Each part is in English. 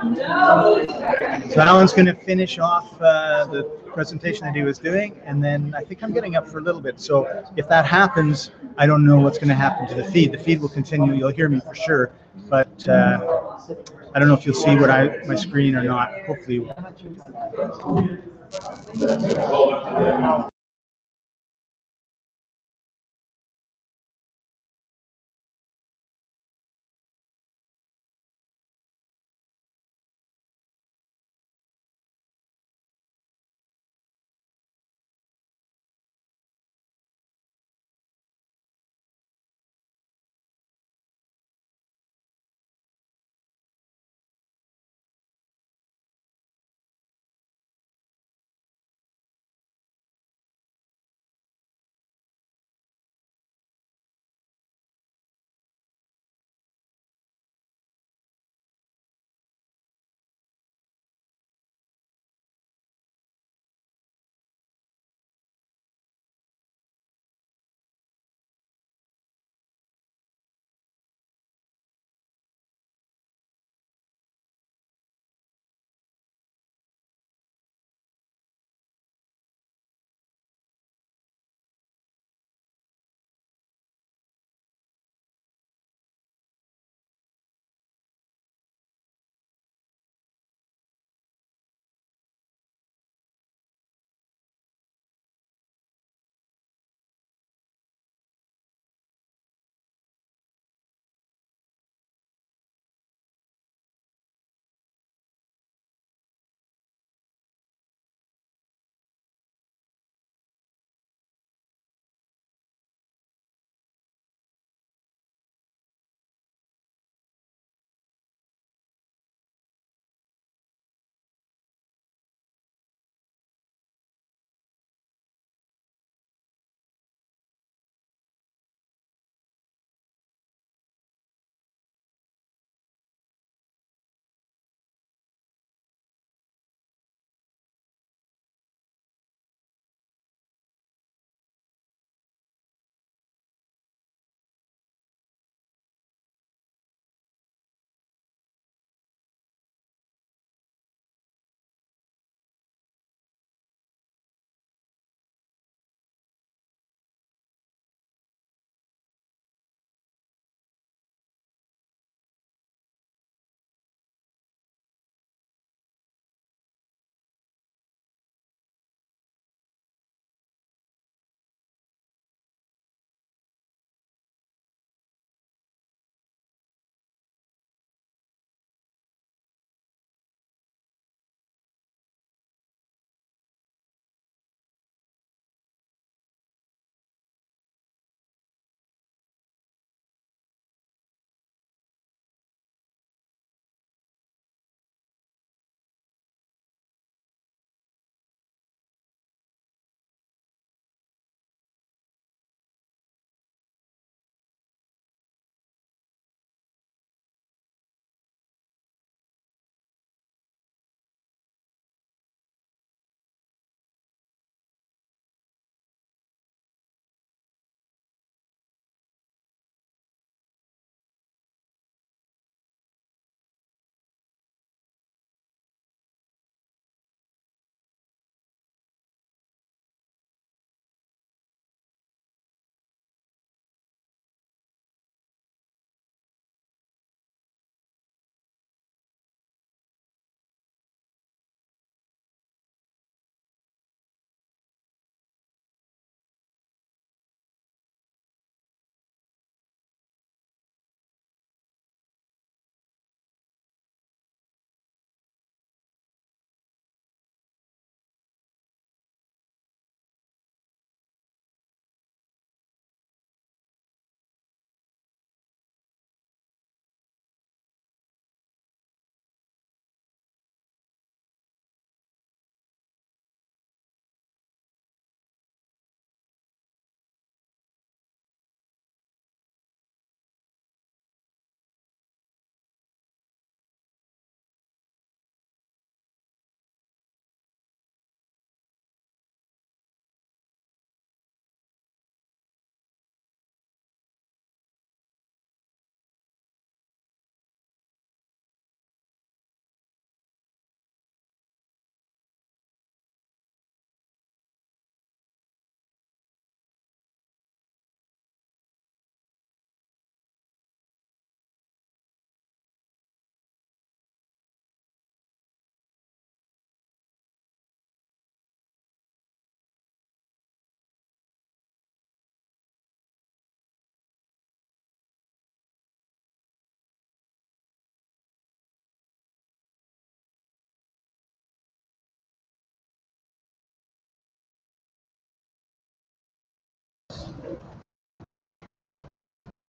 So Alan's going to finish off the presentation that he was doing, and then I think I'm getting up for a little bit. So if that happens, I don't know what's going to happen to the feed. The feed will continue. You'll hear me for sure, but I don't know if you'll see what my screen or not. Hopefully.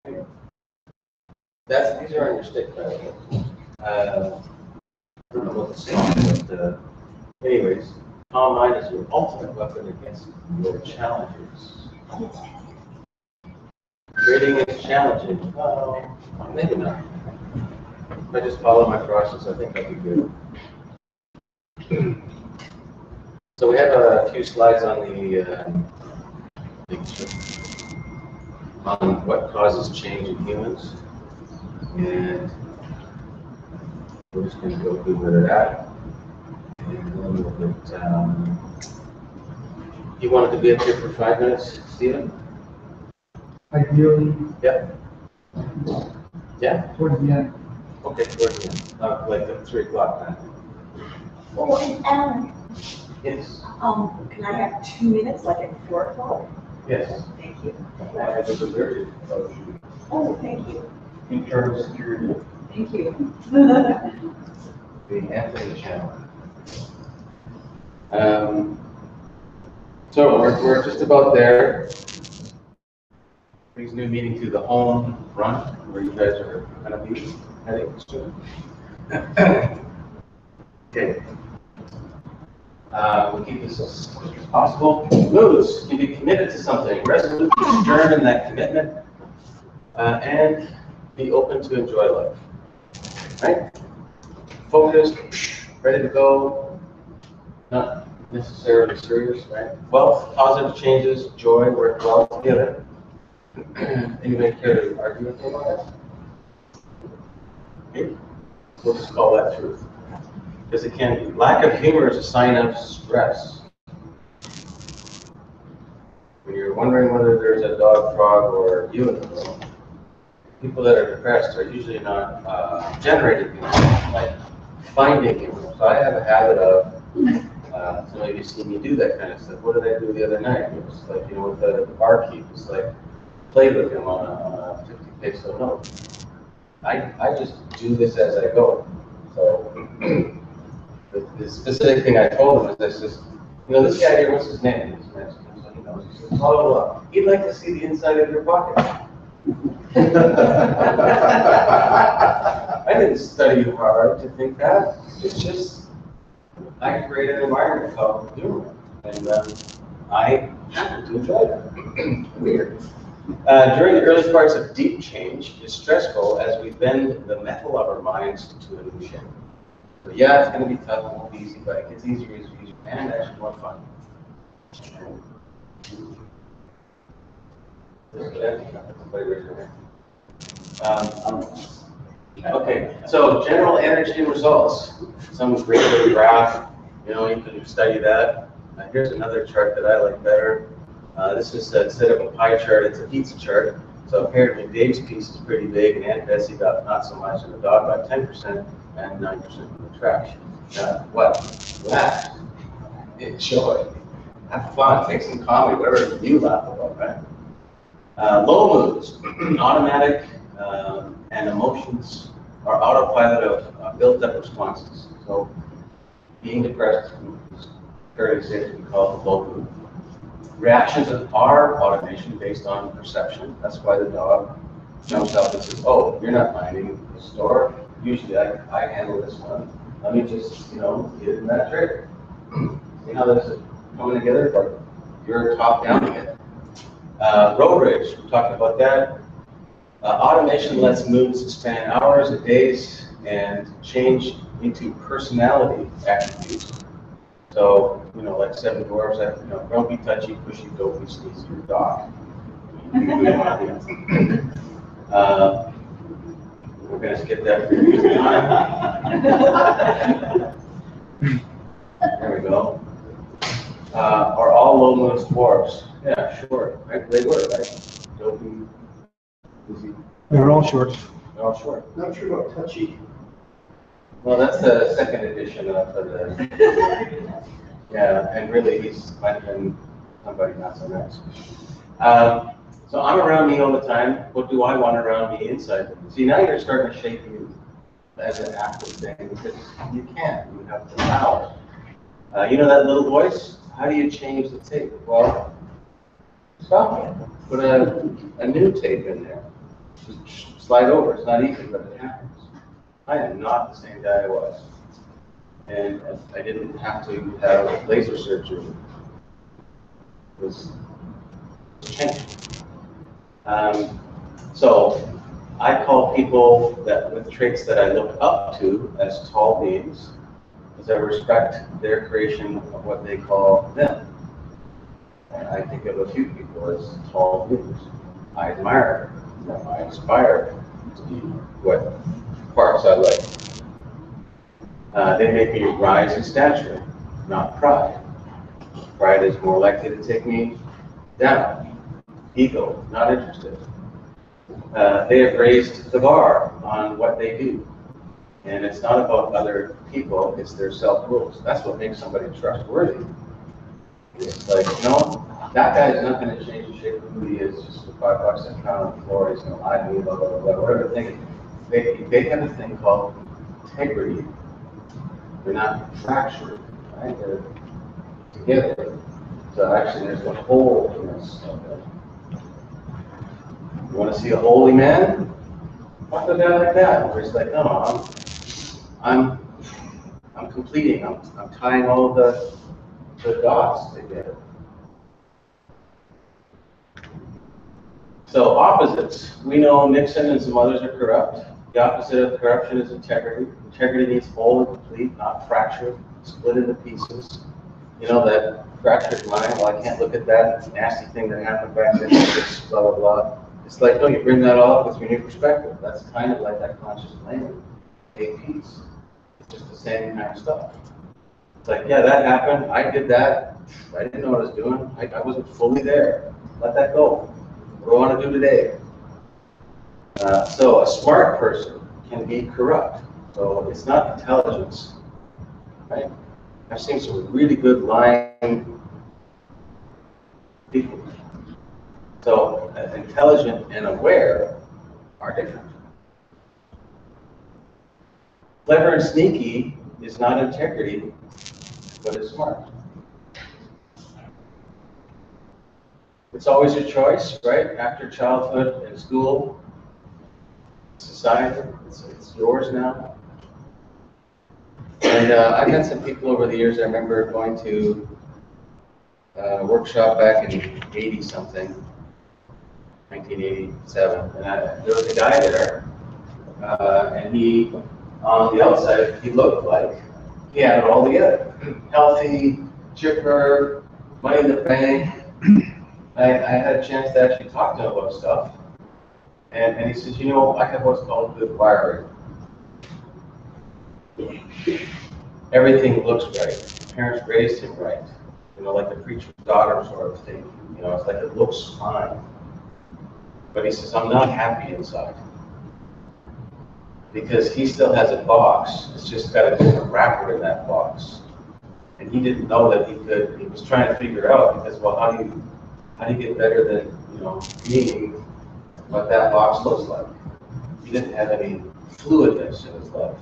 These are on your stick, by the way. I don't know what the song, but anyways, calm mind is your ultimate weapon against your challenges. Creating is challenging. Well, maybe not. If I just follow my process, I think I'll be good. So we have a few slides on on what causes change in humans, and we're just going to go through where they're at. And then we'll get, you wanted to be up here for 5 minutes, Stephen? Ideally, Yeah. Yeah? towards the end. Okay, towards the end. Like at 3 o'clock time. Oh, and Alan, Yes. can I have 2 minutes, like at 4 o'clock? Yes. Thank you. I have a delivery. Oh, thank you. Internal security. Thank you. The Anthony Channel. So we're just about there. Brings new meaning to the home front where you guys are going to be heading soon. Okay. We'll keep this as quick as possible. Moods can be committed to something, resolutely stern in that commitment, and be open to enjoy life. Right? Focused, ready to go, not necessarily serious, right? Wealth, positive changes, joy, work well together. Anybody care to argue with me about that? Okay. We'll just call that truth. Because it can be. Lack of humor is a sign of stress. When you're wondering whether there's a dog, frog, or you in the room, people that are depressed are usually not generating humor, like finding humor. So I have a habit of, some of you see me do that kind of stuff. What did I do the other night? It was like, with the barkeep, it's like, played with him on a 50 peso note. I just do this as I go. So the specific thing I told him is this guy here, what's his name? He's Mexican, so he knows. He says, blah, blah, blah. He'd like to see the inside of your pocket. I didn't study hard to think that. It's just, I create an environment called humor. And I happen to enjoy that. Weird. During the early parts of deep change, it's stressful as we bend the metal of our minds to a new shape. So yeah, it's going to be tough, it won't be easy, but it gets easier as easier, and actually more fun. Okay, so general energy results. Some great graph, you can study that. Here's another chart that I like better. This is instead of a pie chart, it's a pizza chart. So apparently Dave's piece is pretty big, and Aunt Bessie got not so much, and the dog got 10% and 9% of the trash. What? Laugh. Enjoy. Have fun. Make some comedy, whatever you laugh about, right? Low moods, automatic, and emotions are autopilot of built-up responses. So being depressed is fairly safe to be called a low mood. Reactions are automation based on perception. That's why the dog jumps up and says, "Oh, you're not minding the store. Usually I handle this one. Let me just, get in that trade." See how this is coming together? But you're top down again. Road rage, we talked about that. Automation lets moods span hours and days and change into personality attributes. So, like 7 dwarfs, grumpy, touchy, pushy, dopey, sneezy, your dog. We're going to skip that for you. There we go. Are all low moods dwarfs? Yeah, sure. Right? They were, right? Dopey, pushy. They're all short. They're all short. Not sure about touchy. Well, that's the second edition of the. Yeah, and really he's might have been somebody not so nice. So I'm around me all the time. What do I want around me inside? See, now you're starting to shape you as an active thing because you can't. You have the power. You know that little voice? How do you change the tape? Well, stop it. Put a new tape in there. just slide over. It's not easy, but it happens. I am not the same guy I was. And I didn't have to have laser surgery. It was changed. So I call people that with traits that I look up to as tall beings, because I respect their creation of what they call them. And I think of a few people as tall beings. I admire them. I aspire to be what parts I like. They make me rise in stature, not pride. Pride is more likely to take me down. Ego, not interested. They have raised the bar on what they do. And it's not about other people, it's their self-rules. That's what makes somebody trustworthy. It's like, no, that guy is not going to change the shape of who he is just for $5 and count on the floor. He's going to lie to me, blah, blah, blah, blah, whatever thing. They have a thing called integrity. They're not fractured, right? They're together. So actually, there's the wholeness of it. You want to see a holy man? Talk to a guy like that, where he's like, no, I'm completing. I'm tying all the dots together. So opposites. We know Nixon and some others are corrupt. The opposite of corruption is integrity. Integrity means whole and complete, not fractured, split into pieces. You know, that fractured mind, well, I can't look at that nasty thing that happened back then, blah, blah, blah. It's like, no, you bring that all up with your new perspective. That's kind of like that conscious mind, a piece. It's just the same kind of stuff. It's like, yeah, that happened. I did that. I didn't know what I was doing. I wasn't fully there. Let that go. What do I want to do today? So a smart person can be corrupt. So it's not intelligence, right? I've seen some really good lying people. So intelligent and aware are different. Clever and sneaky is not integrity, but it's smart. It's always a choice, right? After childhood and school, society, it's yours now. And I've met some people over the years. I remember going to a workshop back in 80-something, 1987, and there was a guy there, and he, on the outside, he looked like he had it all together. Healthy, chipper, money in the bank. I had a chance to actually talk to him about stuff. And he says, you know, I have what's called good wiring. Everything looks right. Parents raised him right. You know, like the preacher's daughter sort of thing. You know, it's like it looks fine. But he says, I'm not happy inside. Because he still has a box. It's just got a different wrapper in that box. And he didn't know that he was trying to figure out, because, well, how do you get better than, you know, being what that box looks like? He didn't have any fluidness in his life.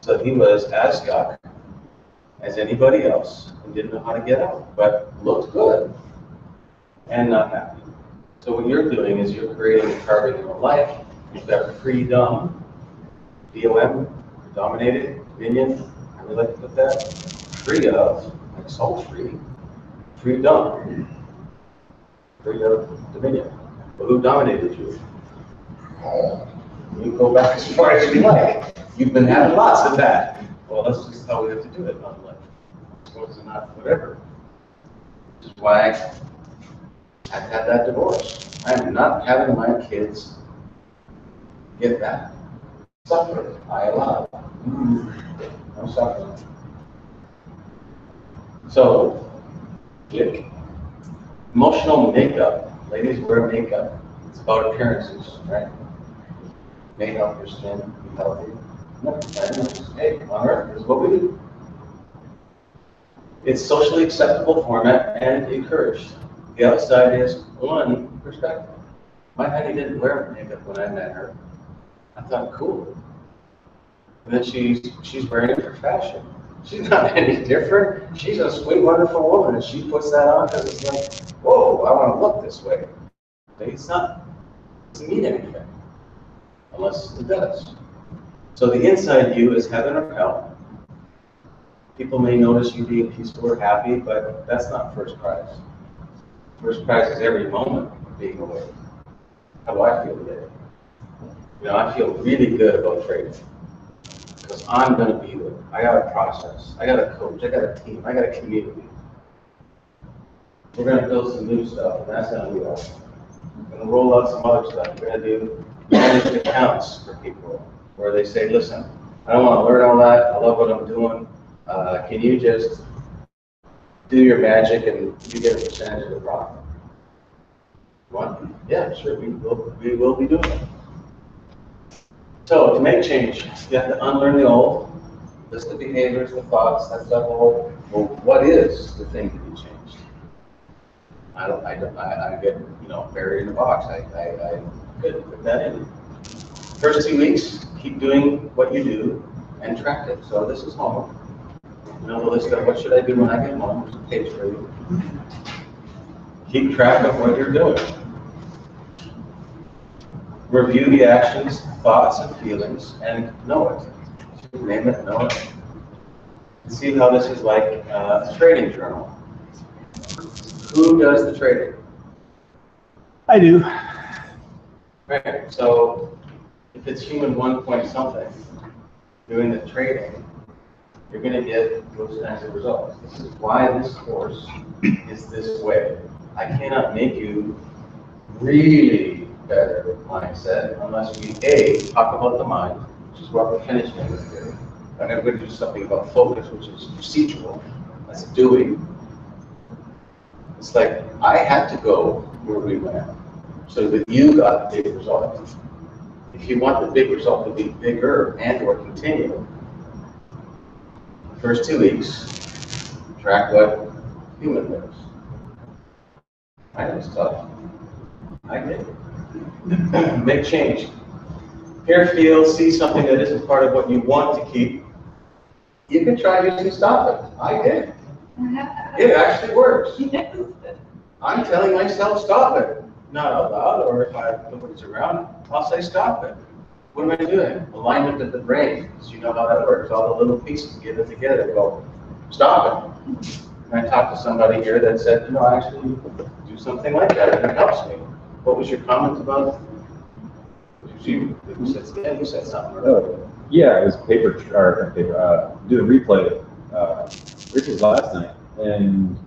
So he was as stuck as anybody else and didn't know how to get out, but looked good and not happy. So what you're doing is you're creating a carving your own life. You've got freedom, D-O-M, dominated, dominion, I really like to put that. Free of, like soul free, freedom, free of dominion. But who dominated you? You go back as far as you like. You've been having lots of that. Well, that's just how we have to do it, not like, supposed to not, whatever. Which is why I've had that divorce. I'm not having my kids get that. Suffer. I allow. No suffering. So, emotional makeup. Ladies wear makeup. It's about appearances, right? May help your skin be healthy. No, hey, on earth, this is what we do. It's socially acceptable format and encouraged. The outside is one perspective. My honey didn't wear makeup when I met her. I thought, cool. And then she's wearing it for fashion. She's not any different. She's a sweet, wonderful woman, and she puts that on because it's like, whoa, I want to look this way. It's not, it doesn't mean anything. unless it does. So the inside you is heaven or hell. People may notice you being peaceful or happy, but that's not first prize. First prize is every moment of being awake. How do I feel today? You know, I feel really good about trading because I'm going to be there. I got a process. I got a coach. I got a team. I got a community. We're going to build some new stuff, and that's going to be awesome. We're going to roll out some other stuff. We're going to do managed accounts for people where they say, listen, I don't want to learn all that. I love what I'm doing. Can you just do your magic and you get a percentage of the profit? What? Yeah, sure, we will be doing it. So to make change, you have to unlearn the old, list the behaviors, the thoughts, that stuff. Well, what is the thing to be changed? I get, you know, buried in the box. I could put that in. First 2 weeks, keep doing what you do and track it. So this is homework. You know, the list of what should I do when I get home. There's a page for you. Keep track of what you're doing. Review the actions, thoughts, and feelings, and know it. Name it, know it. See how this is like a trading journal. Who does the trading? I do. Right. So if it's human 1 point something doing the trading, you're going to get those kinds of results. This is why this course is this way. I cannot make you really better mindset unless we talk about the mind, which is what we're finishing with here. And then we're going to do something about focus, which is procedural. That's doing. It's like I had to go where we went so that you got the big result. If you want the big result to be bigger and or continue, the first 2 weeks, track what human does. I know it's tough. I get it. Make change. Hear, feel, see something that isn't part of what you want to keep. You can try using stop it. I did. It actually works. I'm telling myself stop it. Not out loud, or if nobody's around, I'll say stop it. What am I doing? Alignment of the brain, because you know how that works. All the little pieces get it together and go, stop it. And I talked to somebody here that said, you know, I actually do something like that, and it helps me. What was your comment about? You said something. Oh, yeah, it was paper, doing replay. This was last night, and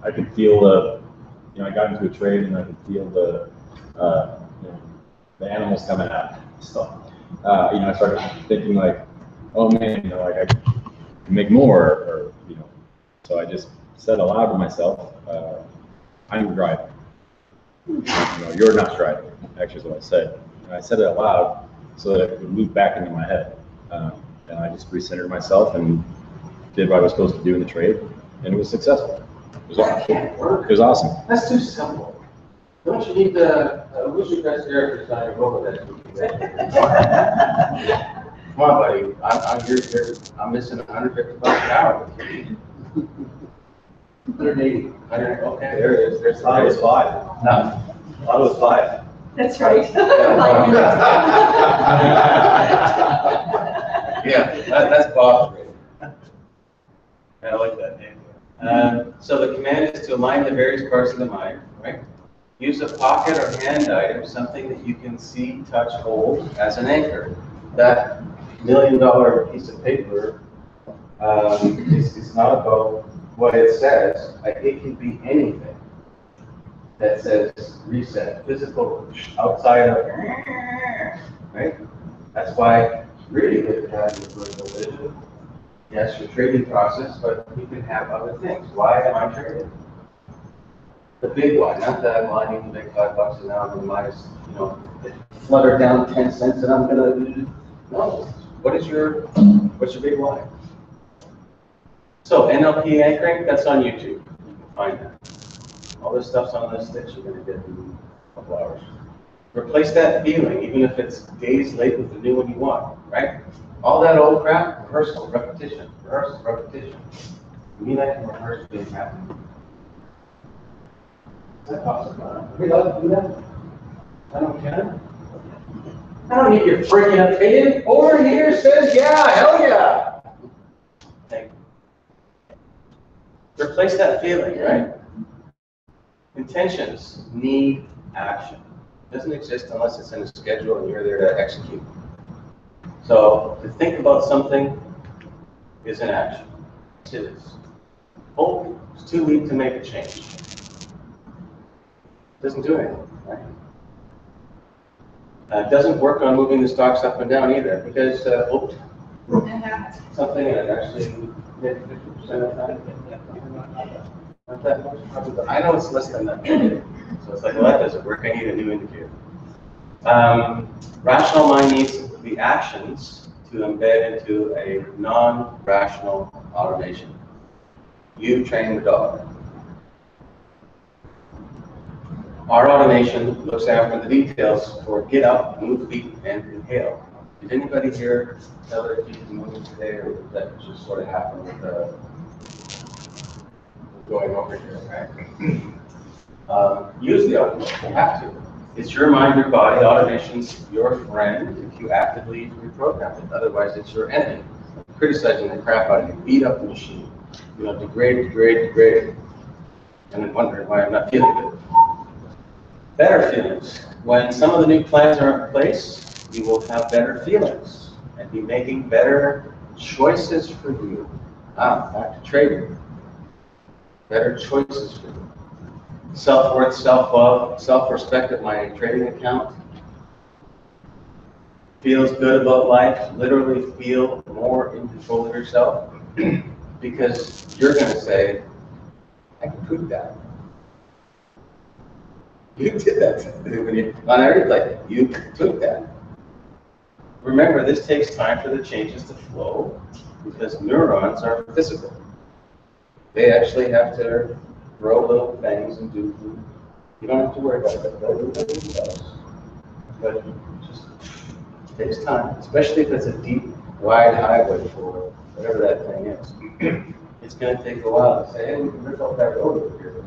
I could feel I got into a trade, and I could feel the animals coming out. So, I started thinking like, oh man, like I can make more, or so I just said aloud to myself, I'm driving. You're not driving, actually is what I said. And I said it aloud so that it would move back into my head. And I just recentered myself and did what I was supposed to do in the trade, and it was successful. It was awesome. It was awesome. That's too simple. Don't you need who's your best therapist on your Rolodex? Come on, buddy. I'm missing $150 an hour. 180. Okay, there it is. There's I was 5. No. I was 5. That's right. Yeah, that's Bob's rate. I like that name. So the command is to align the various parts of the mind, right? Use a pocket or hand item, something that you can see, touch, hold as an anchor. That $1 million piece of paper is not about what it says. It can be anything that says reset, physical, outside of, right? That's why it's really good to have your personal vision. Yes, your trading process, but you can have other things. Why am I trading? The big one, not that I need to make $5 an hour and minus, it fluttered down 10 cents and I'm gonna, no. What's your big why? So NLP anchoring, that's on YouTube. You can find that. All this stuff's on the sticks you're gonna get in a couple hours. Replace that feeling, even if it's days late with the new one you want, right? All that old crap, rehearsal, repetition, rehearsal, repetition. You mean I can rehearse being happy? Is that possible? Are we allowed to do that? I don't care. I don't need your freaking opinion. Over here says, yeah, hell yeah. Thank you. Replace that feeling, right? Intentions need action. It doesn't exist unless it's in a schedule and you're there to execute. So to think about something is an action. It is. Hope is too weak to make a change. It doesn't do anything, right? It doesn't work on moving the stocks up and down either, because hope something and it actually hit 50% of the time. Not that much, probably. I know it's less than that. So it's like, well, that doesn't work. I need a new indicator. Rational mind needs the actions to embed into a non-rational automation. You train the dog. Our automation looks after the details for get up, move feet, and inhale. Did anybody here tell their feet to move today, or did that just sort of happen with going over here, right? Use the automation, you have to. It's your mind, your body. Automation's your friend if you actively reprogram it. Otherwise, it's your enemy. Criticizing the crap out of you, beat up the machine. You know, degrade it. And then wondering why I'm not feeling good. Better feelings. When some of the new plans are in place, you will have better feelings and be making better choices for you. Back to trading. Better choices for you. Self-worth, self-love, self-respect of my trading account. Feels good about life. Literally feel more in control of yourself. Because you're going to say, I can prove that. You did that on every play. You took that. Remember, this takes time for the changes to flow because neurons are physical. They actually have to grow little things and do food. You don't have to worry about it. They'll do it themselves. But it just takes time, especially if it's a deep, wide highway for whatever that thing is. It's going to take a while to say, hey, we can rip up that road over here.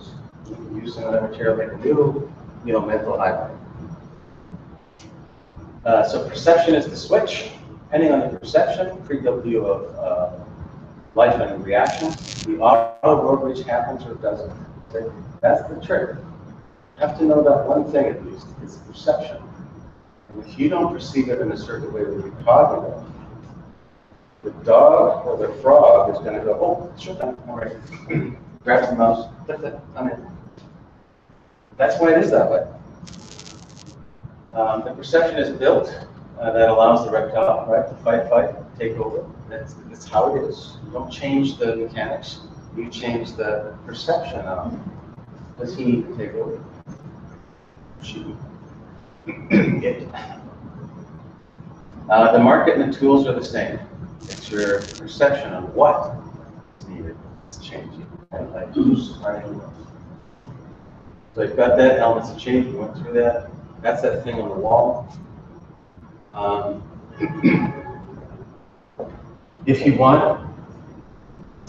We can use some of that material like a new, mental highway. So perception is the switch. Depending on the perception, critical view of life and reaction, the auto road which happens or doesn't. That's the trick. You have to know that one thing at least, it's perception. And if you don't perceive it in a certain way with your cognitive, the dog or the frog is going to go, oh, shut down, all right. Grabs the mouse, that's it, I'm in. That's why it is that way. The perception is built that allows the reptile, right, to fight, take over. That's how it is. You don't change the mechanics. You change the perception of, does he take over? She. It. The market and the tools are the same. It's your perception of what is needed to change it. Right? Like who's running. So you've got that elements of change. We went through that. That's that thing on the wall. If you want,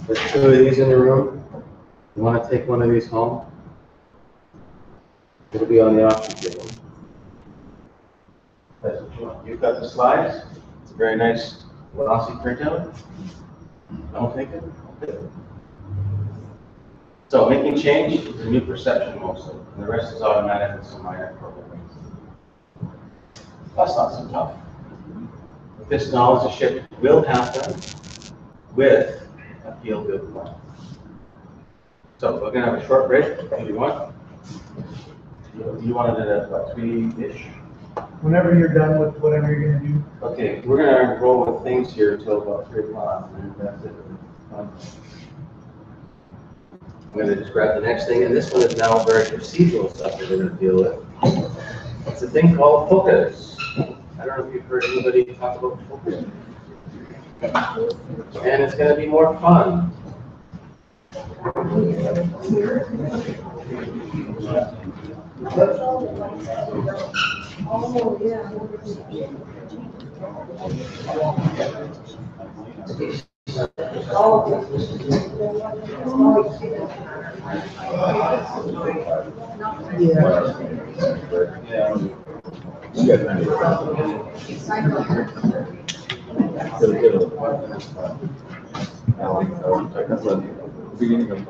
there's 2 of these in the room. You want to take one of these home? It'll be on the auction table. That's what you want. You've got the slides. It's a very nice glossy printout. Don't take it. Okay. So making change is a new perception mostly, and the rest is automatic with some minor programming. That's not so tough. This knowledge shift will happen with a feel-good plan. So we're going to have a short break. Do you want? Do you want it at what, 3-ish? Whenever you're done with whatever you're going to do. Okay, we're going to roll with things here until about 3 o'clock, and that's it. I'm going to just grab the next thing, and this one is now very procedural stuff we're going to deal with. It's a thing called polkas. I don't know if you've heard anybody talk about polkas. And it's going to be more fun. Oh, yeah. Yeah. You guys kind of get a little. Beginning of.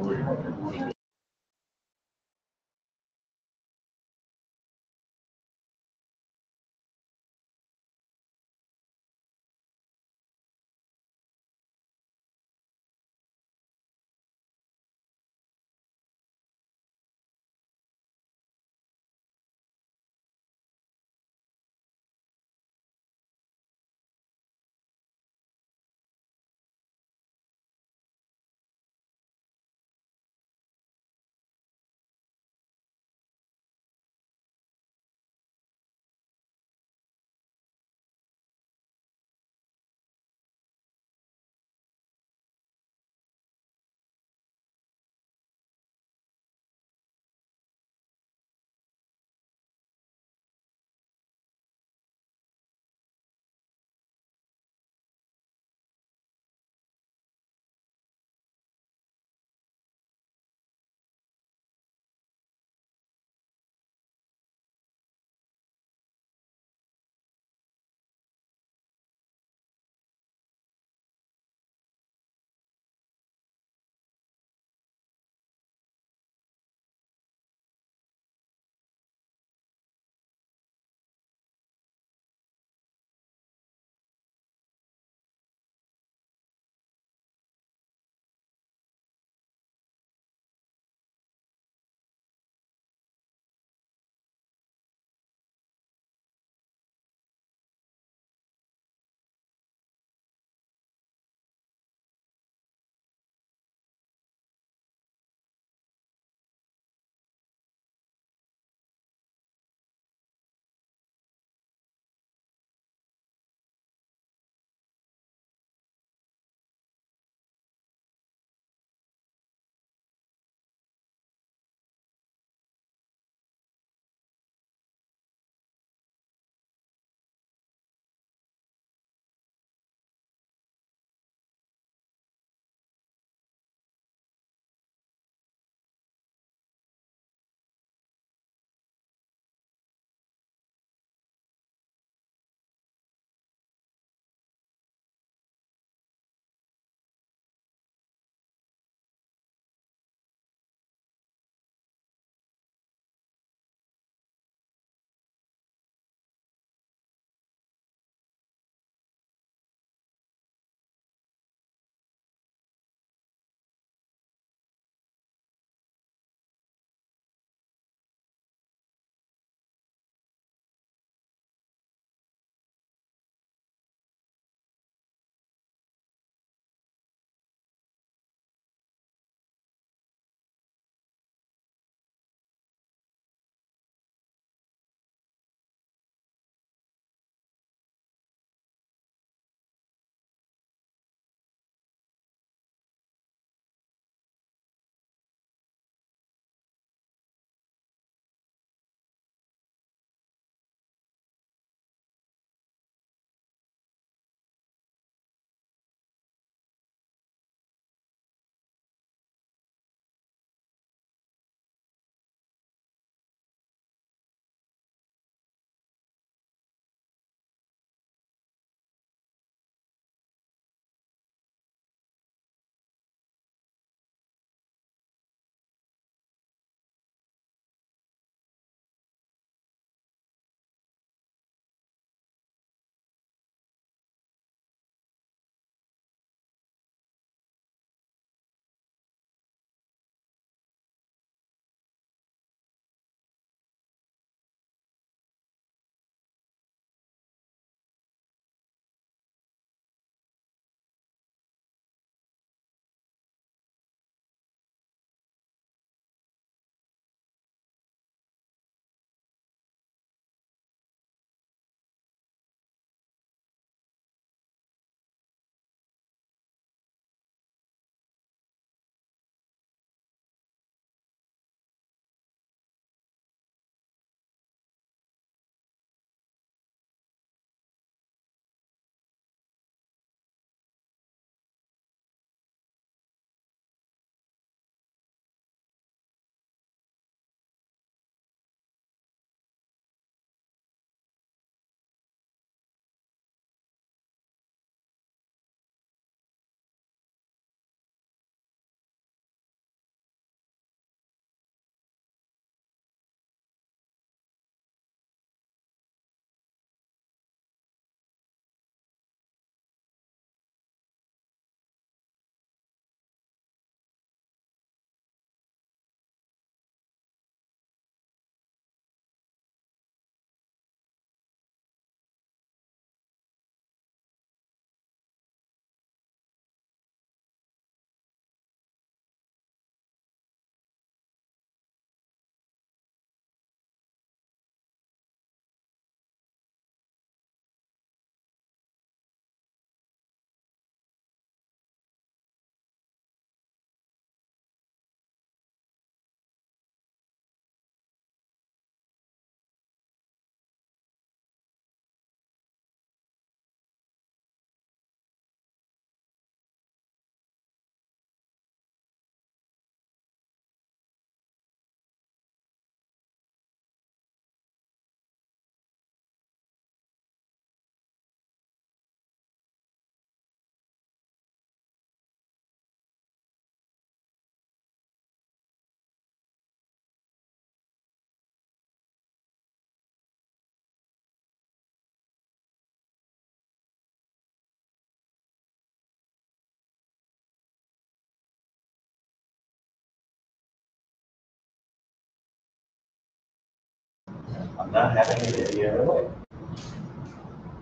not having it any other way.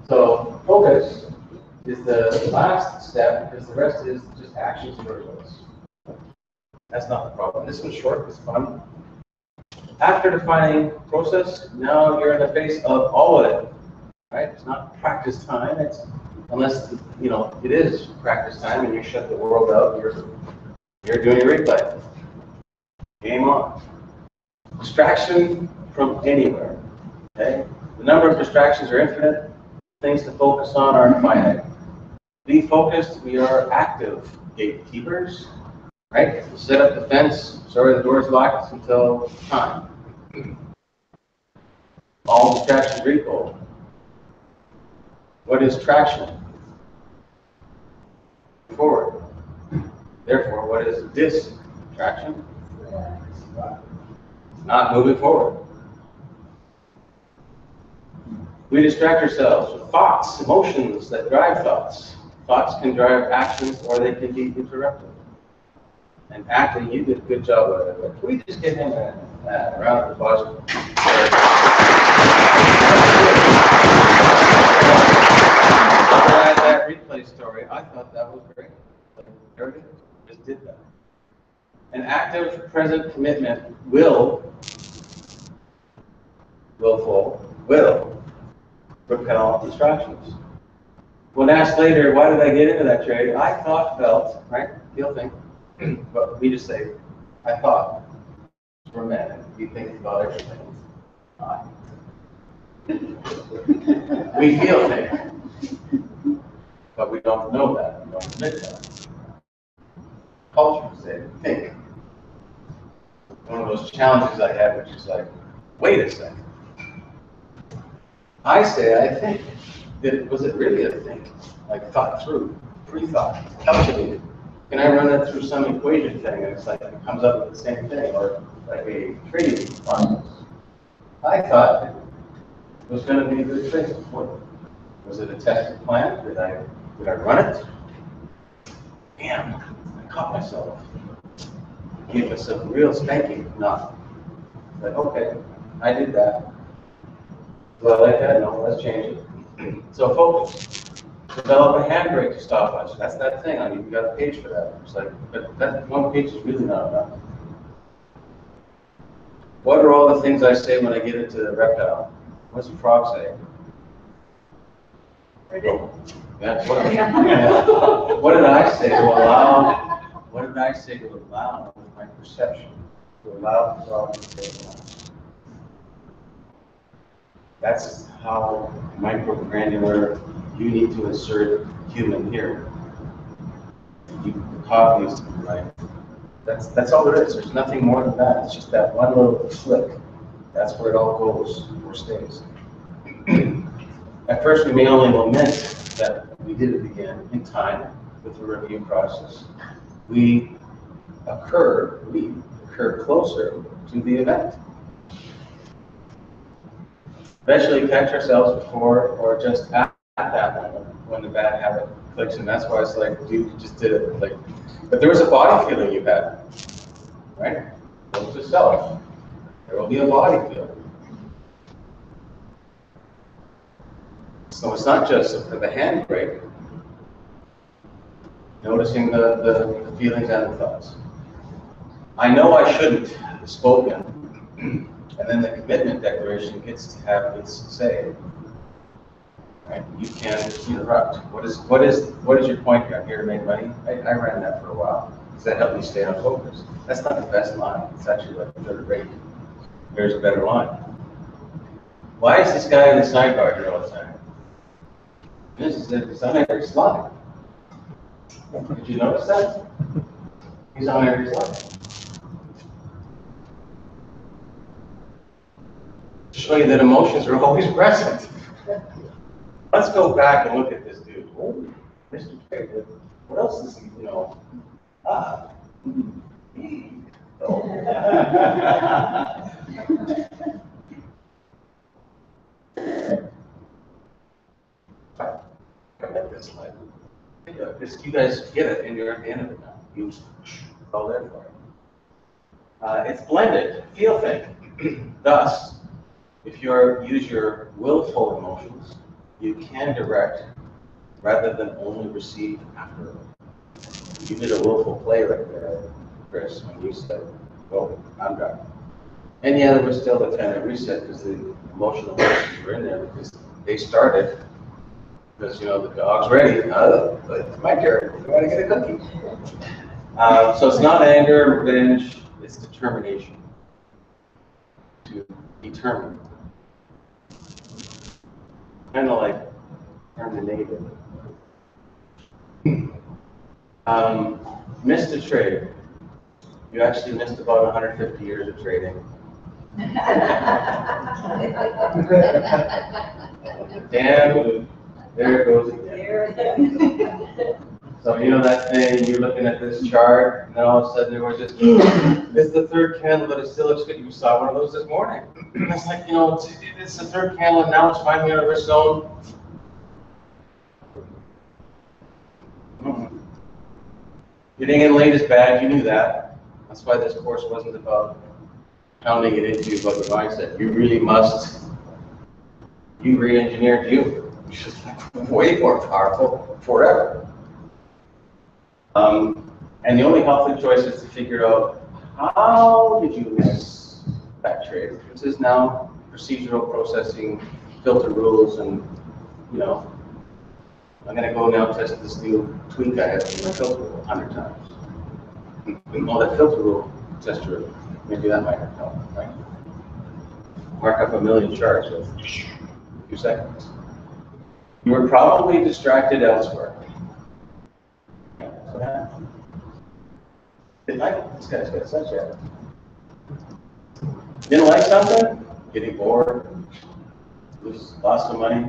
So focus is the last step because the rest is just actions and results. That's not the problem. This one's short, it's fun. After defining process, now you're in the face of all of it, right? It's not practice time. It's unless it is practice time and you shut the world out. You're doing your replay. Game on. Distraction from anywhere. Okay. The number of distractions are infinite. Things to focus on are finite. Be focused. We are active gatekeepers. Right? Set up the fence. Sorry, the door's locked until time. All distractions recall. What is traction? Forward. Therefore, what is distraction? Not moving forward. We distract ourselves with thoughts, emotions that drive thoughts. Thoughts can drive actions or they can be interrupted. And acting, you did a good job of it. Can we just give him a round of applause? That replay story, I thought that was great. There it is. Just did that. An active present commitment will repel distractions. When asked later, why did I get into that trade? I thought, felt, right? Feel, think. But we just say, I thought. We're men. We think about everything. We feel things. But we don't know that. We don't admit that. Culture say, think. One of those challenges I had, which is like, wait a second. I say, I think. Was it really a think? Like thought through, pre-thought, calculated. Can I run that through some equation thing and it's like it comes up with the same thing, or like a trading process? I thought it was going to be a good thing. Was it a tested plan? Did I run it? Damn, I caught myself. Gave us a real spanking. No. Like, okay, I did that. Do I like that? No, let's change it. So focus. Develop a handbrake to stop us. That's that thing. I mean, you got a page for that. It's like, but that one page is really not enough. What are all the things I say when I get into the reptile? What's the frog say? Yeah. What did I say to allow? What did I say to allow with my perception? To allow the frog to say that. That's how microgranular you need to insert human here. The cog needs to be right. That's all there is. There's nothing more than that. It's just that one little flick. That's where it all goes or stays. At first, we may only lament that we did it again in time with the review process. We occur closer to the event. Eventually catch ourselves before or just at that moment when the bad habit clicks, and that's why it's like, dude, you just did it. Like, but there was a body feeling you had, right? Note to self. There will be a body feeling. So it's not just for the handbrake. Noticing the feelings and the thoughts. I know I shouldn't have spoken. And then the commitment declaration gets to have its say. Right? You can interrupt. What is your point here? I'm here to make money. I ran that for a while because that helped me stay on focus. That's not the best line. It's actually like third rate. There's a better line. Why is this guy in the sidebar here all the time? This is on every slide. Did you notice that? He's on every slide. To show you that emotions are always present. Let's go back and look at this dude. Oh, Mr. Favorite. What else is he, Oh. This slide. You guys get it, and you're at the end of it now. You go there for it. It's blended. Feel thing. Thus, if you use your willful emotions, you can direct rather than only receive after. You did a willful play right there, Chris, when you said, "Oh, I'm done." And yeah, there was still a 10-minute reset because the emotional emotions were in there because they started because the dog's ready. But it's my turn. I want to get a cookie. So it's not anger, revenge. It's determination. To determine. Kind of like terminated. Missed a trade. You actually missed about 150 years of trading. Damn, there it goes again. So that thing, you're looking at this chart, and then all of a sudden there was just, it's the third candle, but it still looks good. You saw one of those this morning. It's like, it's the third candle, and now it's finally out of its zone. Getting in late is bad, you knew that. That's why this course wasn't about pounding it into you, but the mindset. You really must, you re-engineered you. It's just way more powerful forever. And the only healthy choice is to figure out how did you miss that trade. This is now procedural processing, filter rules, and I'm going to go now test this new tweak I have in my filter rule 100 times. And all that filter rule test rule. Maybe that might help, right? Mark up 1,000,000 charts with a few seconds. You were probably distracted elsewhere. Didn't like it. This guy's got such a. Didn't like something? Getting bored? Lost some money?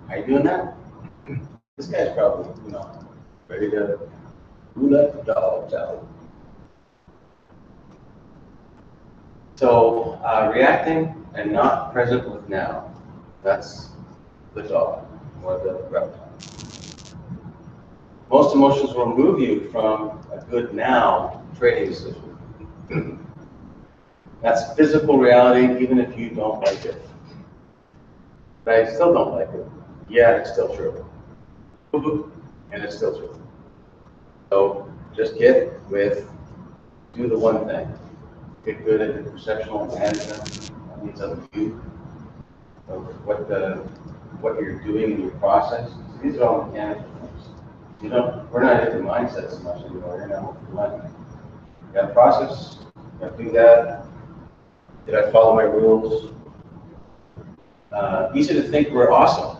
How you doing that? This guy's probably, ready to let the dogs out. So, reacting and not present with now. That's the dog or the reptile. Most emotions will move you from a good now trading decision. That's physical reality, even if you don't like it. But I still don't like it. Yeah, it's still true. And it's still true. So just get with, do the one thing. Get good at the perceptual management of these other view of what you're doing in your process. These are all mechanical things. We're not into mindset so much anymore. We're not with money. You got a process, you got to do that. Did I follow my rules? Easy to think we're awesome.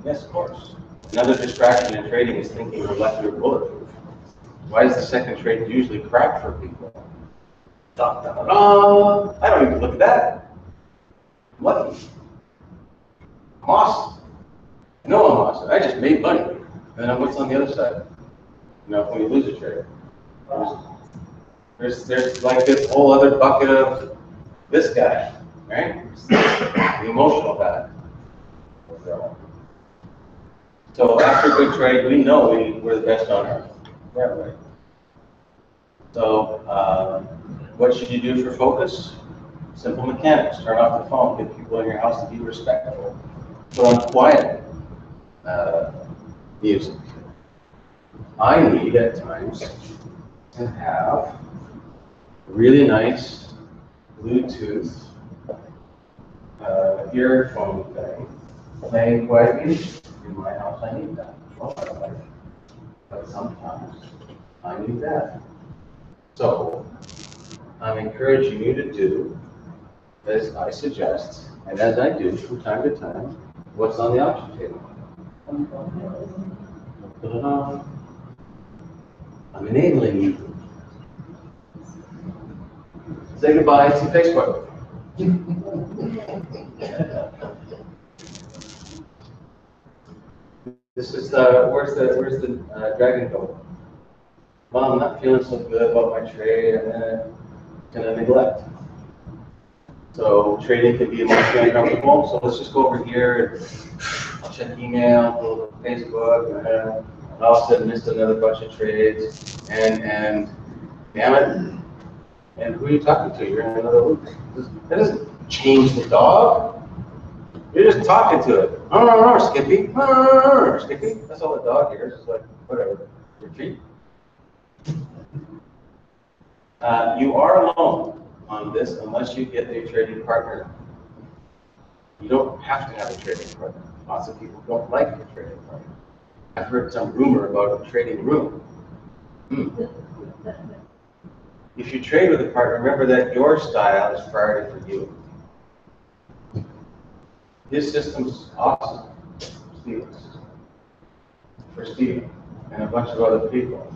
Yes, of course. Another distraction in trading is thinking we're lucky bulletproof. Why is the second trade usually crap for people? Da, da, da, da. I don't even look at that. I'm lucky. I'm awesome. I know I'm awesome. I just made money. And then what's on the other side? When you lose a trade. There's like this whole other bucket of this guy, right? The emotional guy. So after a good trade, we know we're the best on earth. Yeah, right. So what should you do for focus? Simple mechanics. Turn off the phone. Get people in your house to be respectful. Put on quiet music. I need at times to have really nice Bluetooth earphone thing playing quietly. In my house, I need that. But sometimes I need that. So I'm encouraging you to do as I suggest, and as I do from time to time, what's on the option table. I'm enabling you. Say goodbye to Facebook. This is where's the dragon go? Well, I'm not feeling so good about my trade, and then gonna neglect. So trading can be emotionally uncomfortable. So let's just go over here and check email, go to Facebook, and all of a sudden missed another bunch of trades, and damn it. And who are you talking to? You're in another loop. That doesn't change the dog. You're just talking to it. Skippy. Skippy. That's all the dog hears. It's like, whatever. Retreat. You are alone on this unless you get a trading partner. You don't have to have a trading partner. Lots of people don't like a trading partner. I've heard some rumor about a trading room. If you trade with a partner, remember that your style is priority for you. His system's awesome. Steve's. For Steve and a bunch of other people.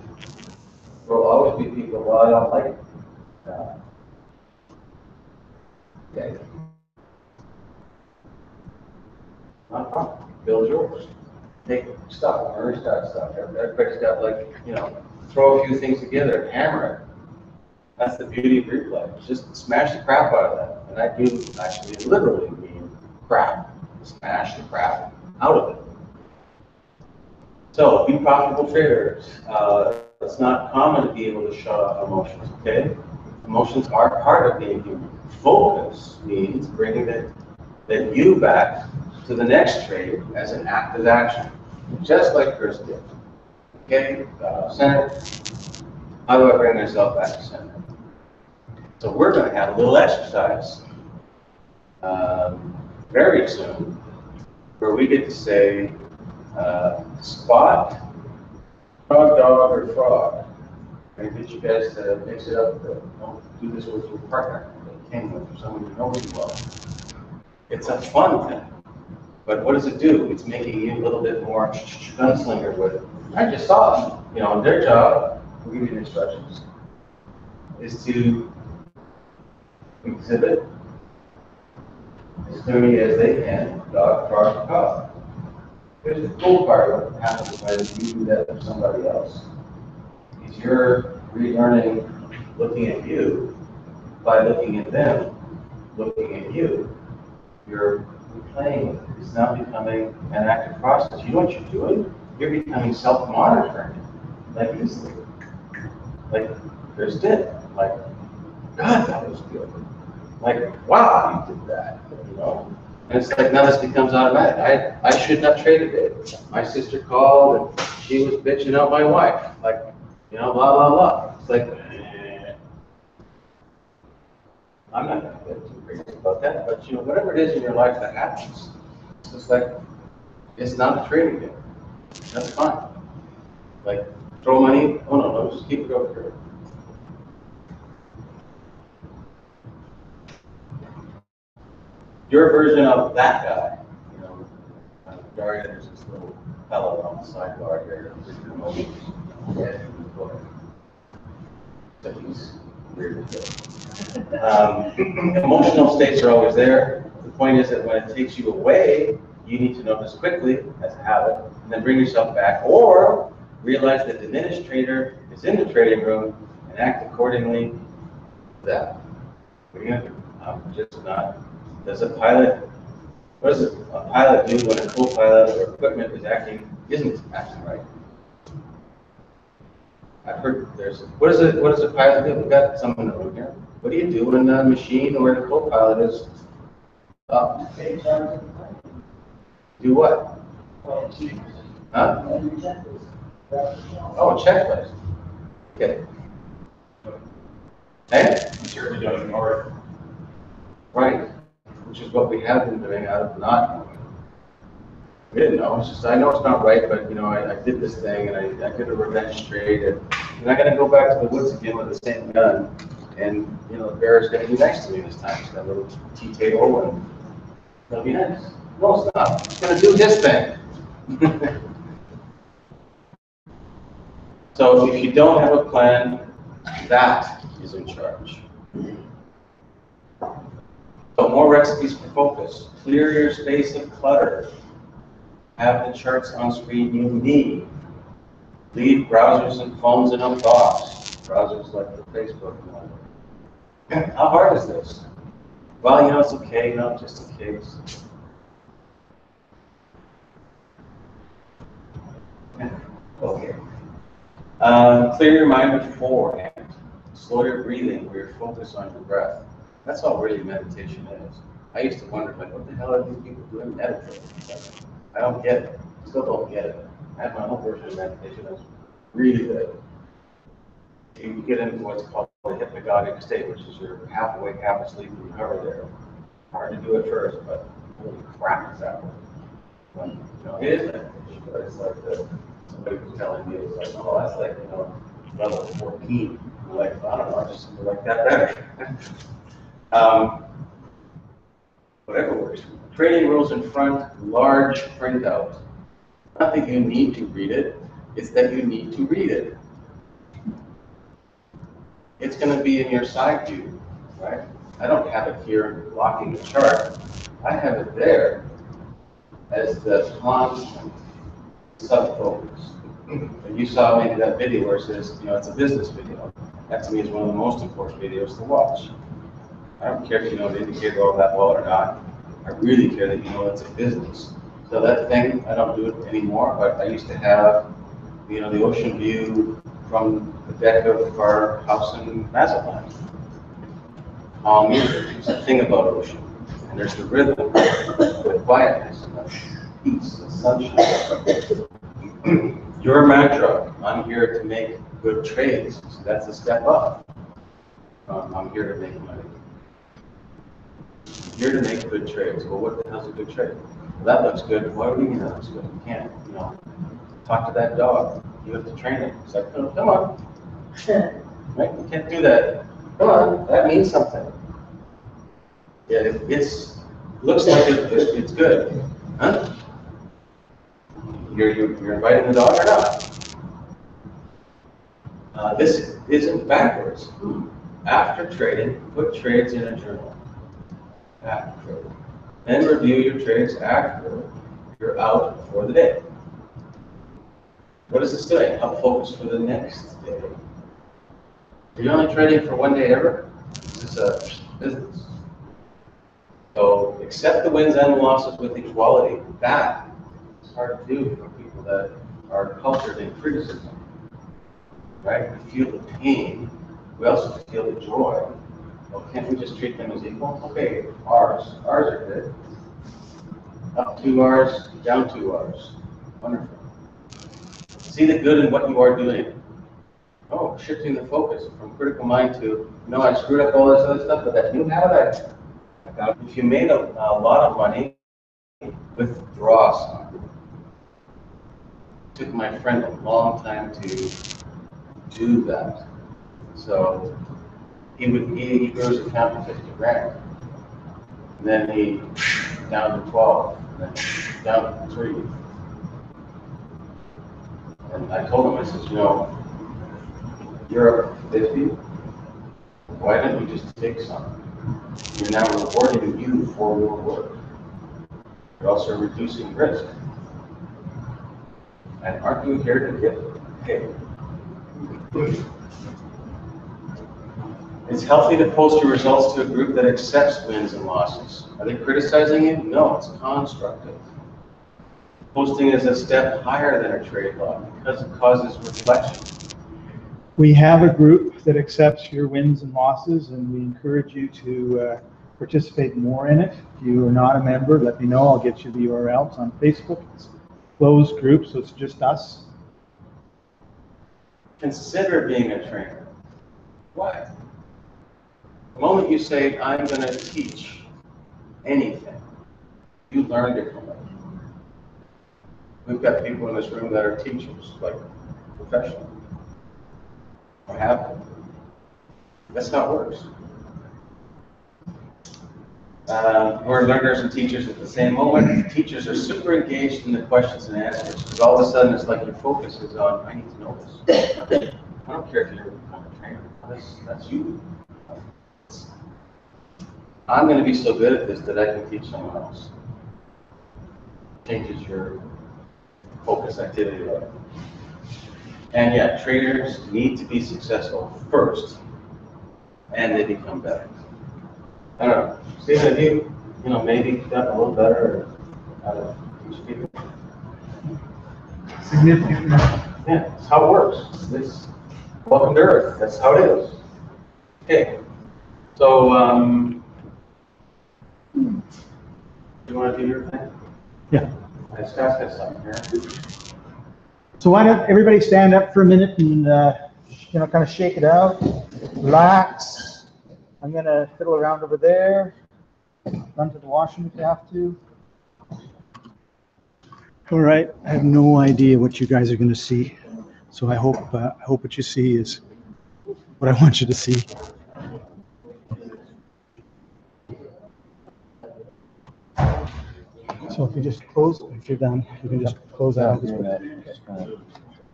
There will always be people, well, I don't like it. Yeah. Not a problem. Build yours. Take stuff, or restart stuff. Everybody's got, like, throw a few things together, hammer it. That's the beauty of replay. Just smash the crap out of that. And I do actually literally mean crap. Smash the crap out of it. So, be profitable traders. It's not common to be able to shut off emotions, okay? Emotions are part of being human. Focus means bringing that you back to the next trade as an active action, just like Chris did. Okay, center. How do I bring myself back to center? So we're going to have a little exercise very soon, where we get to say spot, frog, dog, or frog. And I get you guys to mix it up. Don't do this with your partner, that came with, or someone you know really well. It's a fun thing. But what does it do? It's making you a little bit more gunslinger with it. I just saw them. Their job, we'll give you the instructions, is to exhibit as many as they can, dog, frog, cow. Here's the cool part what happens when you do that for somebody else. Is you're relearning looking at you by looking at them, looking at you. You're playing with it. It's now becoming an active process. You know what you're doing? You're becoming self-monitoring. Like easily. Like, there's Dick. Like, God, that was good. Like, wow, you did that. And it's like, now this becomes automatic. I should not trade today. My sister called and she was bitching out my wife. Like, blah, blah, blah. It's like, I'm not going to get too crazy about that, but whatever it is in your life that happens, it's like, it's not a trading game. That's fine. Like, throw money, oh no, just keep it over here. Your version of that guy, Daria, there's this little fellow on the sidebar here, that he's weird to emotional states are always there. The point is that when it takes you away, you need to notice quickly as a habit, and then bring yourself back, or realize that the diminished trader is in the trading room and act accordingly to that. What are you gonna do? I'm just not. Does a pilot? What does a pilot do when a co-pilot or equipment isn't acting right? I've heard what does a pilot do? We've got someone in the room here. What do you do when a machine or the co-pilot is up? Do what? Huh? Oh, a checklist. Okay. Hey? You certainly don't ignore it. Right. Which is what we have been doing out of not knowing. We didn't know. It's just, I know it's not right, but I did this thing and I did a revenge trade, and I'm not going to go back to the woods again with the same gun. And the bear is going to be nice to me this time. It's got a little tea table and it'll be nice. No, it's not. It's going to do his thing. So if you don't have a plan, that is in charge. So more recipes for focus. Clear your space of clutter. Have the charts on screen you need. Leave browsers and phones in a box. Browsers like the Facebook one. How hard is this? Well, it's okay, just in case. Okay. Clear your mind beforehand. Slow your breathing, where you're focused on your breath. That's all really meditation is. I used to wonder, like, what the hell are these people doing meditating? I don't get it. Still don't get it. I have my own version of meditation that's really good. You get into what's called the hypnagogic state, which is you're half awake, half asleep, and you hover there. Hard to do at first, but holy crap, is that one? It is meditation, but it's like somebody was telling me, it's like, oh, that's like, level 14. I'm like, I don't know, I just like that better. Whatever works. Training rules in front, large printout. Not that you need to read it, it's that you need to read it. It's going to be in your side view, right? I don't have it here blocking the chart. I have it there as the constant sub-focus. And you saw maybe that video where it says, it's a business video. That to me is one of the most important videos to watch. I don't care if you know the indicator all that well or not. I really care that you know it's a business. So that thing, I don't do it anymore, but I used to have, the ocean view from the deck of our house in Mazatlan. There's a thing about ocean, and there's the rhythm, the quietness, and the peace, the sunshine. Your mantra, I'm here to make good trades. So that's a step up. I'm here to make money. Here to make good trades. Well, what the hell's a good trade? Well, that looks good. Why do you mean that looks good? You can't, talk to that dog. You have to train it. It's like, oh, come on. Right? You can't do that. Come on, that means something. Yeah, it looks like it's good. Huh? You're inviting the dog or not? This isn't backwards. After trading, put trades in a journal. After trading. Then review your trades after you're out for the day. What is this doing? Help focus for the next day. Are you only trading for one day ever? This is a business. So accept the wins and losses with equality. That is hard to do for people that are cultured in criticism. Right? We feel the pain. We also feel the joy. Well, can't we just treat them as equal? Okay, R's are good. Up 2 R's, down 2 R's. Wonderful. See the good in what you are doing. Oh, shifting the focus from critical mind to, I screwed up all this other stuff, but that new habit. If you made a lot of money, withdraw some. It took my friend a long time to do that. So he grew his account to 50 grand. And then he down to 12, and then down to 3. And I told him, I said, you're up 50. Why don't you just take some? You're now rewarding you for your work. You're also reducing risk. And aren't you here to get paid? It's healthy to post your results to a group that accepts wins and losses. Are they criticizing you? No, it's constructive. Posting is a step higher than a trade log because it causes reflection. We have a group that accepts your wins and losses, and we encourage you to participate more in it. If you are not a member, let me know. I'll get you the URL. It's on Facebook. It's a closed group, so it's just us. Consider being a trainer. Why? The moment you say, I'm going to teach anything, you learn differently. We've got people in this room that are teachers, like professional, or have been. That's how it works. We're learners and teachers at the same moment. Teachers are super engaged in the questions and answers, because all of a sudden it's like your focus is on, I need to know this. I don't care if you're become a trainer. That's you. I'm going to be so good at this that I can teach someone else. Changes your focus activity level. And yeah, traders need to be successful first, and they become better. I don't know. Stephen, have you, maybe gotten a little better out of teach people? Significant. Yeah, that's how it works. Welcome to Earth. That's how it is. Okay. So, You want to do your thing? Yeah. Scott's got something here. So why don't everybody stand up for a minute and, kind of shake it out, relax. I'm going to fiddle around over there, run to the washroom if you have to. All right, I have no idea what you guys are going to see. So I hope what you see is what I want you to see. So if you just close, if you're done, you can just close out. That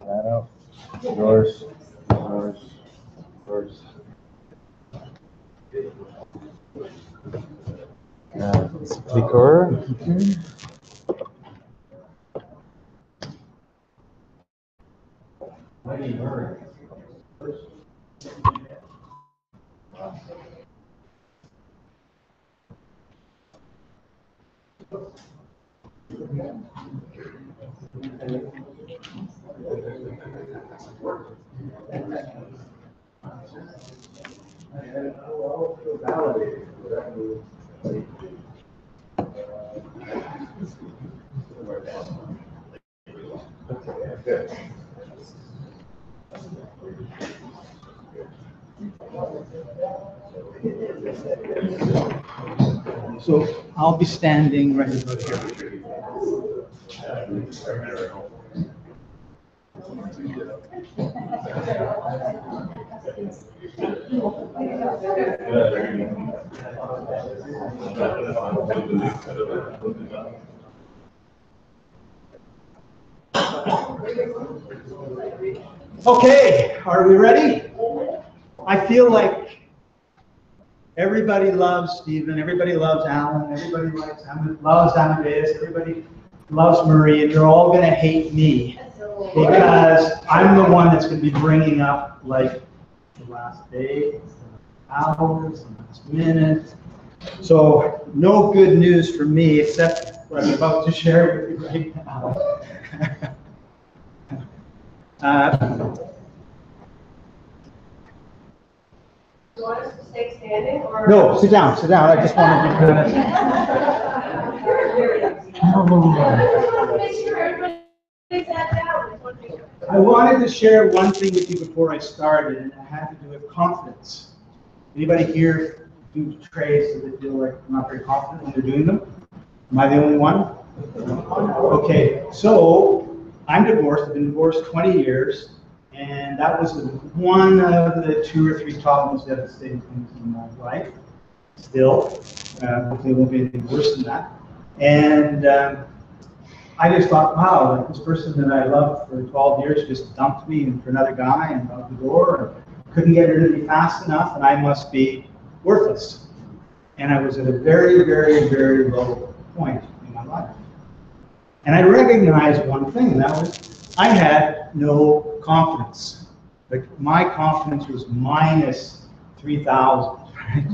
out. Yours. Liqueur. So I'll be standing right about here. Okay, are we ready? I feel like everybody loves Stephen, everybody loves Alan, everybody loves Amadeus, everybody loves Marie, and you're all going to hate me because I'm the one that's going to be bringing up like the last day, hours, the last minute. So no good news for me except what I'm about to share with you right now. Do you want us to stay standing or? No, sit down. I just wanted to kind of. Make sure everybody sat down. I wanted to share one thing with you before I started, and it had to do with confidence. Anybody here do trades that they feel like they're not very confident when they're doing them? Am I the only one? Okay, so I'm divorced. I've been divorced 20 years, and that was one of the 2 or 3 top most devastating things in my life. Still, hopefully it won't be anything worse than that. And I just thought, wow, like this person that I loved for 12 years just dumped me for another guy and out the door, and couldn't get rid of me fast enough, and I must be worthless. And I was at a very, very, very low point in my life. And I recognized one thing, and that was I had no confidence. Like my confidence was minus 3,000, right?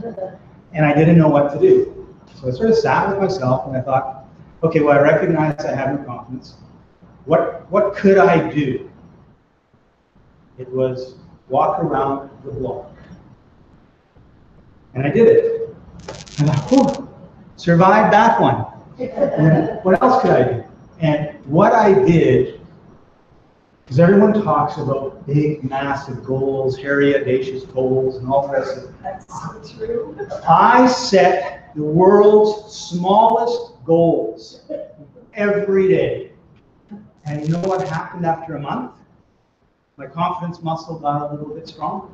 And I didn't know what to do. So I sort of sat with myself and I thought, okay, well, I recognize I have no confidence. What could I do? It was walk around the block. And I did it. And I thought, survived that one. And what else could I do? And what I did, because everyone talks about big, massive goals, hairy, audacious goals, and all the rest of it. That's so true. I set the world's smallest goals every day. And you know what happened after a month? My confidence muscle got a little bit stronger.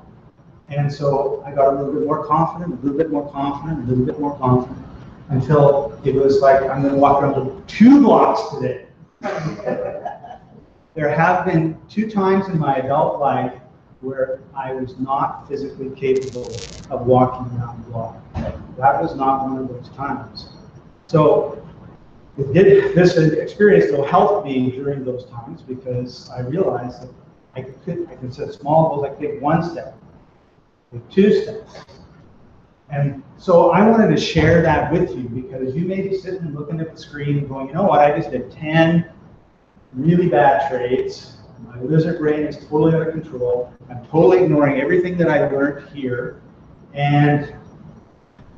And so I got a little bit more confident, a little bit more confident, a little bit more confident, until it was like, I'm going to walk around 2 blocks today. There have been 2 times in my adult life where I was not physically capable of walking around the block. That was not one of those times. So this experience will help me during those times because I realized that I could set small goals. I could take 1 step, take 2 steps. And so I wanted to share that with you because you may be sitting and looking at the screen and going, you know what, I just did 10 really bad trades. My lizard brain is totally out of control. I'm totally ignoring everything that I learned here. And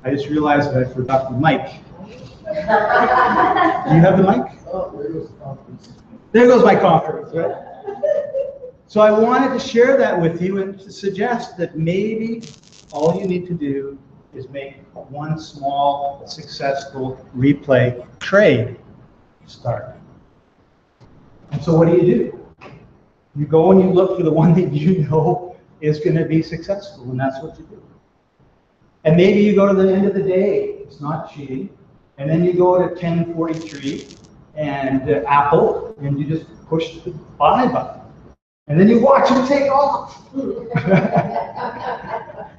I just realized that I forgot the mic. Do you have the mic? There goes my conference, right? So I wanted to share that with you and to suggest that maybe all you need to do is make one small, successful replay trade start. And so what do? You go and you look for the one that you know is going to be successful, and that's what you do. And maybe you go to the end of the day, it's not cheating, and then you go to 10:43 and Apple, and you just push the buy button. And then you watch it take off.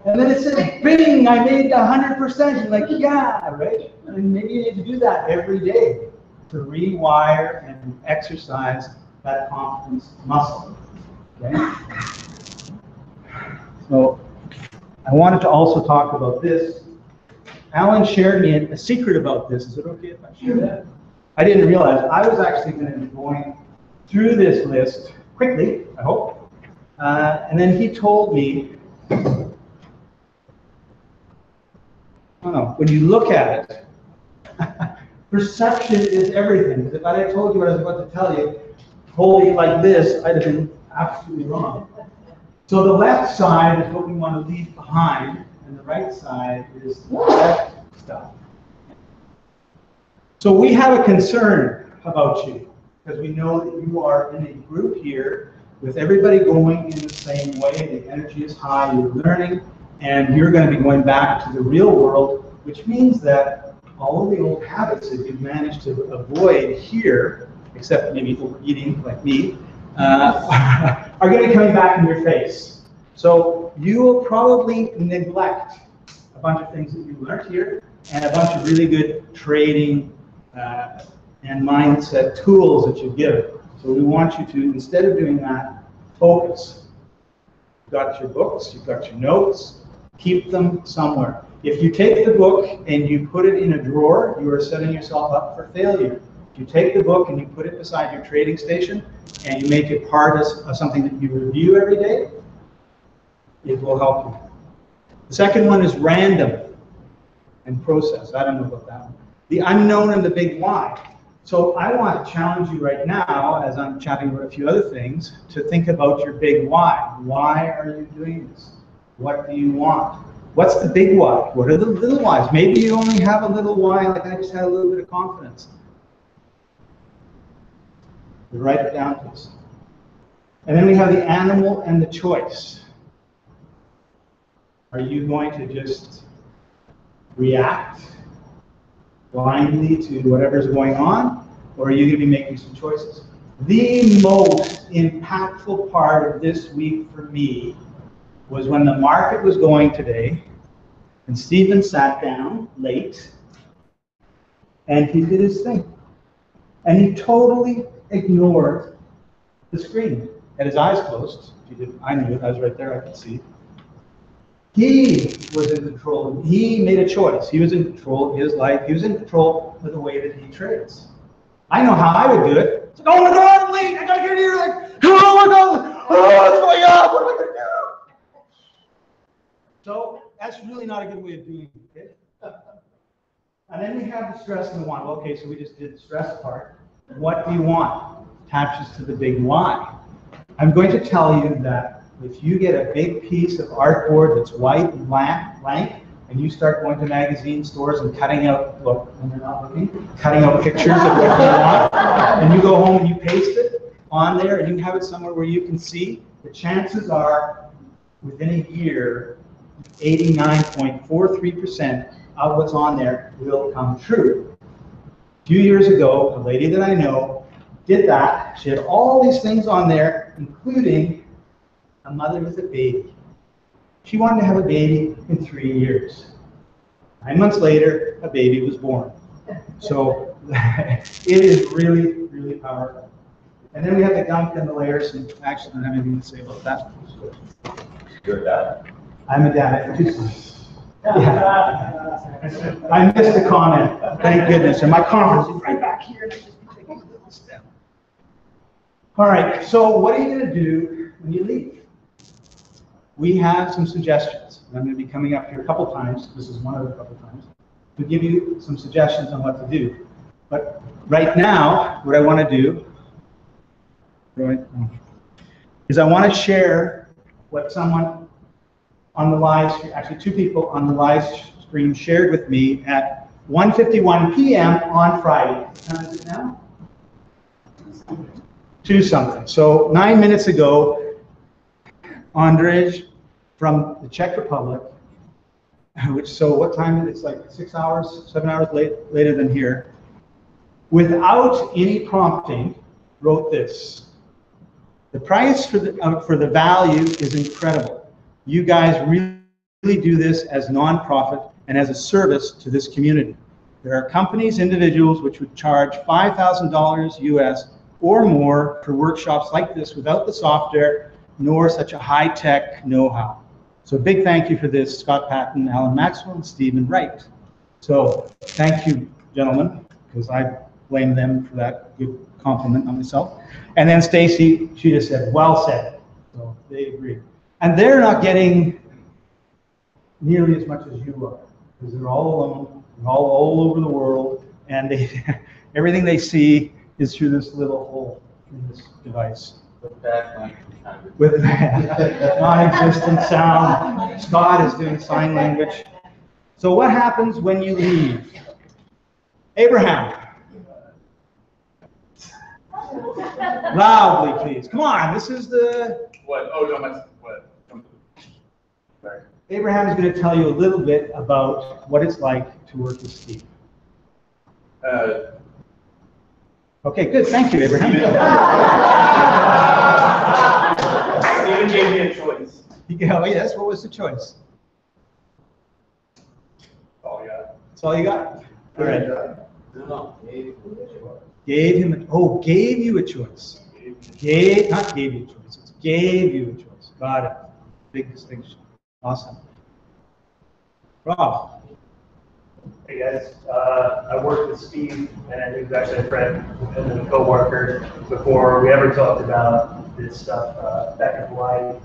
And then it says, bing, I made 100%. You're like, yeah, right? And maybe you need to do that every day to rewire and exercise that confidence muscle. Okay? So I wanted to also talk about this. Alan shared me a secret about this. Is it okay if I share that? I didn't realize I was actually going to be going through this list quickly, I hope. And then he told me, oh no, when you look at it, perception is everything. Because if I had told you what I was about to tell you, holding it like this, I'd have been absolutely wrong. So the left side is what we want to leave behind, and the right side is the left stuff. So we have a concern about you, because we know that you are in a group here with everybody going in the same way. The energy is high, you're learning, and you're going to be going back to the real world, which means that all of the old habits that you've managed to avoid here, except maybe overeating like me, are going to be coming back in your face. So you will probably neglect a bunch of things that you learned here and a bunch of really good trading and mindset tools that you give. So we want you to, instead of doing that, focus. You've got your books, you've got your notes, keep them somewhere. If you take the book and you put it in a drawer, you are setting yourself up for failure. If you take the book and you put it beside your trading station and you make it part of something that you review every day, it will help you. The second one is random and process. I don't know about that one. The unknown and the big why. So I want to challenge you right now, as I'm chatting about a few other things, to think about your big why. Why are you doing this? What do you want? What's the big why? What are the little whys? Maybe you only have a little why, like I just had a little bit of confidence. You write it down, please. And then we have the animal and the choice. Are you going to just react blindly to whatever's going on, or are you going to be making some choices? The most impactful part of this week for me was when the market was going today, and Stephen sat down late, and he did his thing. And he totally ignored the screen. Had his eyes closed. He didn't, I knew it, I was right there, I could see. He was in control. He made a choice. He was in control of his life. He was in control of the way that he trades. I know how I would do it. It's like, oh my God, I'm late. I gotta get here. Like, oh my God, oh, what's going on? What am I gonna do? So that's really not a good way of doing it. And then we have the stress and the want. Okay, so we just did the stress part. What do you want? Attaches to the big why. I'm going to tell you that if you get a big piece of artboard that's white and blank, and you start going to magazine stores and cutting out, look, when you're not looking, cutting out pictures of what you want, and you go home and you paste it on there and you have it somewhere where you can see, the chances are within a year, 89.43% of what's on there will come true. A few years ago, a lady that I know did that. She had all these things on there, including a mother with a baby. She wanted to have a baby in 3 years. 9 months later, a baby was born. So it is really, really powerful. And then we have the gunk and the layers, and actually I don't have anything to say about that. You're a dad. I'm a dad. I have 2 sons. Yeah. I missed the comment. Thank goodness. And my conference is right back here. All right. So what are you going to do when you leave? We have some suggestions. and I'm going to be coming up here a couple times, this is one of the couple times, to give you some suggestions on what to do. But right now, what I want to do is I want to share what someone on the live stream, actually two people on the live stream shared with me at 1:51 p.m. on Friday. What time is it now? 2 something. So 9 minutes ago, Andrej from the Czech Republic, so what time? It's like 6 hours, 7 hours later than here, without any prompting, wrote this. The price for the value is incredible. You guys really do this as nonprofit and as a service to this community. There are companies, individuals, which would charge $5,000 US or more for workshops like this without the software, nor such a high-tech know-how. So a big thank you for this, Scott Patton, Alan Maxwell, and Stephen Wright. So thank you, gentlemen, because I blame them for that good compliment on myself. And then Stacy, she just said, well said. So they agree. And they're not getting nearly as much as you are, because they're all alone, they're all over the world, and everything they see is through this little hole in this device. With non-existent sound. Scott is doing sign language. So what happens when you leave? Abraham. Loudly, please. Come on, this is the... What? Oh, no, my... What? Sorry. Abraham is going to tell you a little bit about what it's like to work with Steve. Okay, good. Thank you, Abraham. Stephen gave me a choice. Oh, yes. What was the choice? Oh, yeah. That's all you got? All right. No, Gave you a choice. Not gave you a choice. It's gave you a choice. Got it. Big distinction. Awesome. Rob. Hey guys, I worked with Steve, and he was actually a friend and a co-worker before we ever talked about this stuff back in Hawaii.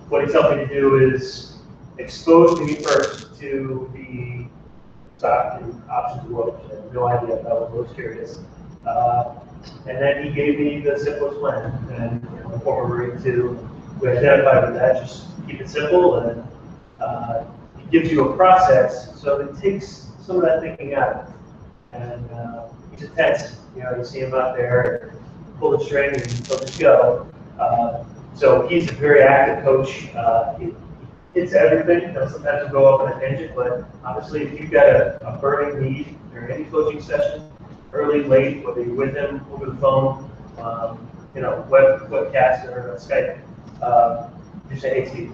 What he's helped me to do is expose me first to the stock and options world. I had no idea. I was most curious. And then he gave me the simplest plan, and the former Marine too. We identified with that. Just keep it simple, and it gives you a process, so it takes some of that thinking out. And he's intense. You know, you see him out there, pull the string, and he'll just go. So he's a very active coach. It's everything. You know, sometimes he'll go up on a tangent, but honestly, if you've got a burning need during any coaching session, early, late, whether you're with him over the phone, you know, webcast or Skype, you say, hey Steve,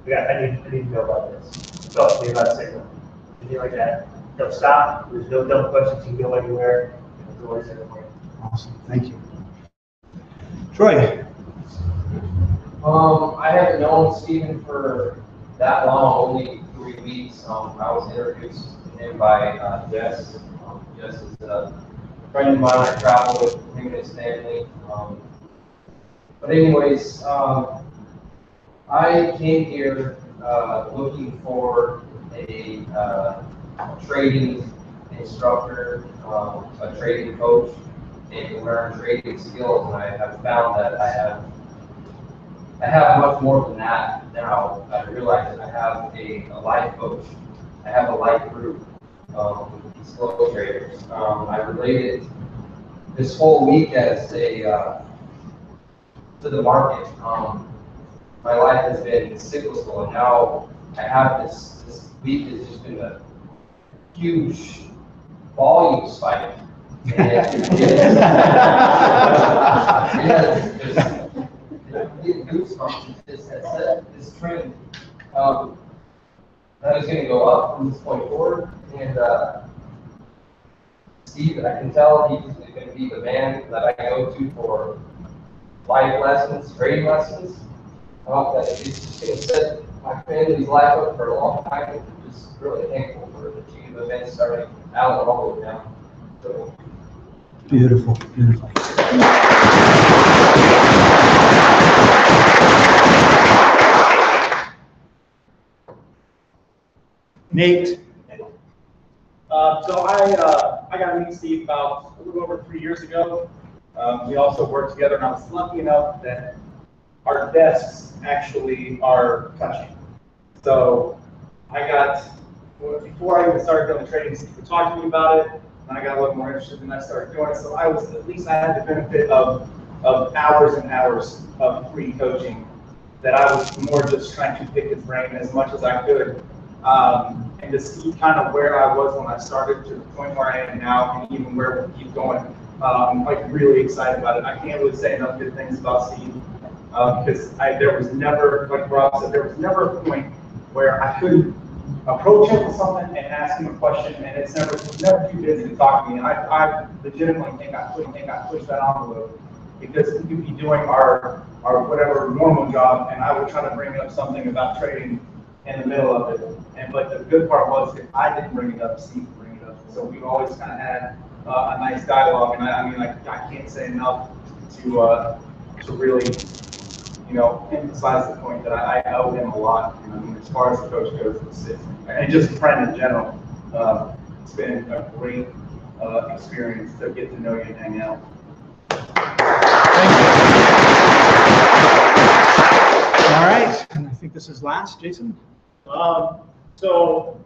I need to know about this. Talk to me about Signal. Anything like that. He'll stop. There's no dumb questions. You can go anywhere. There's always everywhere. Awesome. Thank you. Troy. I haven't known Stephen for that long, only 3 weeks. I was introduced to him by Jess. Jess is a friend of mine. I travel with him and his family. But anyways, I came here looking for a trading instructor, a trading coach, and to learn trading skills. And I have found that I have much more than that now. I realize that I have a life coach. I have a life group with these flow traders. I related this whole week as to the market. My life has been cyclical, and now I have this week has just been a huge volume spike. And getting goosebumps. This has set this trend that is going to go up from this point forward. And Steve, I can tell he's going to be the man that I go to for life lessons, trading lessons. That it's just going to set my family's life up for a long time. I'm just really thankful for the chain of events starting out and all the way down. So, Beautiful, beautiful. Nate. So I got to meet Steve about a little over 3 years ago. We also worked together, and I was lucky enough that our desks actually are touching. So I got, before I even started doing the training, Steve would talk to me about it, and I got a little more interested, and I started doing it. So at least I had the benefit of hours and hours of free coaching that I was more just trying to pick his brain as much as I could. And to see kind of where I was when I started to the point where I am now, and even where we'll keep going, I'm like really excited about it. I can't really say enough good things about Steve because there was never, like Rob said, there was never a point where I couldn't approach him with something and ask him a question, and it's never too busy to talk to me. And I legitimately think I pushed that envelope because we could be doing our whatever normal job, and I would try to bring up something about trading in the middle of it. But the good part was if I didn't bring it up, Steve would bring it up. So we always kind of had a nice dialogue, and I mean, like, I can't say enough to really, emphasize the point that I owe him a lot. I mean, as far as the coach goes, and just a friend in general, it's been a great experience to get to know you and hang out. All right, and I think this is last, Jason. So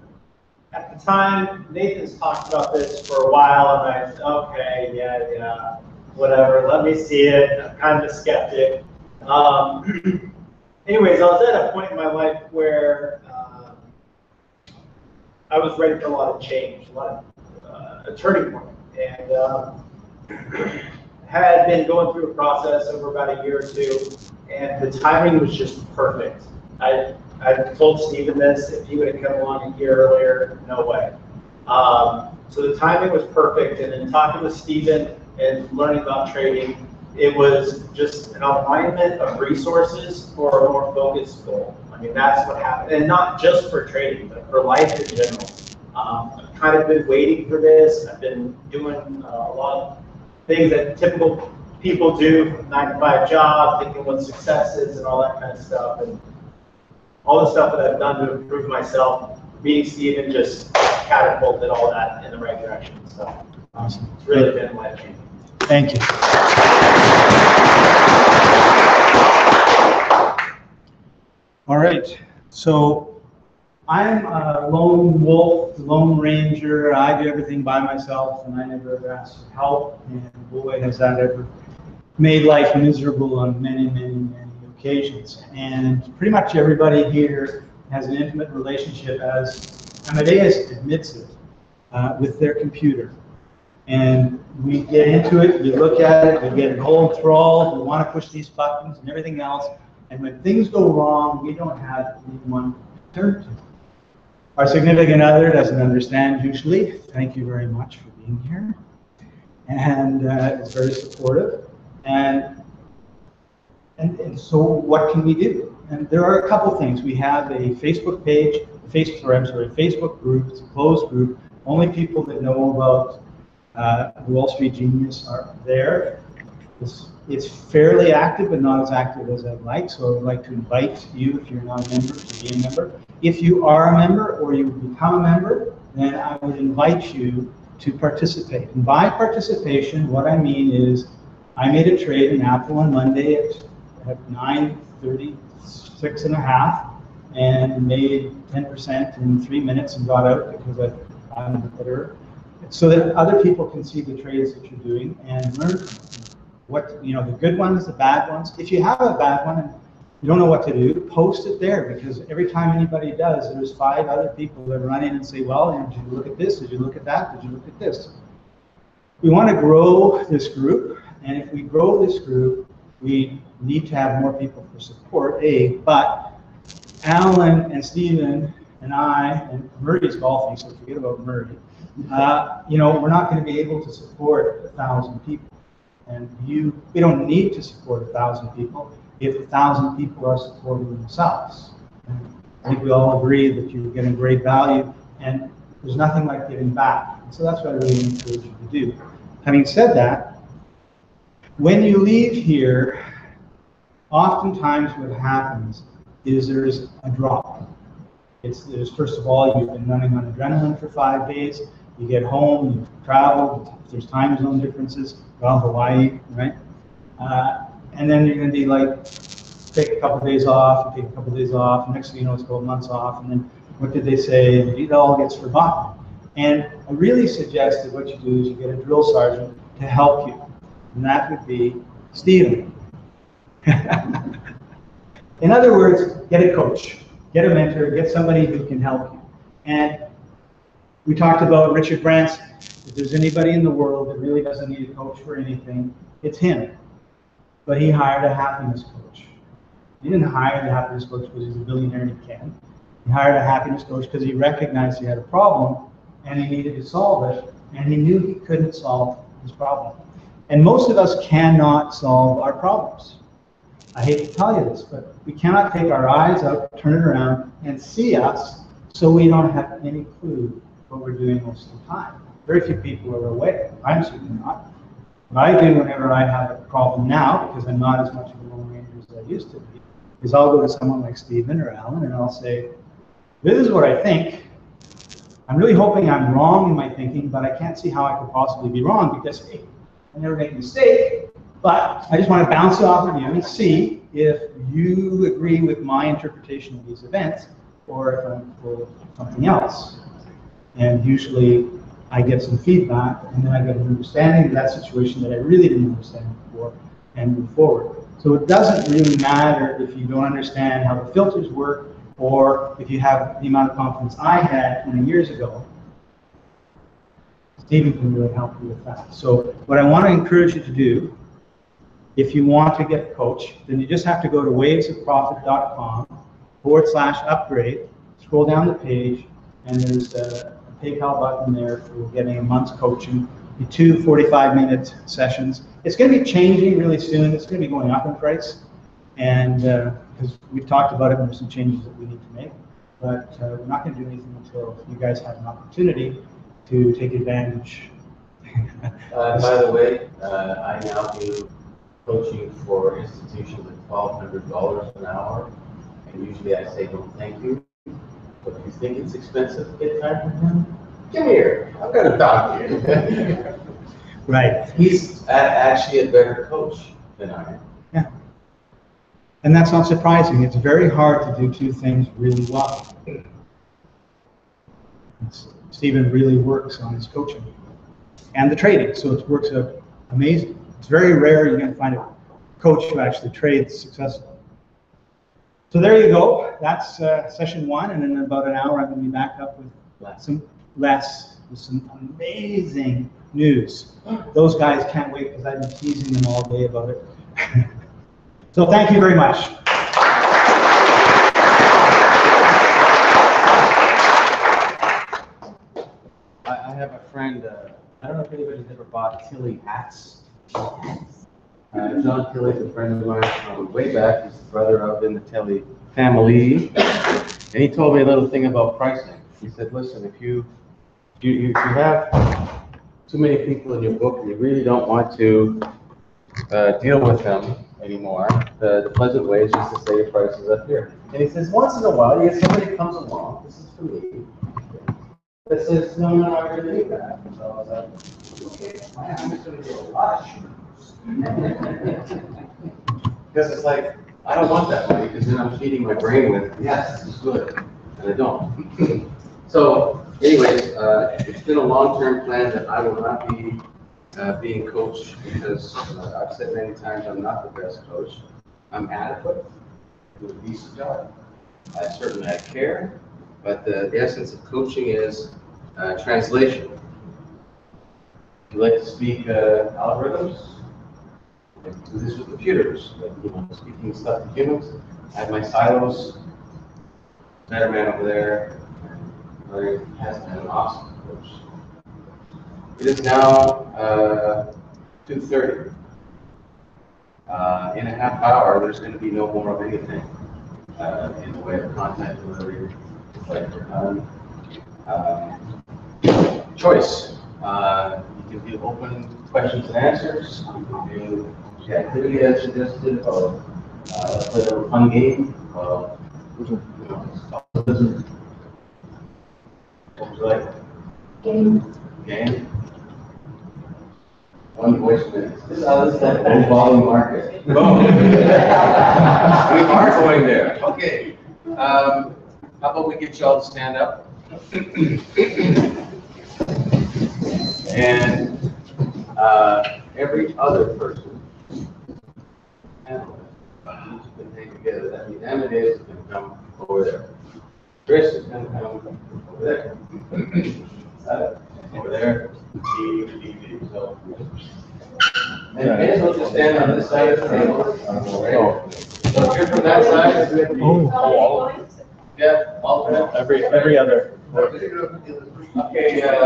at the time, Nathan's talked about this for a while, and I said, okay, yeah, whatever, let me see it. I'm kind of a skeptic. Anyways, I was at a point in my life where I was ready for a lot of change, a lot of a turning point, and had been going through a process over about a year or two, and the timing was just perfect. I told Stephen this, if he would have come along a year earlier, no way. So the timing was perfect, and in talking with Stephen and learning about trading, it was just an alignment of resources for a more focused goal. I mean, that's what happened, and not just for trading, but for life in general. I've kind of been waiting for this. I've been doing a lot of things that typical people do, 9-to-5 job, thinking what success is and all that kind of stuff. And all the stuff that I've done to improve myself, meeting Stephen just catapulted all that in the right direction. So Awesome. It's really been life-changing. Thank you. All right, so I'm a lone wolf, lone ranger. I do everything by myself, and I never ever ask for help. And boy, has that ever made life miserable on many, many, many occasions. And pretty much everybody here has an intimate relationship, as Amadeus admits it, with their computer. And we get into it, we look at it, we get all enthralled, we want to push these buttons and everything else. And when things go wrong, we don't have anyone to turn to. Our significant other doesn't understand usually. Thank you very much for being here. And it's very supportive. And so what can we do? And there are a couple things. We have a Facebook page, a Facebook group. It's a closed group. Only people that know about Wall Street Genius are there. It's fairly active, but not as active as I'd like. So I would like to invite you, if you're not a member, to be a member. If you are a member or you become a member, then I would invite you to participate. And by participation, what I mean is, I made a trade in Apple on Monday at 9:36.5 and made 10% in 3 minutes and got out because I'm the better. So that other people can see the trades that you're doing and learn what, the good ones, the bad ones. If you have a bad one and you don't know what to do, post it there, because every time anybody does, there's 5 other people that run in and say, well, did you look at this? Did you look at that? Did you look at this? We want to grow this group, and if we grow this group, we need to have more people for support, but Alan and Stephen and I, and Murray's golfing, so forget about Murray, we're not going to be able to support 1,000 people. And we don't need to support 1,000 people if 1,000 people are supporting themselves. And I think we all agree that you're getting great value, and there's nothing like giving back. And so that's what I really encourage you to do. Having said that, when you leave here, oftentimes what happens is there's a drop. It's first of all, you've been running on adrenaline for 5 days. You get home, you've traveled. If there's time zone differences, well, Hawaii, right? And then you're going to be like, take a couple days off, and take a couple days off. Next thing you know, it's 12 months off. And then what did they say? It all gets forgotten. And I really suggest that what you do is you get a drill sergeant to help you. And that would be Stephen. In other words, get a coach, get a mentor, get somebody who can help you. And we talked about Richard Branson. If there's anybody in the world that really doesn't need a coach for anything, it's him. But he hired a happiness coach. He didn't hire the happiness coach because he's a billionaire and he can. He hired a happiness coach because he recognized he had a problem and he needed to solve it, and he knew he couldn't solve his problem. And most of us cannot solve our problems. I hate to tell you this, but we cannot take our eyes out, turn it around, and see us so we don't have any clue what we're doing most of the time. Very few people are aware. I'm certainly not. What I do whenever I have a problem now, because I'm not as much of a Lone Ranger as I used to be, is I'll go to someone like Stephen or Alan and I'll say, this is what I think. I'm really hoping I'm wrong in my thinking, but I can't see how I could possibly be wrong because, hey, I never make a mistake. But I just want to bounce it off of you and see if you agree with my interpretation of these events or if I'm for something else. And usually I get some feedback and then I get an understanding of that situation that I really didn't understand before and move forward. So it doesn't really matter if you don't understand how the filters work or if you have the amount of confidence I had 20 years ago. Stephen can really help you with that. So what I want to encourage you to do, if you want to get a coach, then you just have to go to wavesofprofit.com/upgrade, scroll down the page, and there's a PayPal button there for getting a month's coaching, 2 45-minute sessions. It's going to be changing really soon. It's going to be going up in price, and because we've talked about it, and there's some changes that we need to make, but we're not going to do anything until you guys have an opportunity to take advantage. By the way, I now do coaching for institutions at $1,200 an hour, and usually I say no thank you. But if you think it's expensive, get time from him. Come here, I'm gonna talk to you. Right. He's actually a better coach than I am. Yeah. And that's not surprising. It's very hard to do two things really well. Stephen really works on his coaching and the trading, so it works out amazing. It's very rare you're going to find a coach who actually trades successfully. So there you go. That's session 1, and in about an hour I'm going to be back up with some amazing news. Those guys can't wait because I've been teasing them all day about it. So thank you very much. I have a friend, I don't know if anybody's ever bought Tilly hats. John Tilley's a friend of mine from way back. He's the brother of in the Tilley family. And he told me a little thing about pricing. He said, listen, if you have too many people in your book and you really don't want to deal with them anymore, the pleasant way is just to say your price is up here. And he says, once in a while, you get somebody comes along, this is for me, that says, no, I really need that. So I was like, okay, I'm just going to get a lot of shoes. Because it's like, I don't want that money, because then I'm feeding my brain with, yes, this is good, and I don't. So, anyways, it's been a long-term plan that I will not be being coached, because I've said many times I'm not the best coach. I'm adequate, do a decent job. Certainly I care, but the essence of coaching is translation. You like to speak algorithms? I do this with computers, but speaking stuff to humans. I have my silos. Better man over there. He has been an awesome coach. It is now 2:30. In a half hour, there's going to be no more of anything in the way of content delivery. Choice. You can do open questions and answers. You can do the activity as suggested, or play a fun game. What would you like? Game. Game? One voice minute. This is that low volume market. Oh. We are going there. Okay. How about we get you all to stand up? And every other person, can hang together. That means Amadeus is going to come over there. Chris is going to come over there. Over there. So, and may as well just stand on this side of the table. So if you're from that side, yeah, alternate. Every other. Okay, stand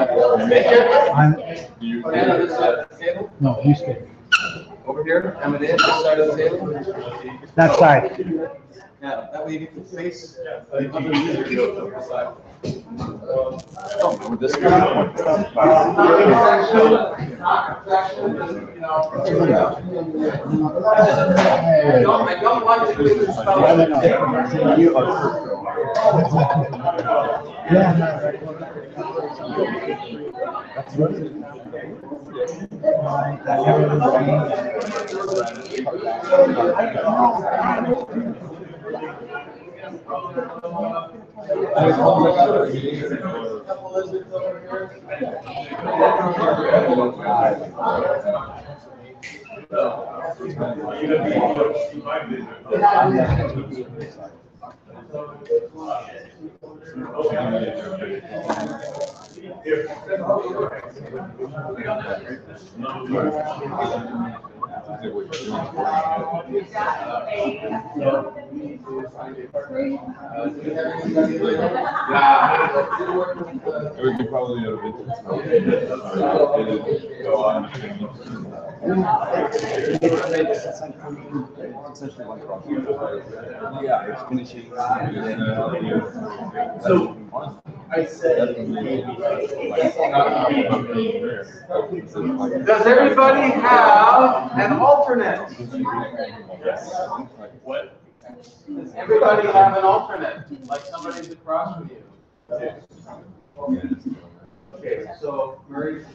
on this side of the table. No, you stay. Over here, Amadeus, this side of the table. That side. Yeah, that way you can face the other side. This I don't want you to We could probably go on. Yeah, it's finishing. So I said. Does everybody have an alternate? What? Does everybody have an alternate, like somebody's across from you? Okay, so Murray.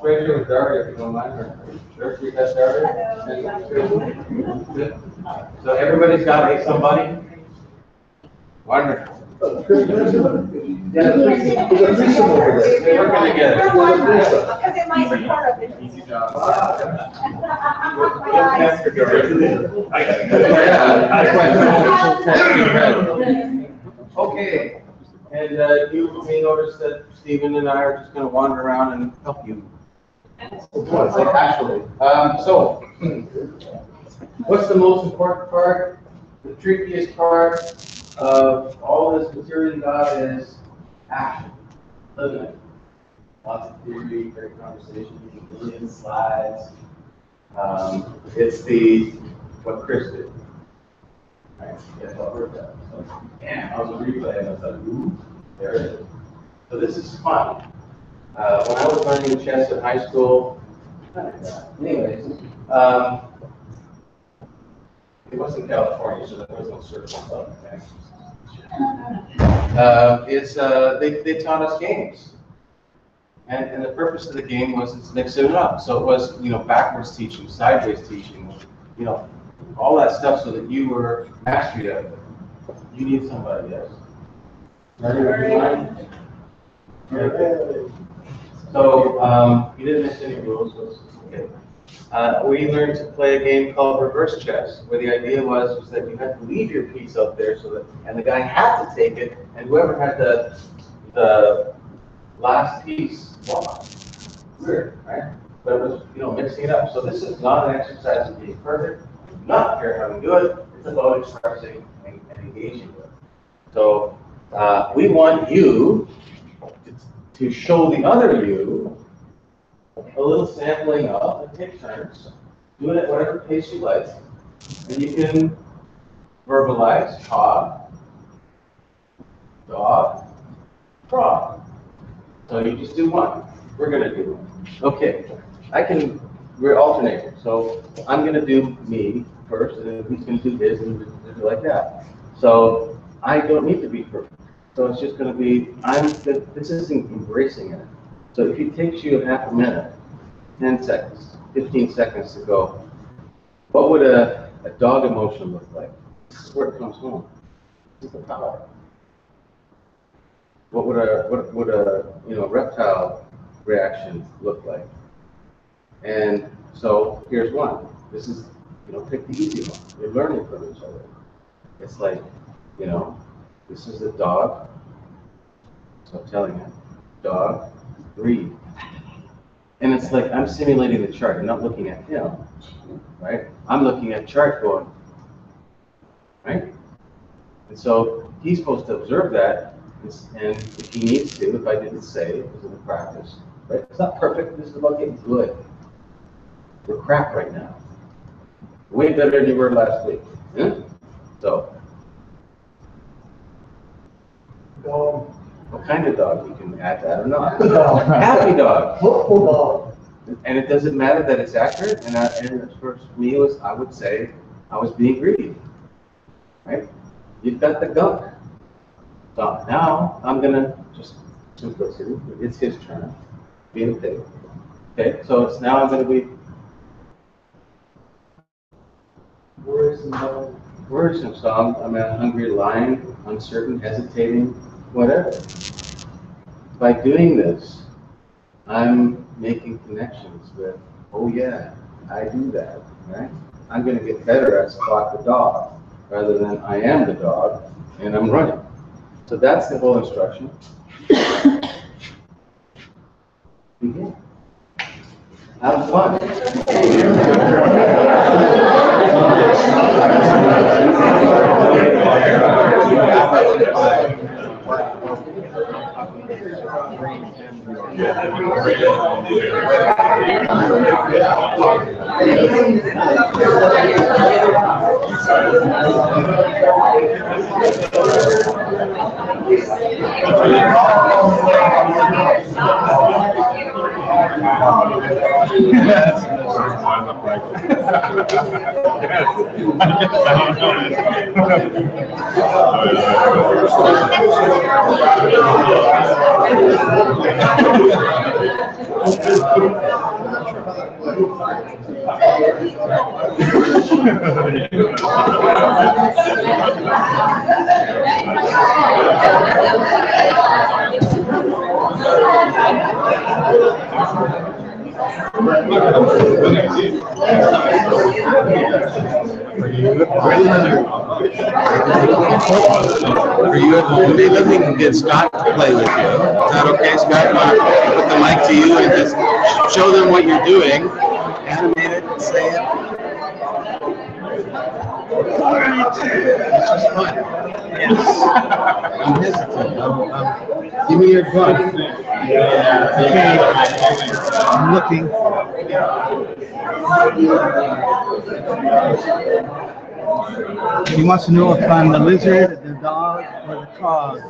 Right here with Daria, if you don't mind. Sure, you got Daria? So everybody's got somebody? Wonderful. We're working together. Because it might be part of it. Easy job. Okay, and you may notice that Stephen and I are just going to wander around and help you. Actually, so what's the most important part? The trickiest part of all this material you got is action, living it. Lots of theory, great conversation, a billion slides. It's what Chris did. Right? That's what we're doing. Yeah, I was a replay and I was like, ooh, there it is. So this is fun. When I was learning chess in high school, anyways, it wasn't California, so there was no circle club. They taught us games. And the purpose of the game was to mix it up. So it was, backwards teaching, sideways teaching, all that stuff so that you were mastery of it. You need somebody else. So you didn't miss any rules, so it's okay. We learned to play a game called reverse chess, where the idea was that you had to leave your piece up there and the guy had to take it, and whoever had the last piece won. Weird, right? But it was, mixing it up. So this is not an exercise in being perfect. Not care how we do it. It's about expressing and engaging with it. So we want you to show the other you a little sampling of, and take turns, do it at whatever pace you like, and you can verbalize hog, dog, frog. So you just do one. We're going to do one. Okay, we're alternating. So I'm going to do me first, and then he's going to do his, and we'll do like that. So I don't need to be perfect. So it's just gonna be, this isn't embracing it. So if it takes you half a minute, 10 seconds, 15 seconds to go, what would a dog emotion look like? This is where it comes home. This is the power. What would a reptile reaction look like? And so here's one. This is, pick the easy one. You're learning from each other. It's like, this is a dog. So I'm telling him, dog, breathe. And it's like I'm simulating the chart. I'm not looking at him, right? I'm looking at chart going, right? And so he's supposed to observe that, and if he needs to, if I didn't say, because of the practice, right? It's not perfect. This is about getting good. We're crap right now. Way better than you were last week. Yeah? So, what kind of dog? You can add that or not. Happy dog. Hopeful dog. And it doesn't matter that it's accurate. And for me, I would say I was being greedy. Right? You've got the gunk. So now I'm gonna just simplicity. It's his turn. Be okay. Okay. So it's now I'm gonna be worrisome. So I'm a hungry lion, uncertain, hesitating, whatever. By doing this, I'm making connections with, oh yeah, I do that, right? I'm going to get better at spot the dog, rather than I am the dog, and I'm running. So that's the whole instruction. Begin. Have fun. Are you maybe we can get Scott to play with you? Is that okay, Scott? You want to put the mic to you and just show them what you're doing? Animate it, say it. It's just fun. Yes. I'm hesitant. Give me your gun. Okay. I'm looking. He wants to know if I'm the lizard, the dog, or the frog.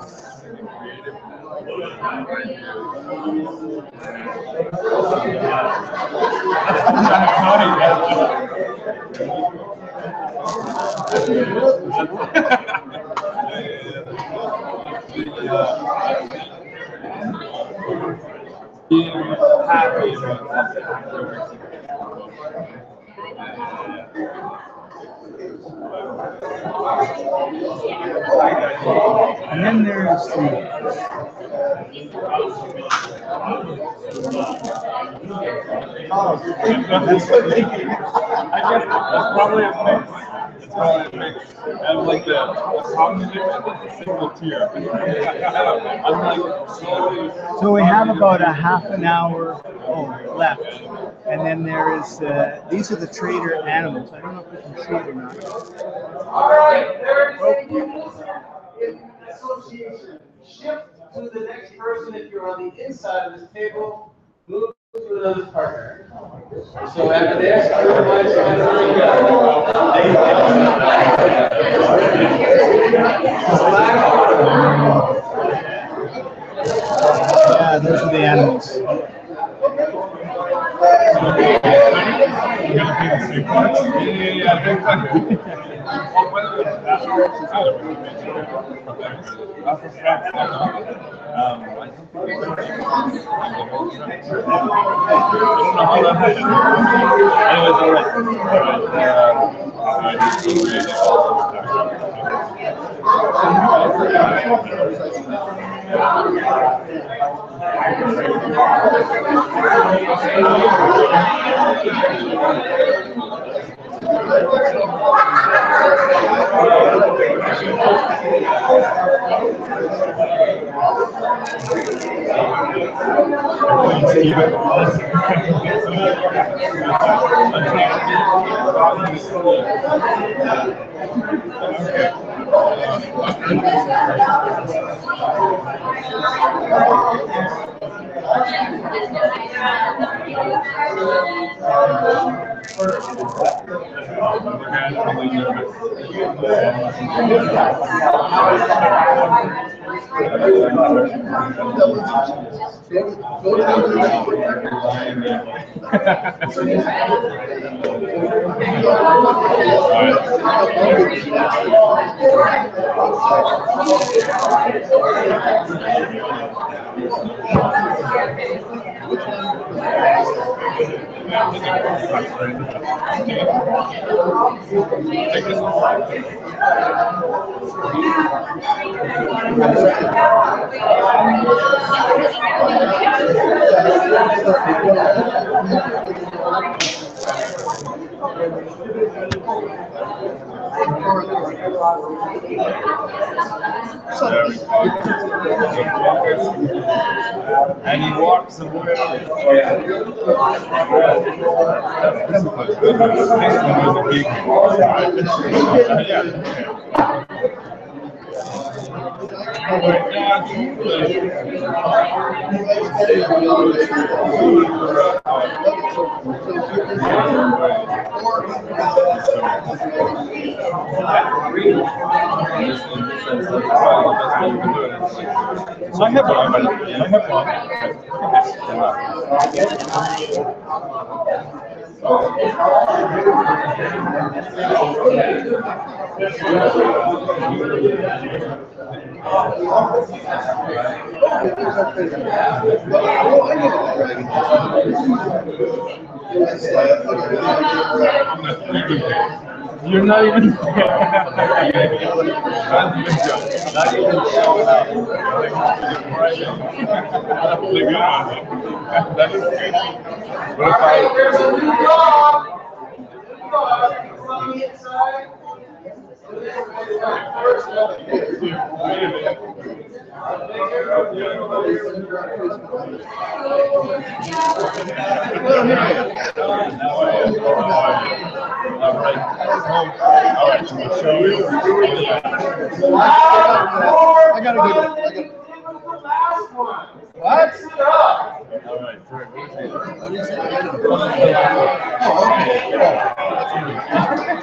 And then there's That's what they do. I guess that's probably a mix. It's probably a mix. I'm like the cognitive and the single tier. I'm like slowly. So we have about a half an hour left. And then there is, these are the trader animals. I don't know if you can see it or not. All right, third in association. Shift to the next person if you're on the inside of this table. Move to another partner. So after this, Yeah, those are the animals. Yeah. And he walks somewhere. I have You're not even. I gotta go. What?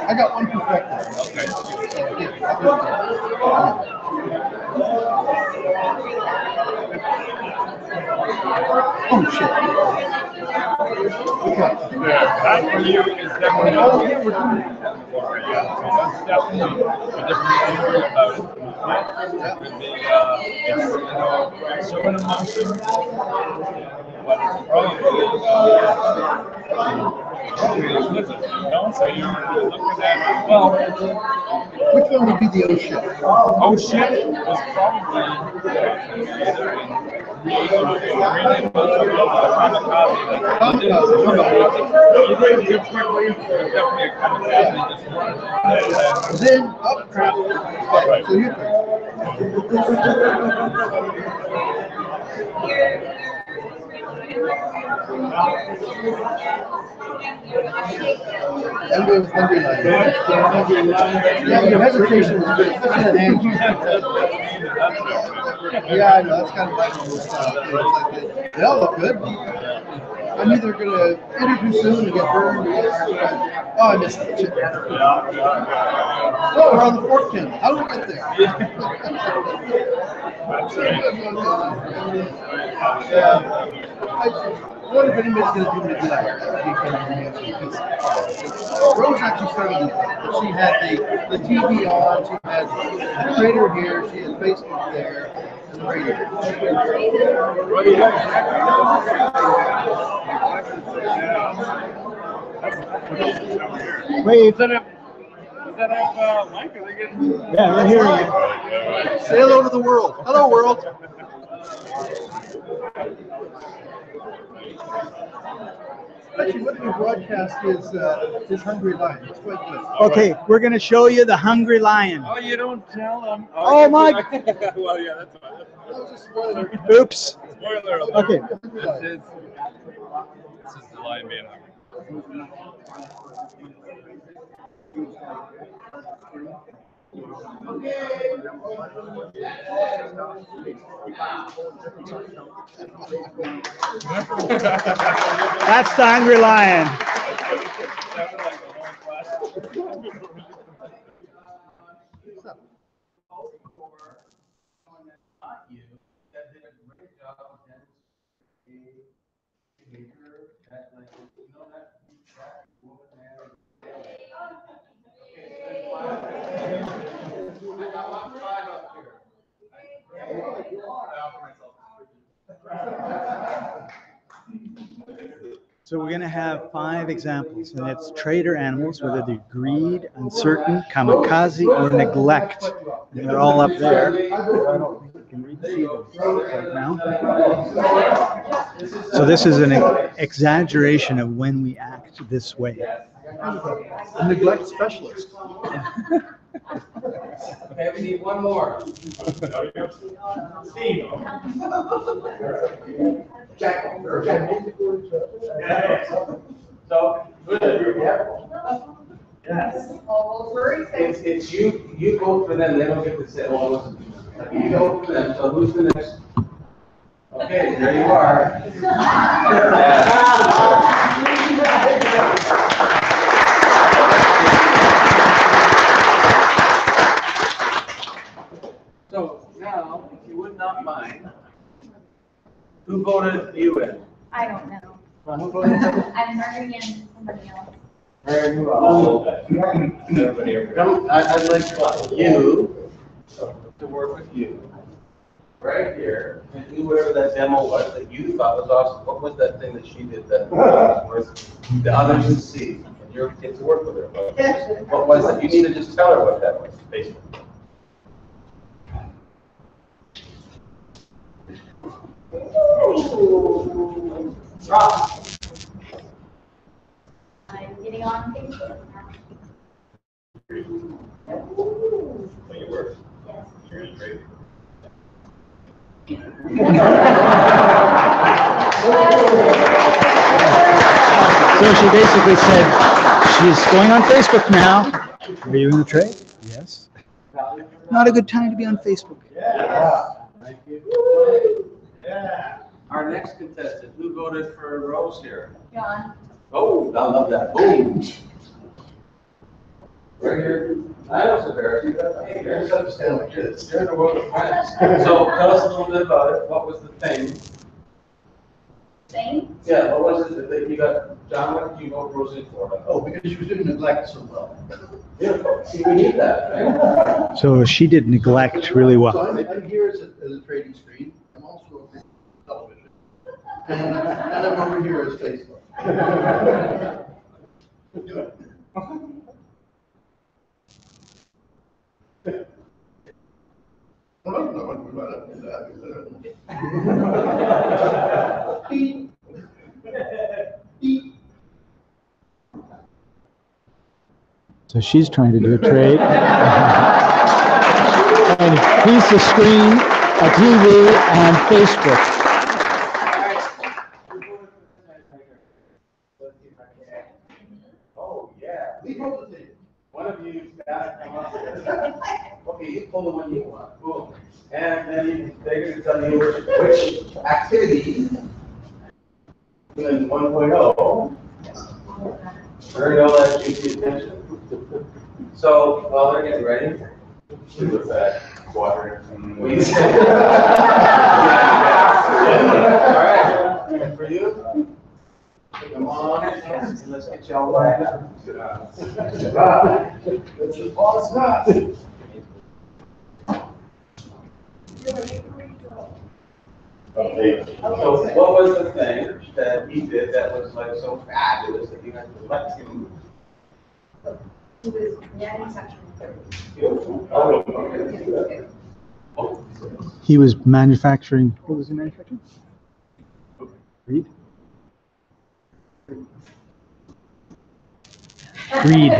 I got one perspective. Oh shit. Okay. That for you is definitely that's definitely a different story about it. It's so an emotion, but it's probably explicit, you know? So you're looking at, well, Which one would be the oh shit? oh shit was probably either Then up crap. So you yeah, your hesitation was good. Especially that Angie. Yeah, I know. That's kind of like they all look good. I'm either gonna interview soon and get burned. Oh, I missed it. Shit. Oh, we're on the fourth channel. How do we get there? what if anybody's going to do neglect? Rose actually started it. She had the TV on, she had the trader here, she had Facebook there, and the radio. Wave. Mike? Are they getting... Yeah, we're hearing you. Say hello to the world. Hello, world. Actually, what we broadcast is Hungry Lion. It's quite good. Okay, we're going to show you the Hungry Lion. Oh, you don't tell them. Oh, my. Well, yeah, that's fine. That was a spoiler. Oops. Spoiler alert. Okay. This is the lion being hungry. That's the Hungry Lion. So we're going to have 5 examples, and it's trader animals, whether they're greed, uncertain, kamikaze, or neglect. And they're all up there. I don't think you can see them right now. So this is an exaggeration of when we act this way. A neglect specialist. Okay, we need one more. Steve. So, yes. It's you vote for them, they don't get to say, well, you vote for them, so who's the next? Okay, there you are. So now, if you would not mind, who voted you in? I don't know. Who voted? I'm murdering in somebody else. I'd like you to work with you right here and do whatever that demo was that you thought was awesome. What was that thing that she did that was worth the others to see? And you get to work with her. What was it? You need to just tell her what that was, basically. I'm getting on Facebook now. Make it work. Yes. You're gonna trade. So she basically said, she's going on Facebook now. Are you in the trade? Yes. Not a good time to be on Facebook. Thank you. Yeah. Our next contestant, who voted for Rose here? John. Oh, I love that. Boom. Right here. I was embarrassed. Hey, you're such a stand like this. You're in the world of friends. So tell us a little bit about it. What was the thing? Thing? Yeah, what was it that you got? John, what did you vote Rose in for? Oh, because she was doing neglect so well. Beautiful. See, we need that, right? So she did neglect really So well. I'm here as a trading screen. I'm also on television. And I'm over here as Facebook. Do it. I don't know what we're about to do that. Beep. Beep. So she's trying to do a trade. And he's the screen, a TV, and Facebook. Oh, yeah. One of you's got to come up with it. Okay, you pull the one you want. Boom. And then they're going to tell you which activity in 1.0. Very all that keeps your attention. So while they're getting ready, with that quadrant. All right. And for you, Oh, it's not. So what was the thing that he did that was like so fabulous that you had to let him? He was manufacturing. He was manufacturing. What was he manufacturing? Reed. Reed.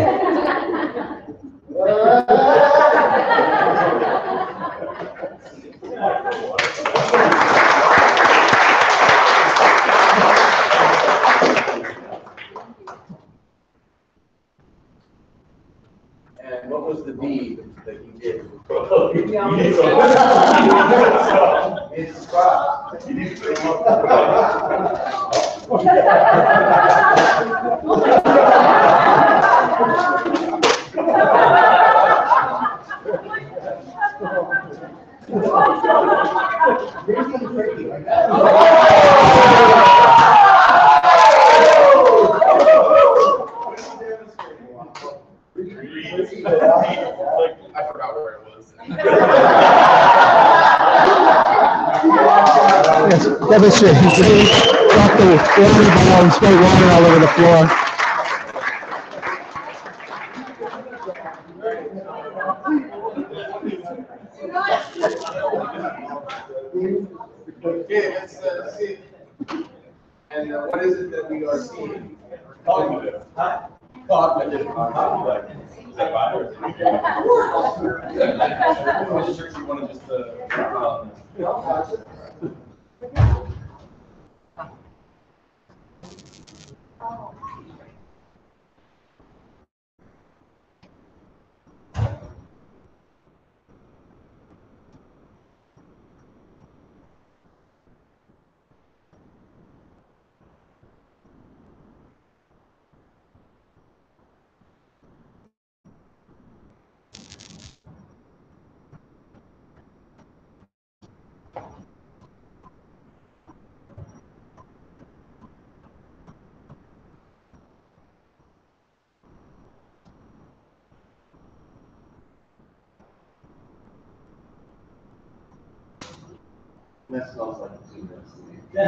And what was the deed that he did? I forgot where it was. Yes, demonstrate. He dropped the water bottle and sprayed water all over the floor. Okay, let's see. And what is it that we are seeing? Cognitive. Cognitive. Is that fine? Or is it okay? I was just sure if you wanted just to. That smells like peanuts to me. So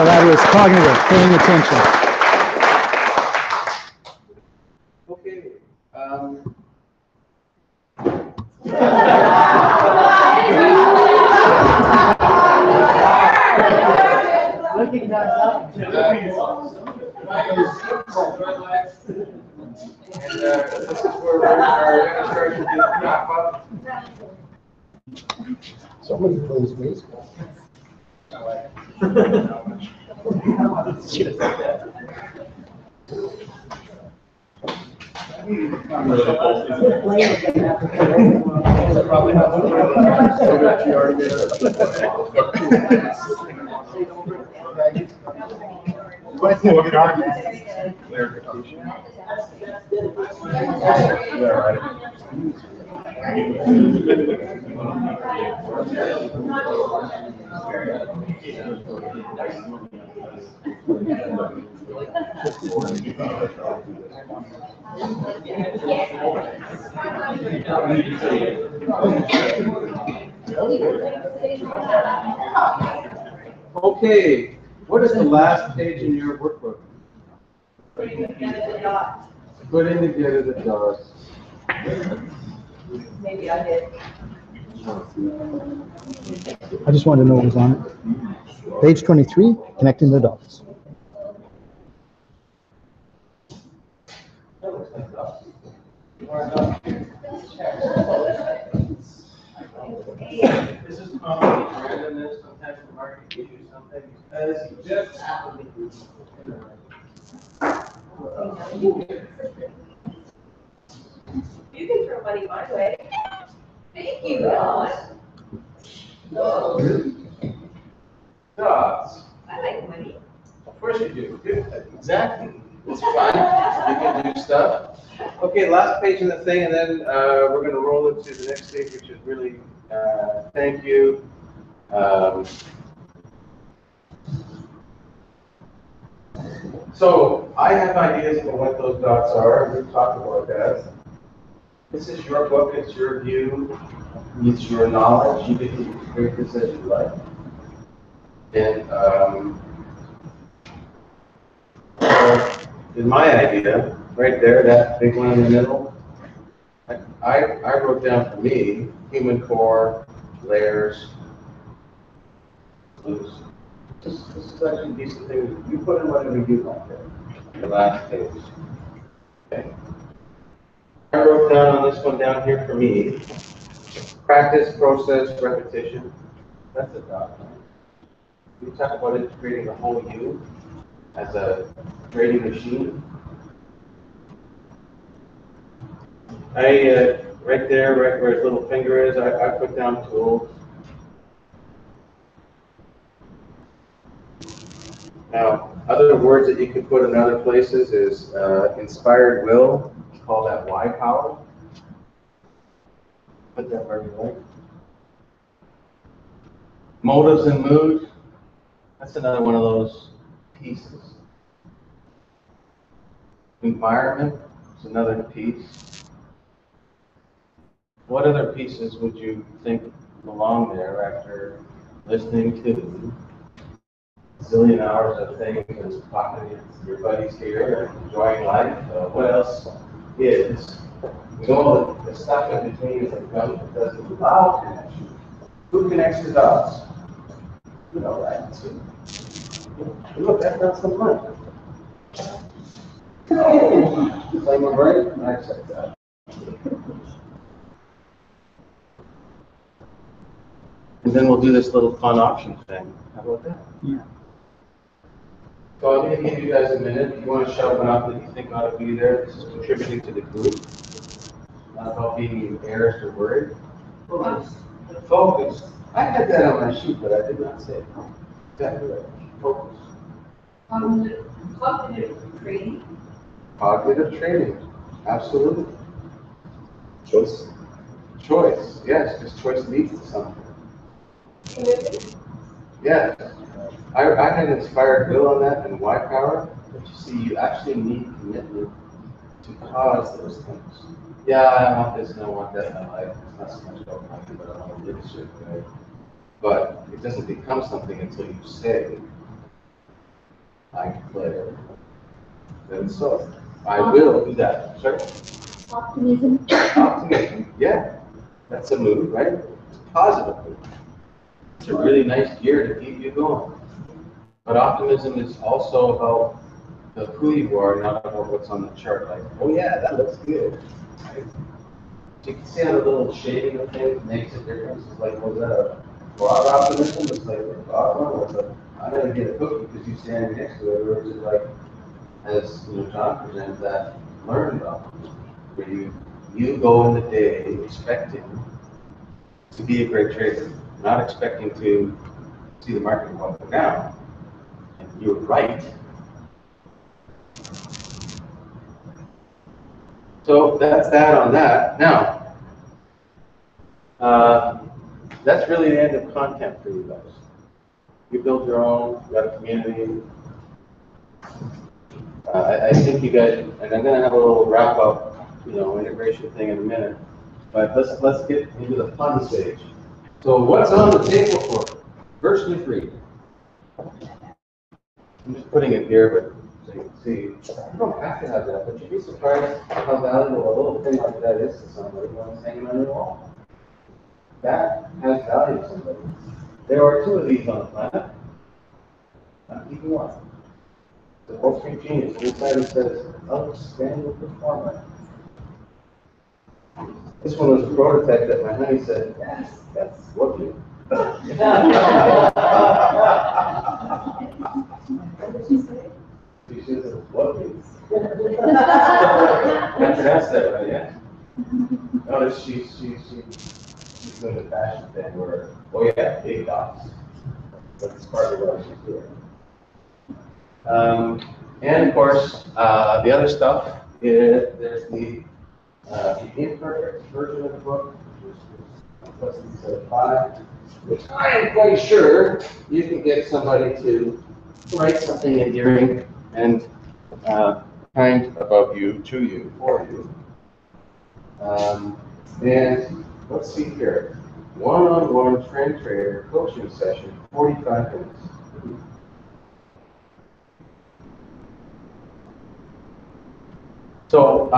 that was cognitive, paying attention. Okay. Looking us up. And this is where we're going to start to do the wrap up. Somebody plays baseball. Okay, what is the last page in your workbook? Putting together the dots. Maybe I did. I just wanted to know what was on it. Page 23, connecting the dots. This is common randomness. Sometimes the market gives you something because you just happen to do You can throw money my way. Thank you, God. dots. I like money. Of course you do. Exactly. It's fun. You can do stuff. Okay, last page in the thing, and then we're going to roll into the next stage, which is really thank you. So I have ideas for what those dots are. We've talked about that. This is your book, it's your view, it's your knowledge. You get to create this as you like. And in my idea, right there, that big one in the middle, I wrote down for me, human core, layers, blues. This is actually a decent thing. You put in whatever you want there. The last page. Okay. I wrote down on this one down here for me, practice, process, repetition. That's a dot. We talk about integrating the whole you as a grading machine. Right there, right where his little finger is, I put down tools. Now, other words that you could put in other places is inspired will. Call that Y power. Put that wherever you like. Motives and mood. That's another one of those pieces. Environment is another piece. What other pieces would you think belong there after listening to a zillion hours of things and talking to your buddies here and enjoying life? What else is? You know, the stuff in between is like gum that does the vowel connection. Who connects the dots? You know that. Look, that's not some money. Same right? I accept that. And then we'll do this little fun options thing. How about that? Yeah. So I'm going to give you guys a minute. If you want to shout one out that you think ought to be there, this is contributing to the group. Not about being embarrassed or worried. Focus. Focus. I had that on my sheet, but I did not say it. Exactly right. Focus. Cognitive training. Cognitive training. Absolutely. Choice. Choice. Yes, because choice leads to something. Yes. I had inspired will on that and Y power, but you see, you actually need commitment to cause those things. Yeah, I want this and I want that in my life. It's not so much about money, but I want leadership, right? But it doesn't become something until you say, I declare. And so, I will do that. Sure? Optimism. Optimism, yeah. That's a mood, right? It's a positive mood. It's a really nice gear to keep you going. But optimism is also about who you are, not about what's on the chart. Like, oh yeah, that looks good. Right? You can see how the little shading of things makes a difference. It's like, was that a broad optimism? It's like a broad one, or it's I'm gonna get a cookie because you stand next to it, or is it like, as John presented, that learned optimism, where you go in the day expecting to be a great trader, not expecting to see the market go up or down. And you're right. So that's that on that. Now, that's really the end of content for you guys. You build your own, you got a community. I think you guys, and I'm gonna have a little wrap up, integration thing in a minute. But let's get into the fun stage. So what's on the table for version 3? I'm just putting it here, but so you can see. You don't have to have that, but you'd be surprised how valuable a little thing like that is to somebody when it's hanging on your wall. That has value to somebody. There are 2 of these on the planet. Not even one. The Wall Street Genius. Inside it says, outstanding performer. This one was a prototype that my honey said, yes, that's what you. What did she say? She says, what you. I pronounced that right, yeah. No, she's doing a fashion thing where, oh yeah, big dots. That's partly what she's doing. And of course, the other stuff is there's the imperfect version of the book, which is 5, which I am quite sure you can get somebody to write something endearing and kind about you, to you, for you. And let's see here. One-on-one trainer coaching session, 45 minutes. So,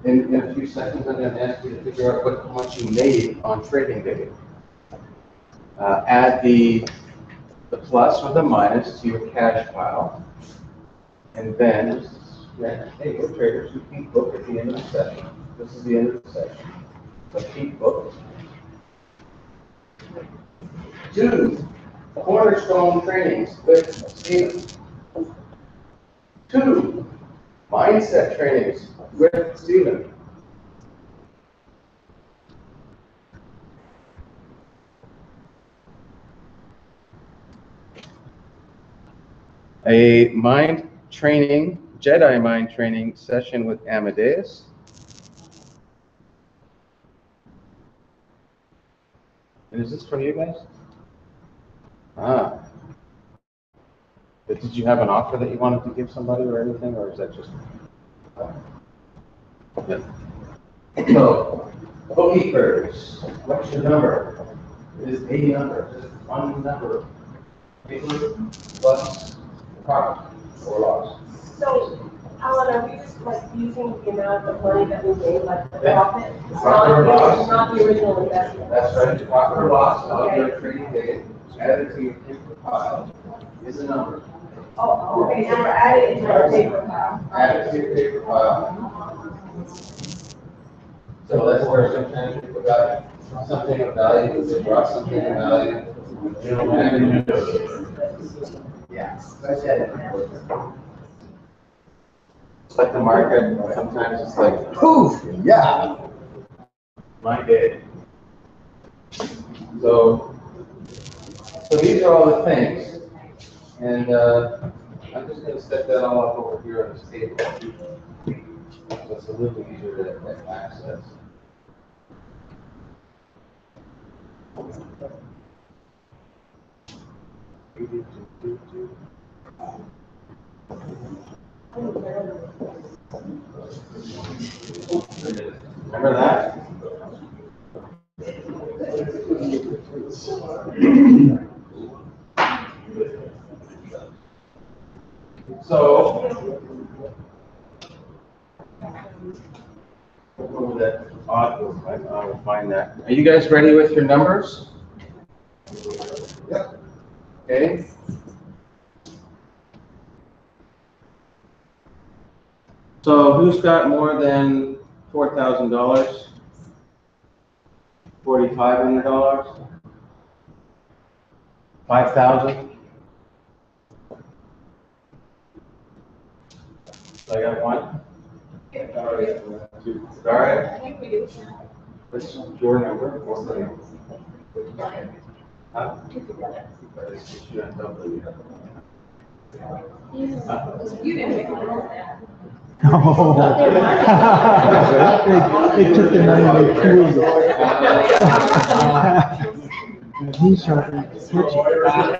in a few seconds, I'm going to ask you to figure out how much you made on trading day. Add the plus or the minus to your cash pile, and then, hey, we're traders who keep book at the end of the session. This is the end of the session. So keep book. 2 cornerstone trainings with Stephen. 2 mindset trainings with Stephen. A Jedi mind training session with Amadeus. And is this for you guys? But did you have an offer that you wanted to give somebody or anything, or is that just? Yeah. So, bookkeepers, what's your number? It is a number, just one number. Plus profit or loss. So, Alan, are we just like using the amount of money that we made, like the profit? It's Profit or loss. not the original investment. That's right, profit or loss of your trading day, added to your paper pile is a number. Oh, okay, and we're adding it into our paper pile. Added to your paper pile. So that's where sometimes people got something of value, they brought something of value. You know, yeah. It's like the market, sometimes it's like, poof, yeah, my day. So these are all the things, and I'm just going to set that all up over here on this table. So it's a little easier to access. Remember that? So, what was that odd was, I will find that. Are you guys ready with your numbers? Yep. Okay. So who's got more than $4,000? $4,500? 5,000? So I got one. All right. I think we do. What's your number? What's the number? Huh? You didn't make it. No. They took the money and they threw it. He's trying to switch it.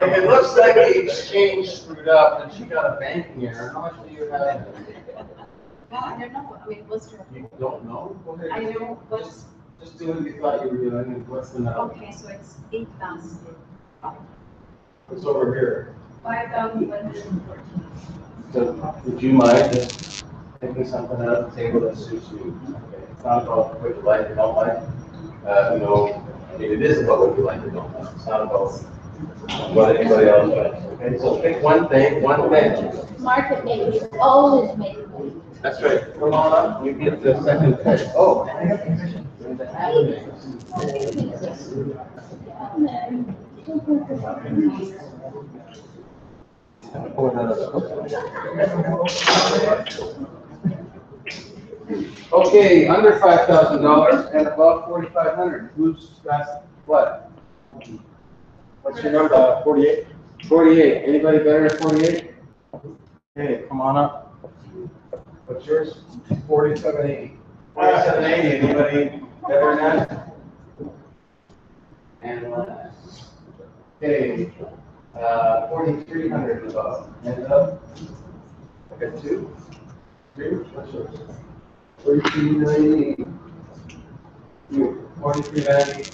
It looks like the exchange screwed up and she got a banking error. How much do you have? Well, I don't know, I mean, what's your, You don't know? Go ahead. I know, what's, Just do what you thought you were doing and what's the number? okay, so it's 8,000. What's over here? 5,114. So would you mind just picking something out of the table that suits you? Okay. It's not about what you like or don't like. I mean, it is about what you like or don't like. It's not about what anybody else likes. Okay, so pick one thing, Market makers always make money. That's right. Come on up. You get the second pick. Oh. Okay, under $5,000 and above $4,500. Who's got what? What's your number? 48. 48. Anybody better than 48? Okay, come on up. What's yours? 4780. 4780. Anybody better than that? And less. Okay, 4,300 above. And up. Got 2, 3, 4390. 4390.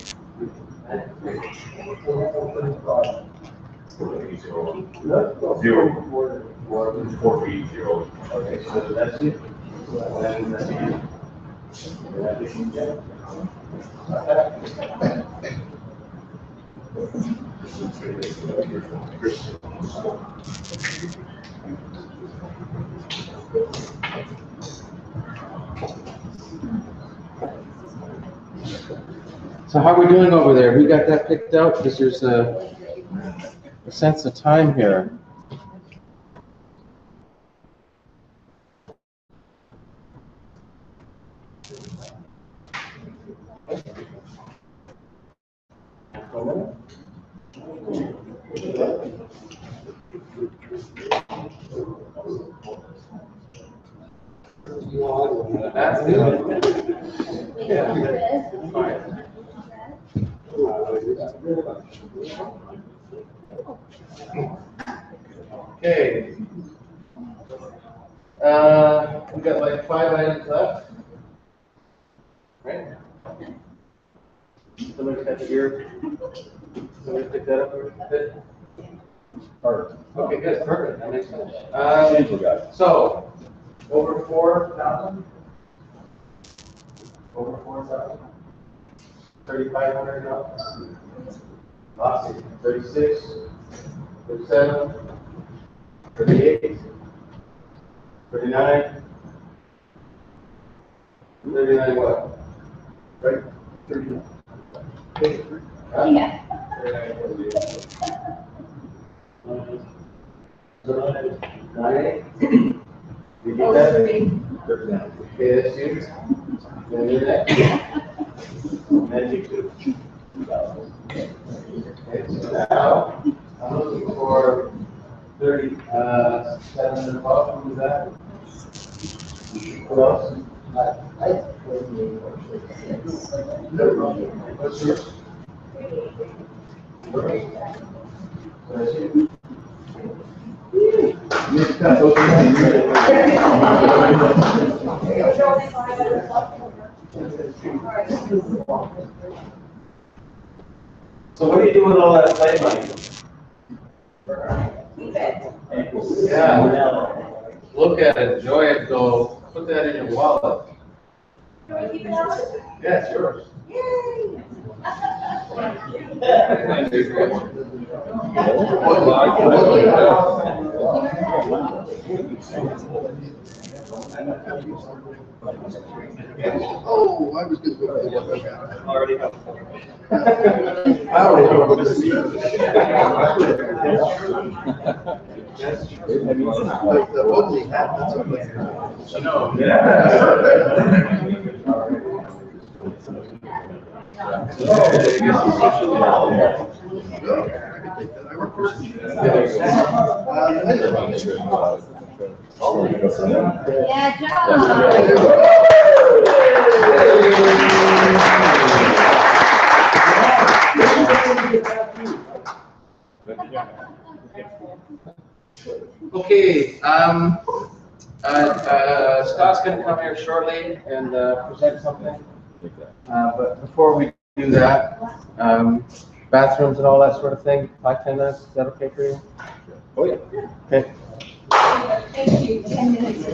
0. 4 feet, 0. Okay, so that's it. And that's it. So how are we doing over there? We got that picked out because there's a sense of time here. That's good. Yeah. Fine. Okay. We got like 5 items left. Right? Somebody got the ear. Somebody pick that up a bit. Okay, good, perfect, that makes sense. So, over 4,000? Over 4,000? 3,500 now? Awesome. 36, 37, 38, 39, 39 what? Right? 39. Yeah. 9. You get that? Okay, that's you. Then you're next. And you 2. Okay, so now I'm looking for 37 and above. Who is that? Who else? What's yours? That's you. So what do you do with all that play money? Yeah. Look at it, enjoy it, go put that in your wallet. Can we keep it out? Yeah, it's yours. Yay! Oh, I was gonna go. Already have. I already know what to see. Like the ugly hat, that's what I know. I work for. Yeah, John. Okay, Scott's gonna come here shortly and present something. But before we do that, bathrooms and all that sort of thing, 5-10 minutes, is that okay for you? Oh, yeah. Okay. Thank you. 10 minutes.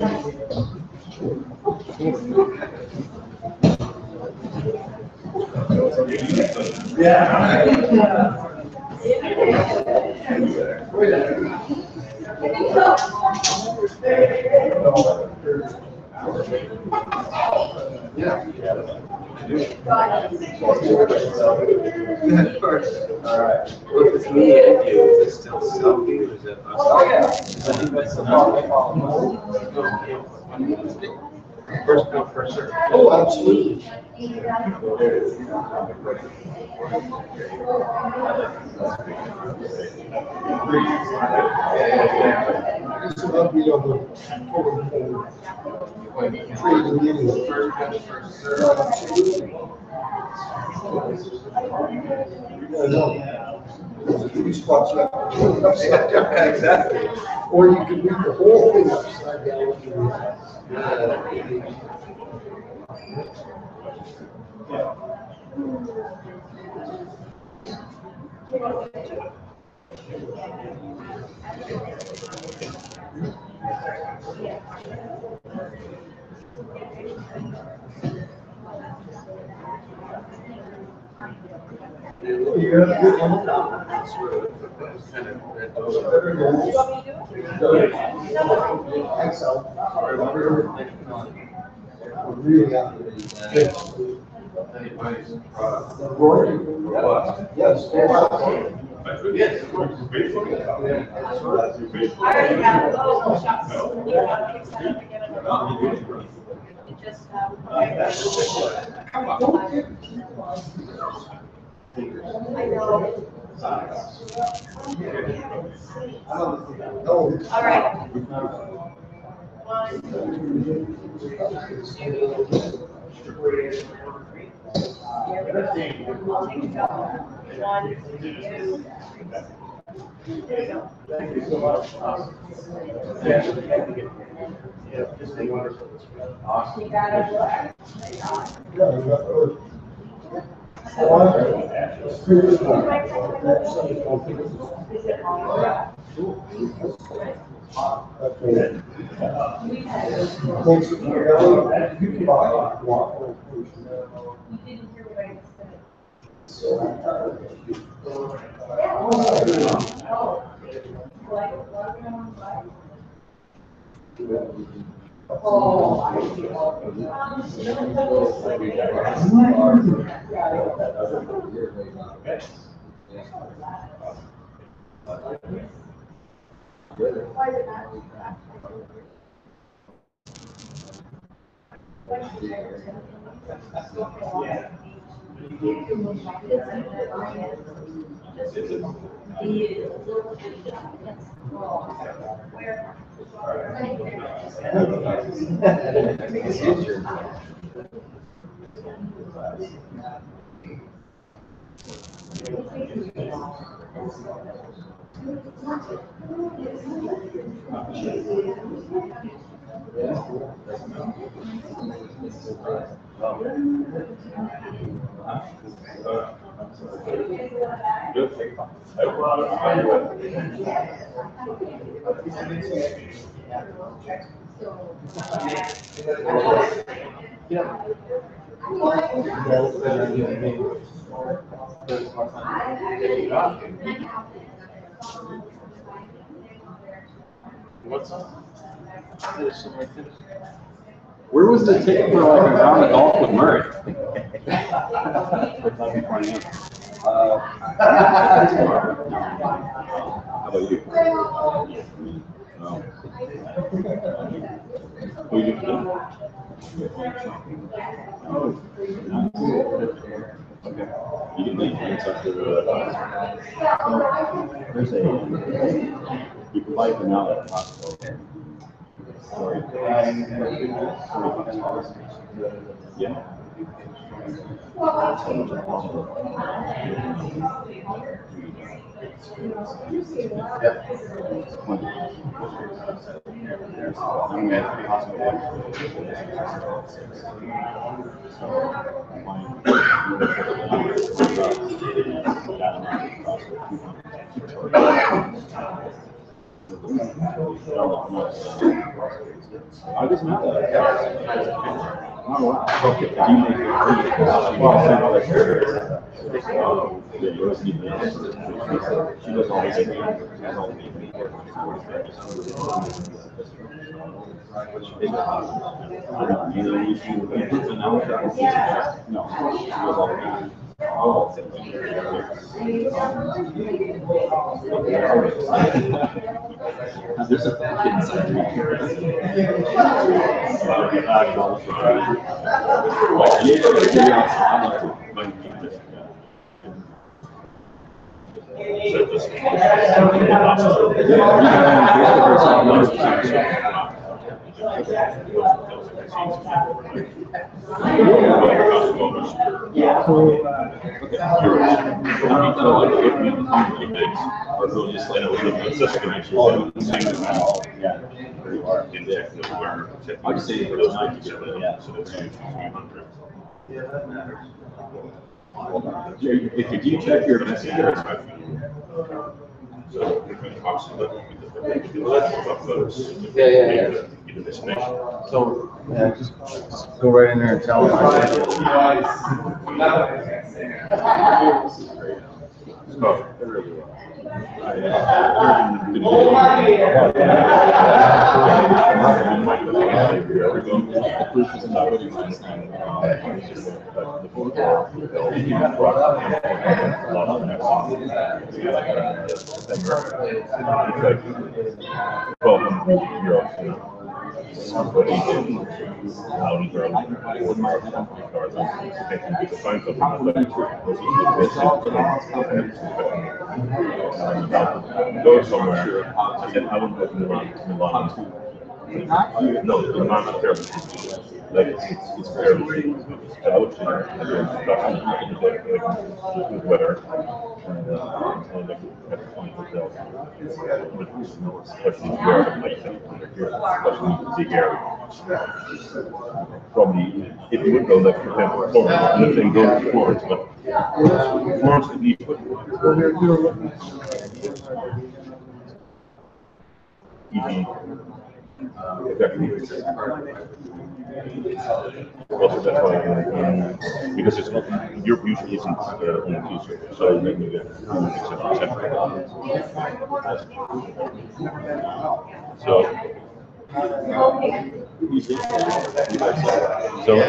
Of course. All right. Well, if it's me and you, is it still selfie or is it us? Oh, yeah. I think that's the first come, first serve. Oh, absolutely. It's about the trading in the First come, first serve. Three spots left. Exactly. Or you can read the whole thing upside down. Yes. I already have those shots. You know, fix that up again. It just, I know. All right. 1, 2, 3. Here we go. I'll take a couple. 1, 2, 3. There you go. Thank you so much. Yeah, just take one. You got it. Where was the ticket for like a round of golf with Murray? How about you? No. Who you doing? Oh, okay. You can leave things up to the. There's a. You can buy it now at the hospital. Sorry. Yeah. I just know that. There's a kid inside me. I'd say it was 90, yeah. So that's 300. Yeah, that matters. If you check your messages, Yeah. So, yeah, just go right in there and tell them. Go somewhere. I said I wouldn't go to Milan. No, Milan is terrible. Like it's terrible. I would say good weather and like at the point hotels. Especially where the place especially the big area. Probably if you would go like for example Florence, I'm not saying go to Florence, but Florence at least. Exactly. Also, that's why, because it's not, Europe usually isn't on inclusive, so maybe we get so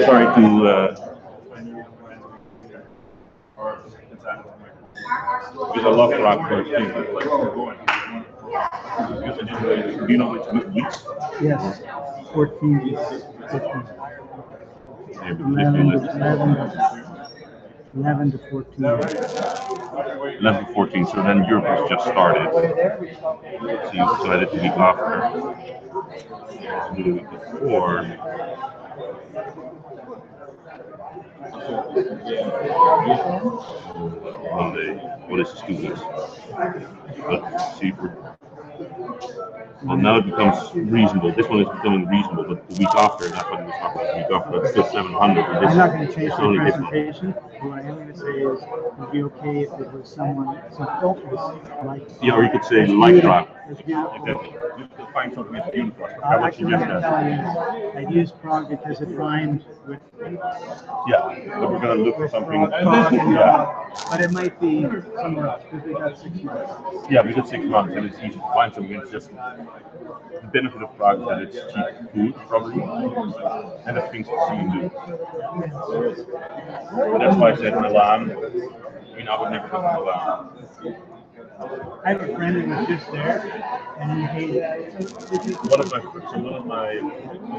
sorry to because I love rock first thing, but like do you know which weeks? Yes, 14, 15. 11 to 14. 11 to 14, so then Europe has just started. So I did the week after. So the week before. Monday. What is this 2 weeks? But super. Well, now it becomes reasonable. This one is becoming reasonable, but the week after, that's what we was talking about. The week after, it's still 700. I'm not going to change the presentation. What I am going to say is, it'd be okay if it was someone, some focus, like. Yeah, or you could say light rock. Exactly. You could find something that's beautiful. I would Actually, suggest I'm that. telling you, I'd use Prague because it rhymes with. Yeah, so we're going to look for something. But it might be somewhere else, because we got 6 months. Yeah, we got 6 months, and it's easy to find something. It's just the benefit of Prague is that it's cheap food, probably, and the things to see and do. But that's why I said Milan. I mean, I would never go to Milan. I have a friend who was just there, and he hated it. One of my,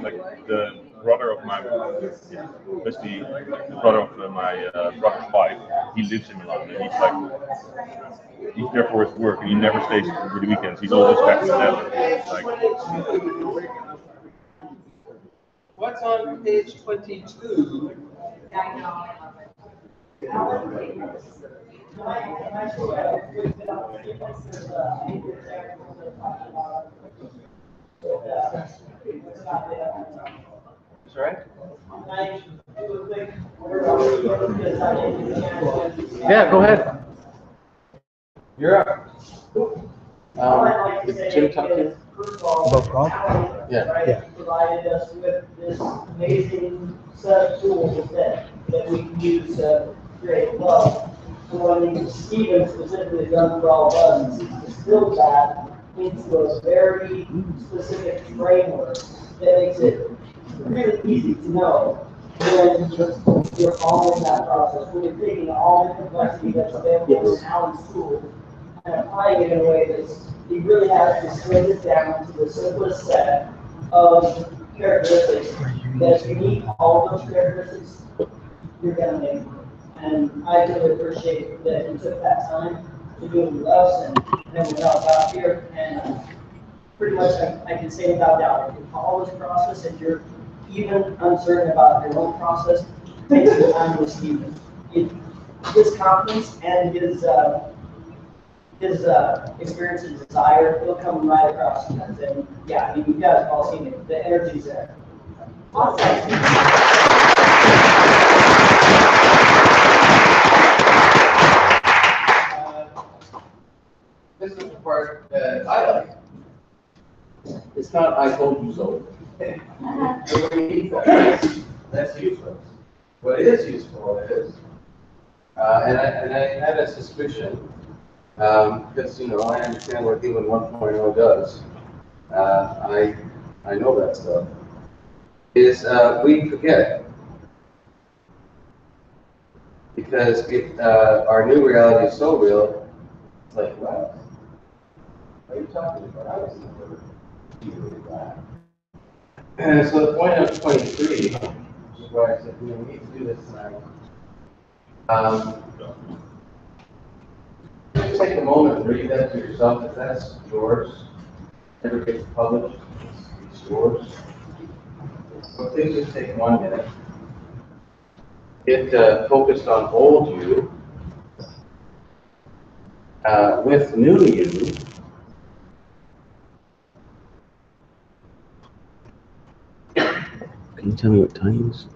like the brother of my, basically the brother of my brother's wife, he lives in Milan, and he's there for his work, and he never stays for the weekends. He's always back in the Netherlands. Like, What's on page 22? Sorry? Yeah, go ahead. You're up. Did Jim talk to you? About Prague? Yeah. Provided us with this amazing set of tools that we can use to create love. So when Stephen specifically done for all of us, he distilled that into a very specific framework that makes it really easy to know when you're all in that process, when you're taking all the complexity that's available in Alan's tool and applying it in a way that's, you really have to shrink it down to the simplest set of characteristics that if you need all those characteristics, you're gonna make it. And I really appreciate that you took that time to do it with us and then we got out here and pretty much I can say without doubt, if you follow this process, if you're even uncertain about your own process, take some time with Stephen. His confidence and his experience and desire, it'll come right across. And yeah, I mean, you guys have all seen it, the energy's there. This is the part that I like. It's not I told you so. Everybody needs that. That's useless. What is useful is, and I had a suspicion, because, you know, I understand what Human 1.0 does. I know that stuff. Is we forget. Because our new reality is so real, it's like, what? What are you talking about? I was never easily glad. And so the point of 23, which is why I said, you know, we need to do this tonight. Just take a moment and read that to yourself. If that's yours, never gets published, it's yours. So please just take 1 minute. Get focused on old you with new you. Can you tell me what times?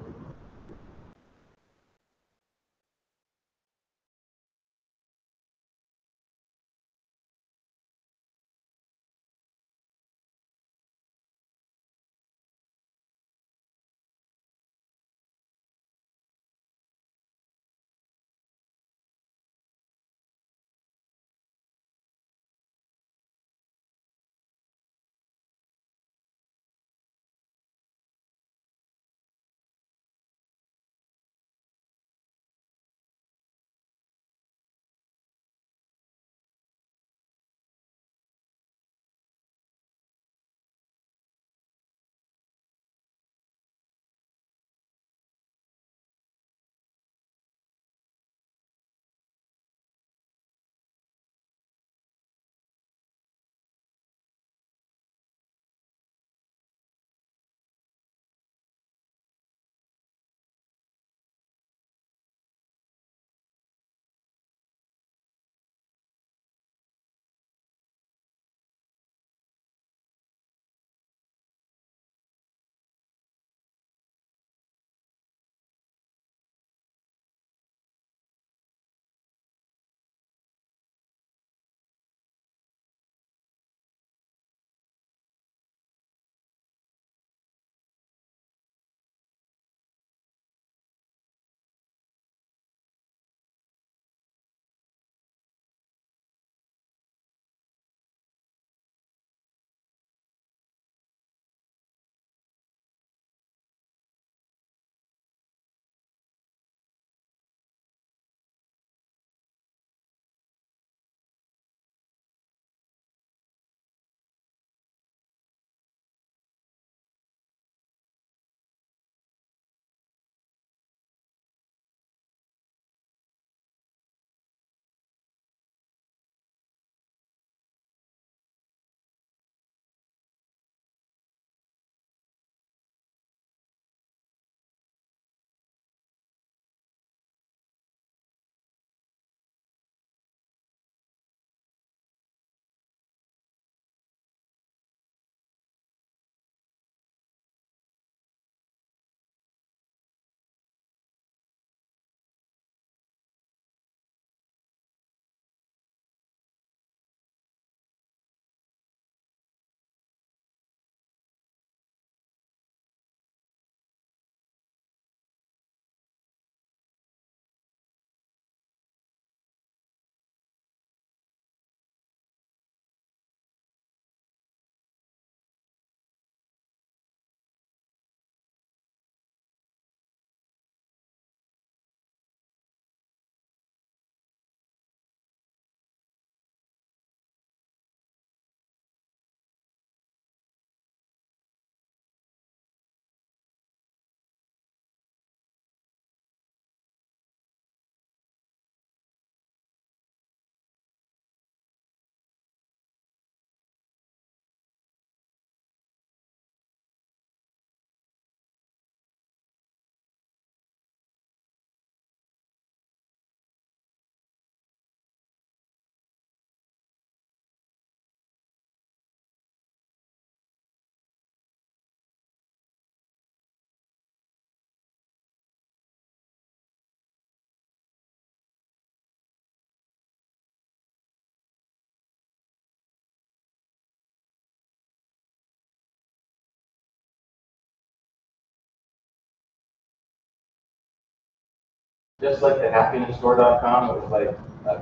Just like the happinessstore.com, it was like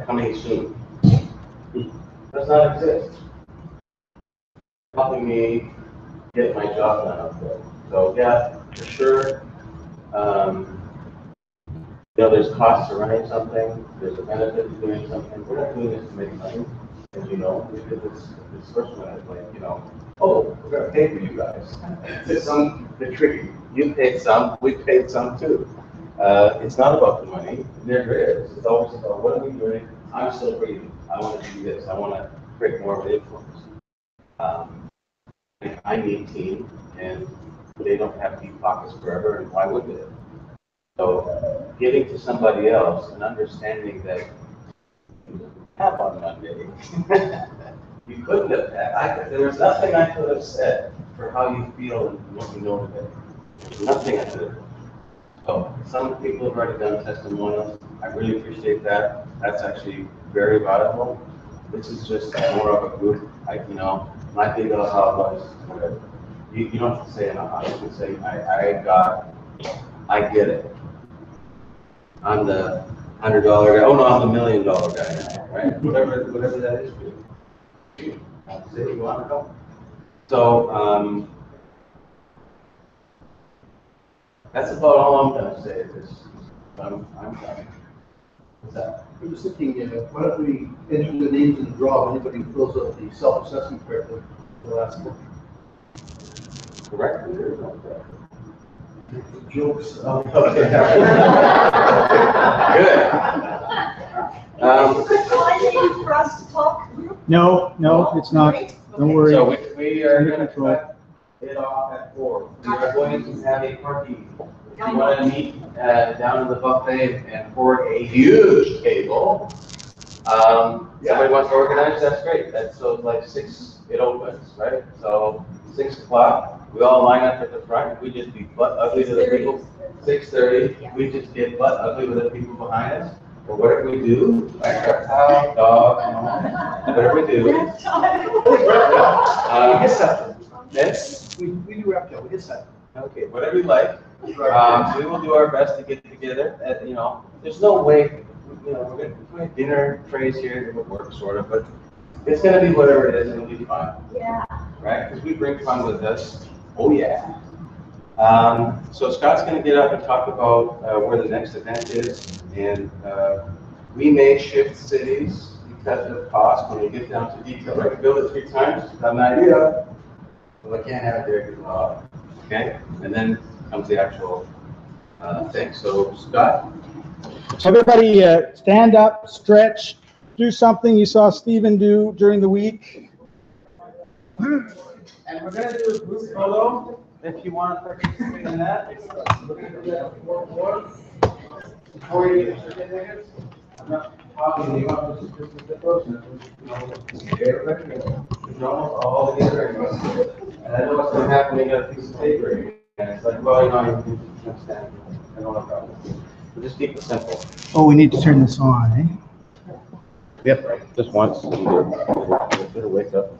coming soon. Does not exist. Helping me get my job done up there. So yeah, for sure. There's costs to running something. There's a benefit to doing something. We're not doing this to make money, as you know. We did this first one as like, oh, we're gonna pay for you guys. The tricky. You paid some, we paid some too. It's not about the money. It never is. It's always about what are we doing? I'm still breathing. I want to do this. I want to create more of an influence. I need team, and they don't have deep pockets forever, and why would they? So, giving to somebody else and understanding that you have on Monday, you couldn't have had. There was nothing I could have said for how you feel and what you know today. Nothing I could have. So, some people have already done testimonials. I really appreciate that. That's actually very valuable. This is just more of a group. My big aha was whatever. You don't have to say it. You can say, I get it. I'm the $100 guy. Oh no, I'm the $1 million guy now, right? Whatever that is for you. Say what you want to know. So that's about all I'm going to say. I'm done. What's that? I was thinking, why don't we enter the names in the draw of anybody who fills out the self-assessment correctly for the last book? Correctly, there is no correct. Jokes. Okay. Good. Could for us to talk? No, it's not. Don't worry. So we are Under going to control. cut it off at 4. We are going to have a party. If you want to meet down in the buffet and for a huge table, somebody wants to organize, that's great. So like 6, it opens, right? So 6 o'clock, we all line up at the front. We just be butt ugly to the people. 6:30, we just get butt ugly with the people behind us. Or whatever we do, like reptile, dog, whatever we do. We do reptile, we get that. Okay, whatever you like. We will do our best to get together. There's no way, we're going to have dinner trays here, it would work sort of, but it's going to be whatever it is, it'll be fun. Yeah. Right? Because we bring fun with us. Oh, yeah. So Scott's going to get up and talk about where the next event is, and we may shift cities because of cost when we get down to detail. I can build it 3 times, have an idea. Well, I can't have it there because okay? And then comes the actual thing. So, Scott? Everybody stand up, stretch, do something you saw Stephen do during the week. And we're going to do a group photo if you want to participate in that. Before you get your certificates, I'm not talking you about this is the person. Everybody, all together. And I know what's going to happen when you got a piece of paper. And it's like, well, you understand. I don't have a problem. But just keep it simple. Oh, we need to turn this on, eh? Yep, just once. Better wake up.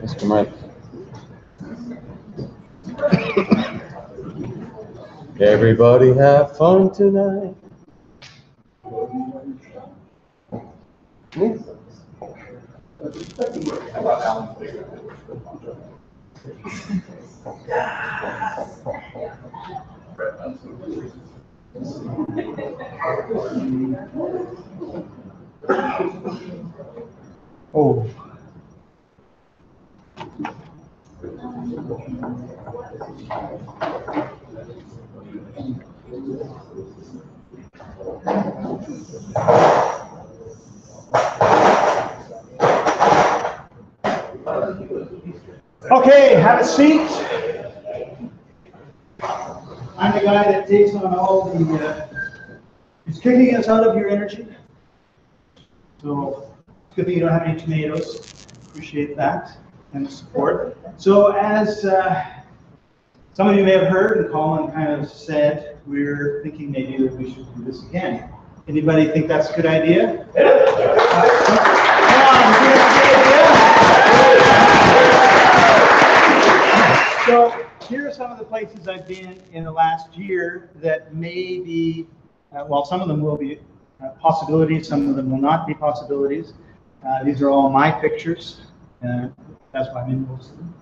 Mr. Mike. Everybody have fun tonight. Oh. Okay, have a seat. I'm the guy that takes on all the, it's kicking us out of your energy. So, it's good that you don't have any tomatoes. Appreciate that and the support. So, as some of you may have heard, and Colin kind of said, we're thinking maybe that we should do this again. Anybody think that's a good idea? So here are some of the places I've been in the last year that may be Well, some of them will be possibilities, some of them will not be possibilities. These are all my pictures. That's why I'm in most of them.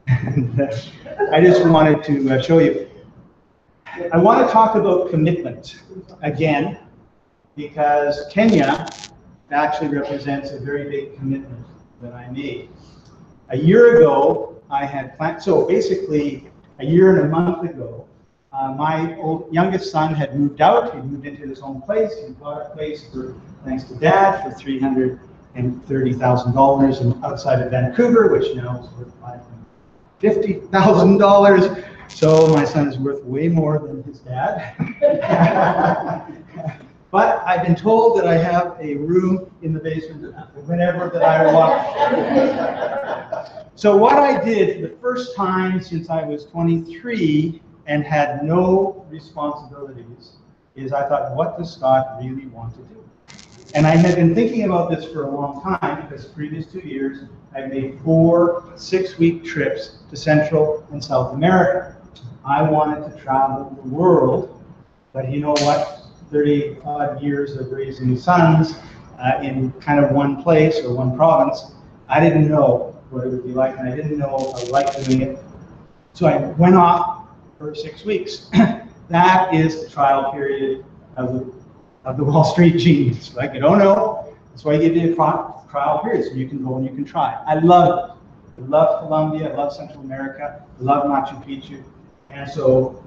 And, I just wanted to show you. I want to talk about commitment again, because Kenya actually represents a very big commitment that I made. A year ago, I had planned, so basically a year and a month ago, my youngest son had moved out. He moved into his own place. He bought a place for, thanks to Dad, for $330,000 outside of Vancouver, which now is worth $550,000. So my son is worth way more than his dad. But I've been told that I have a room in the basement whenever that I want. So what I did the first time since I was 23 and had no responsibilities is I thought, what does Scott really want to do? And I had been thinking about this for a long time because the previous 2 years I've made 4 6-week trips to Central and South America. I wanted to travel the world, but you know what? 30-odd years of raising sons in kind of one place or one province, I didn't know what it would be like, and I didn't know if I liked doing it. So I went off for 6 weeks. That is the trial period of the Wall Street genius. Like, you don't know, that's why I give you a trial period, so you can go and you can try. I love it. I love Colombia, I love Central America, I love Machu Picchu. And so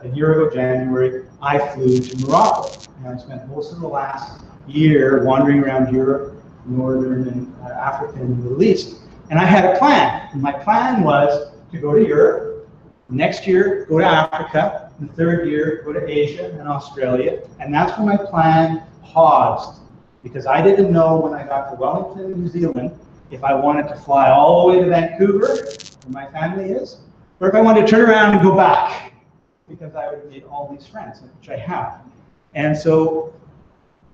a year ago, January, I flew to Morocco. And I spent most of the last year wandering around Europe, Northern and Africa and the Middle East. And I had a plan. And my plan was to go to Europe, next year go to Africa, the third year go to Asia and Australia. And that's where my plan paused, because I didn't know when I got to Wellington, New Zealand, if I wanted to fly all the way to Vancouver, where my family is, or if I wanted to turn around and go back, because I would have made all these friends, which I have. And so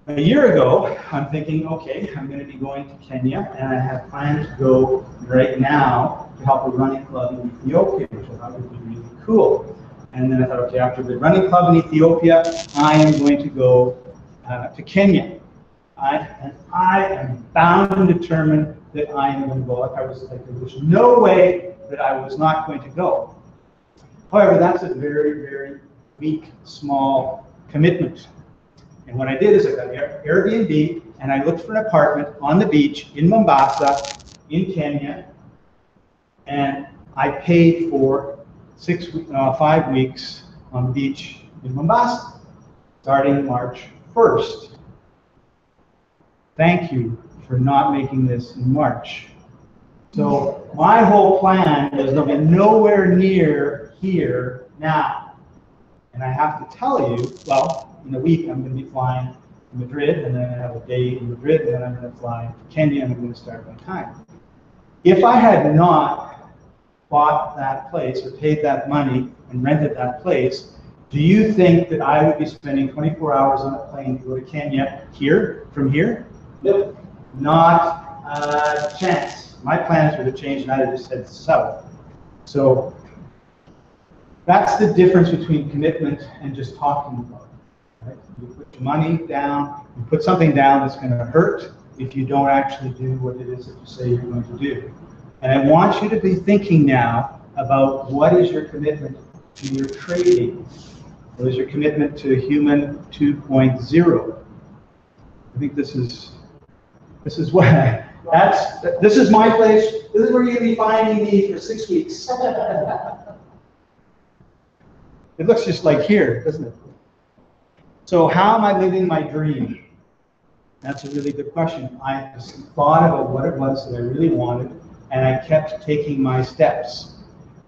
a year ago, I'm thinking, okay, I'm going to be going to Kenya, and I have planned to go right now to help a running club in Ethiopia, which I thought would be really cool. And then I thought, okay, after the running club in Ethiopia, I am going to go to Kenya. I am bound and determined that I am going to go. There was no way that I was not going to go. However, that's a very, very weak, small commitment. And what I did is I got an Airbnb, and I looked for an apartment on the beach in Mombasa, in Kenya, and I paid for 5 weeks on the beach in Mombasa, starting March 1st. Thank you for not making this in March. So my whole plan was nowhere near here now. And I have to tell you, well, in a week I'm going to be flying to Madrid, and then I have a day in Madrid, and then I'm going to fly to Kenya, and I'm going to start my time. If I had not bought that place or paid that money and rented that place, do you think that I would be spending 24 hours on a plane to go to Kenya from here? Nope. Not a chance. My plans would have changed, and I'd have just head south. So that's the difference between commitment and just talking about it. Right? You put your money down, you put something down that's going to hurt if you don't actually do what it is that you say you're going to do. And I want you to be thinking now about what is your commitment to your trading. What is your commitment to Human 2.0? I think this is what this is my place. This is where you're going to be finding me for 6 weeks. It looks just like here, doesn't it? So how am I living my dream? That's a really good question. I just thought about what it was that I really wanted, and I kept taking my steps.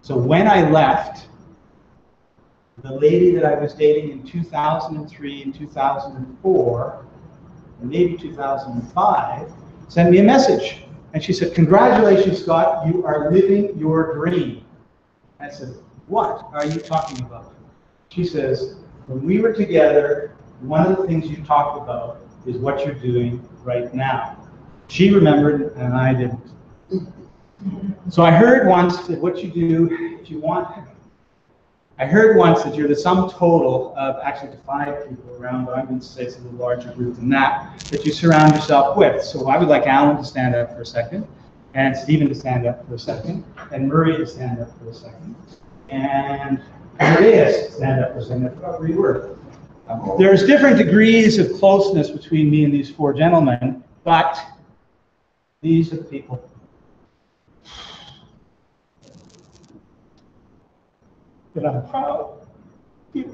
So when I left, the lady that I was dating in 2003 and 2004, and maybe 2005, sent me a message. And she said, "Congratulations, Scott, you are living your dream." I said, "What are you talking about?" She says, "When we were together, one of the things you talked about is what you're doing right now." She remembered, and I didn't. So I heard once that what you do, if you want I heard once that you're the sum total of actually 5 people around, but I'm going to say it's a little larger group than that you surround yourself with. So I would like Alan to stand up for a second, and Stephen to stand up for a second, and Murray to stand up for a second, and Andreas to stand up for a second. I forgot where you were. There's different degrees of closeness between me and these 4 gentlemen, but these are the people. That I'm proud of.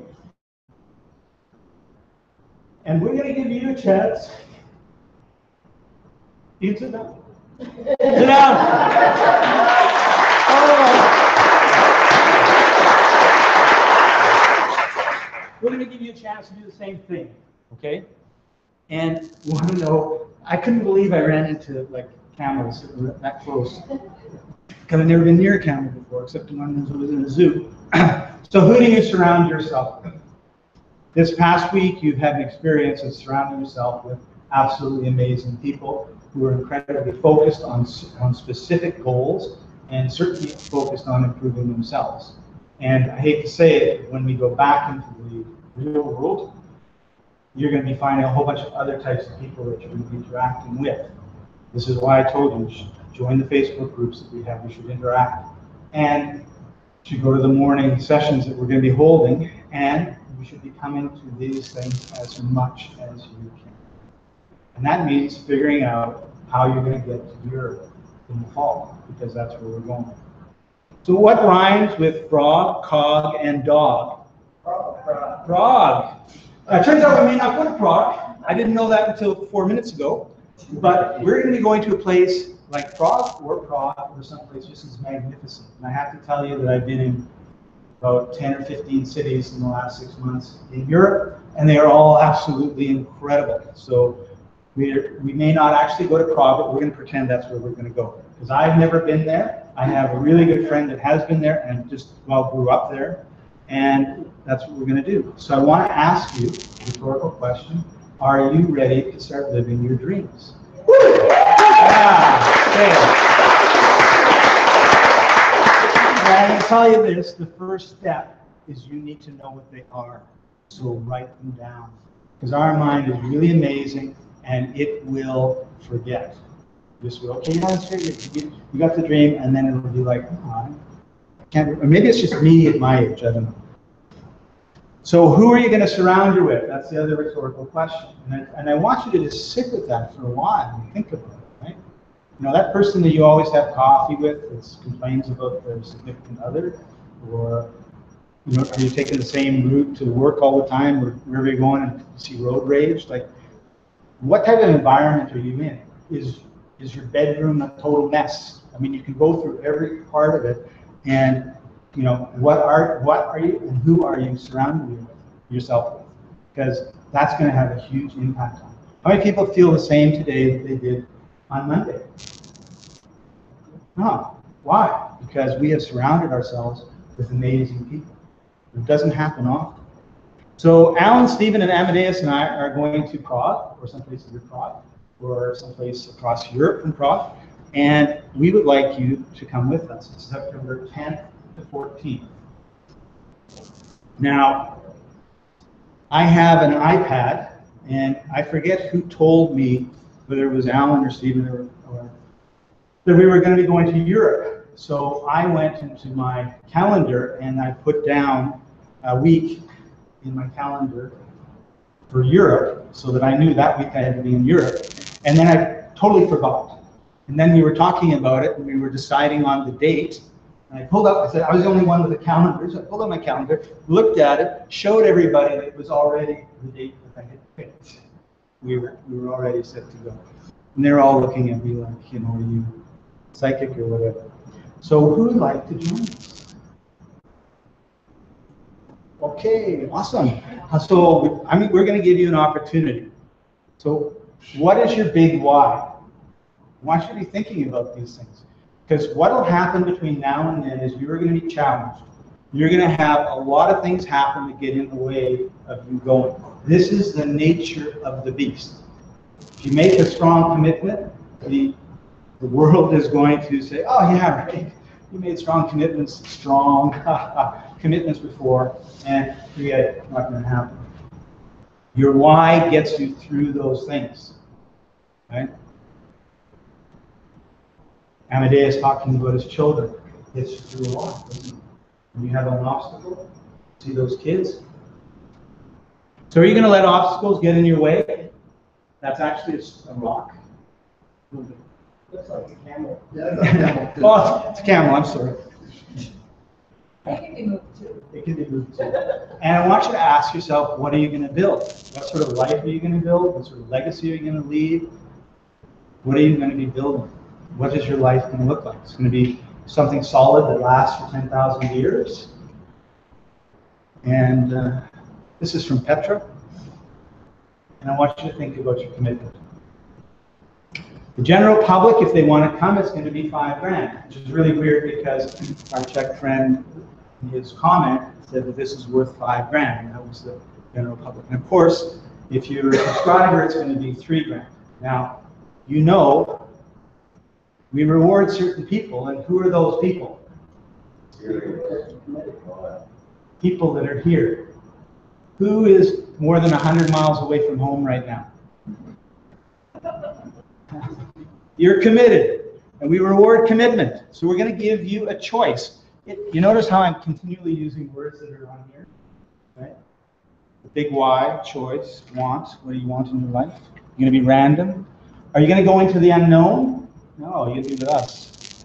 And we're going to give you a chance. You can sit down. Sit down. We're going to give you a chance to do the same thing, okay? And you want to know, I couldn't believe I ran into like camels that were that close. Because I've never been near a camel before, except when I was in a zoo. So who do you surround yourself with? This past week, you've had an experience of surrounding yourself with absolutely amazing people who are incredibly focused on specific goals and certainly focused on improving themselves. And I hate to say it, when we go back into the real world, you're going to be finding a whole bunch of other types of people that you're going to be interacting with. This is why I told you should join the Facebook groups that we have. We should interact. And you should go to the morning sessions that we're going to be holding, and you should be coming to these things as much as you can. And that means figuring out how you're going to get to Europe in the fall, because that's where we're going. So what rhymes with frog, cog, and dog? Frog. It turns out we may not go to Prague. I didn't know that until 4 minutes ago. But we're going to be going to a place like Prague or someplace just as magnificent. And I have to tell you that I've been in about 10 or 15 cities in the last 6 months in Europe, and they are all absolutely incredible. So we may not actually go to Prague, but we're going to pretend that's where we're going to go. Because I've never been there. I have a really good friend that has been there and just, well, grew up there. And that's what we're going to do. So I want to ask you a rhetorical question. Are you ready to start living your dreams? Yeah, okay. And I can tell you this, the first step is you need to know what they are. So write them down. Because our mind is really amazing and it will forget. This will, okay, you got the dream, and then it'll be like, oh, I can't, or maybe it's just me at my age, I don't know. So who are you going to surround you with? That's the other rhetorical question. And I want you to just sit with that for a while and think about it, right? You know, that person that you always have coffee with that complains about their significant other, or, you know, are you taking the same route to work all the time, or wherever you're going and see road rage? Like, what type of environment are you in? Is your bedroom a total mess? I mean, you can go through every part of it, and you know, what are you and who are you surrounding yourself with? Because that's going to have a huge impact on you. How many people feel the same today that they did on Monday? No. Why? Because we have surrounded ourselves with amazing people. It doesn't happen often. So Alan, Stephen, and Amadeus and I are going to Prague, or someplace near Prague, or someplace across Europe from Prague, and we would like you to come with us. It's September 10th to 14th. Now, I have an iPad, and I forget who told me, whether it was Alan or Stephen, or that we were going to be going to Europe. So I went into my calendar and I put down a week in my calendar for Europe, so that I knew that week I had to be in Europe. And then I totally forgot. And then we were talking about it, and we were deciding on the date. And I pulled up, I said, I was the only one with a calendar, so I pulled up my calendar, looked at it, showed everybody that it was already the date that I had picked. We were already set to go. And they're all looking at me like, you know, are you psychic or whatever? So who would like to join us? Okay, awesome. So, I mean, we're going to give you an opportunity. So, what is your big why? I want you to be thinking about these things. Because what will happen between now and then is you're going to be challenged. You're going to have a lot of things happen to get in the way of you going. This is the nature of the beast. If you make a strong commitment, the world is going to say, oh yeah, right. You made strong commitments before, and forget it, not going to happen. Your why gets you through those things, right? Amadeus talking about his children gets you through a lot, doesn't it? When you have an obstacle, see those kids. So are you going to let obstacles get in your way? That's actually a rock. Looks like a camel. Oh, it's a camel, I'm sorry. It can be moved too. It can be moved too. And I want you to ask yourself, what are you going to build? What sort of life are you going to build? What sort of legacy are you going to leave? What are you going to be building? What is your life going to look like? It's going to be something solid that lasts for 10,000 years. And this is from Petra. And I want you to think about your commitment. The general public, if they want to come, it's going to be $5,000, which is really weird because our Czech friend, in his comment, said that this is worth $5,000, and that was the general public. And of course, if you're a subscriber, it's going to be $3,000. Now, you know, we reward certain people, and who are those people? People that are here. Who is more than 100 miles away from home right now? You're committed, and we reward commitment. So we're going to give you a choice. You notice how I'm continually using words that are on here, right? The big Y, choice, want. What do you want in your life? You're going to be random. Are you going to go into the unknown? No, you're going to be with us.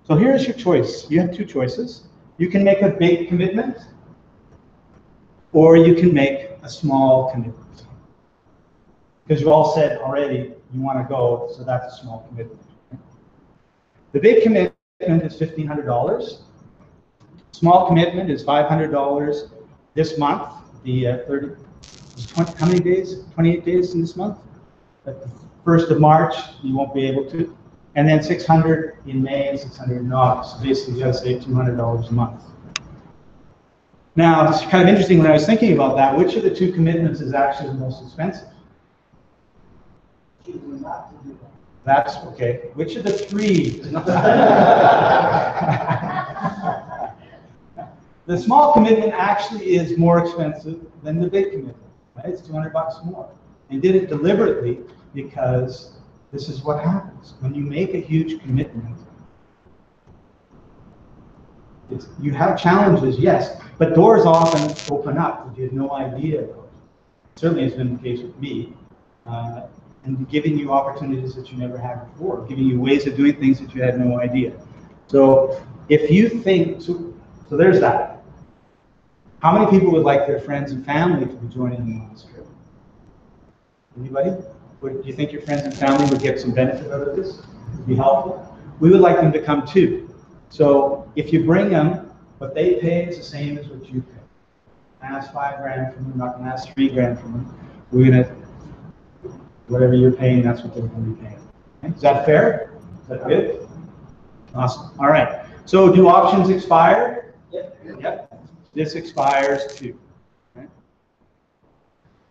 So here's your choice. You have two choices. You can make a big commitment, or you can make a small commitment. Because you all said already you want to go, so that's a small commitment. The big commitment is $1,500. Small commitment is $500 this month. The 20, how many days? 28 days in this month. At the 1st of March, you won't be able to. And then $600 in May and $600 in August. So basically, you got to save $200 a month. Now, it's kind of interesting when I was thinking about that. Which of the two commitments is actually the most expensive? That's okay. Which of the three is not? The small commitment actually is more expensive than the big commitment. Right? It's $200 more. And did it deliberately because this is what happens when you make a huge commitment. You have challenges, yes, but doors often open up that you had no idea about. Certainly has been the case with me. And giving you opportunities that you never had before, giving you ways of doing things that you had no idea. So if you think, so there's that. How many people would like their friends and family to be joining you on this trip? Anybody? Do you think your friends and family would get some benefit out of this? Would be helpful? We would like them to come too. So if you bring them, what they pay is the same as what you pay. I ask $5,000 from them, not going to ask $3,000 from them. We're going to whatever you're paying, that's what they're going to be paying. Okay? Is that fair? Is that good? Awesome. All right. So do options expire? Yep. This expires too. Okay?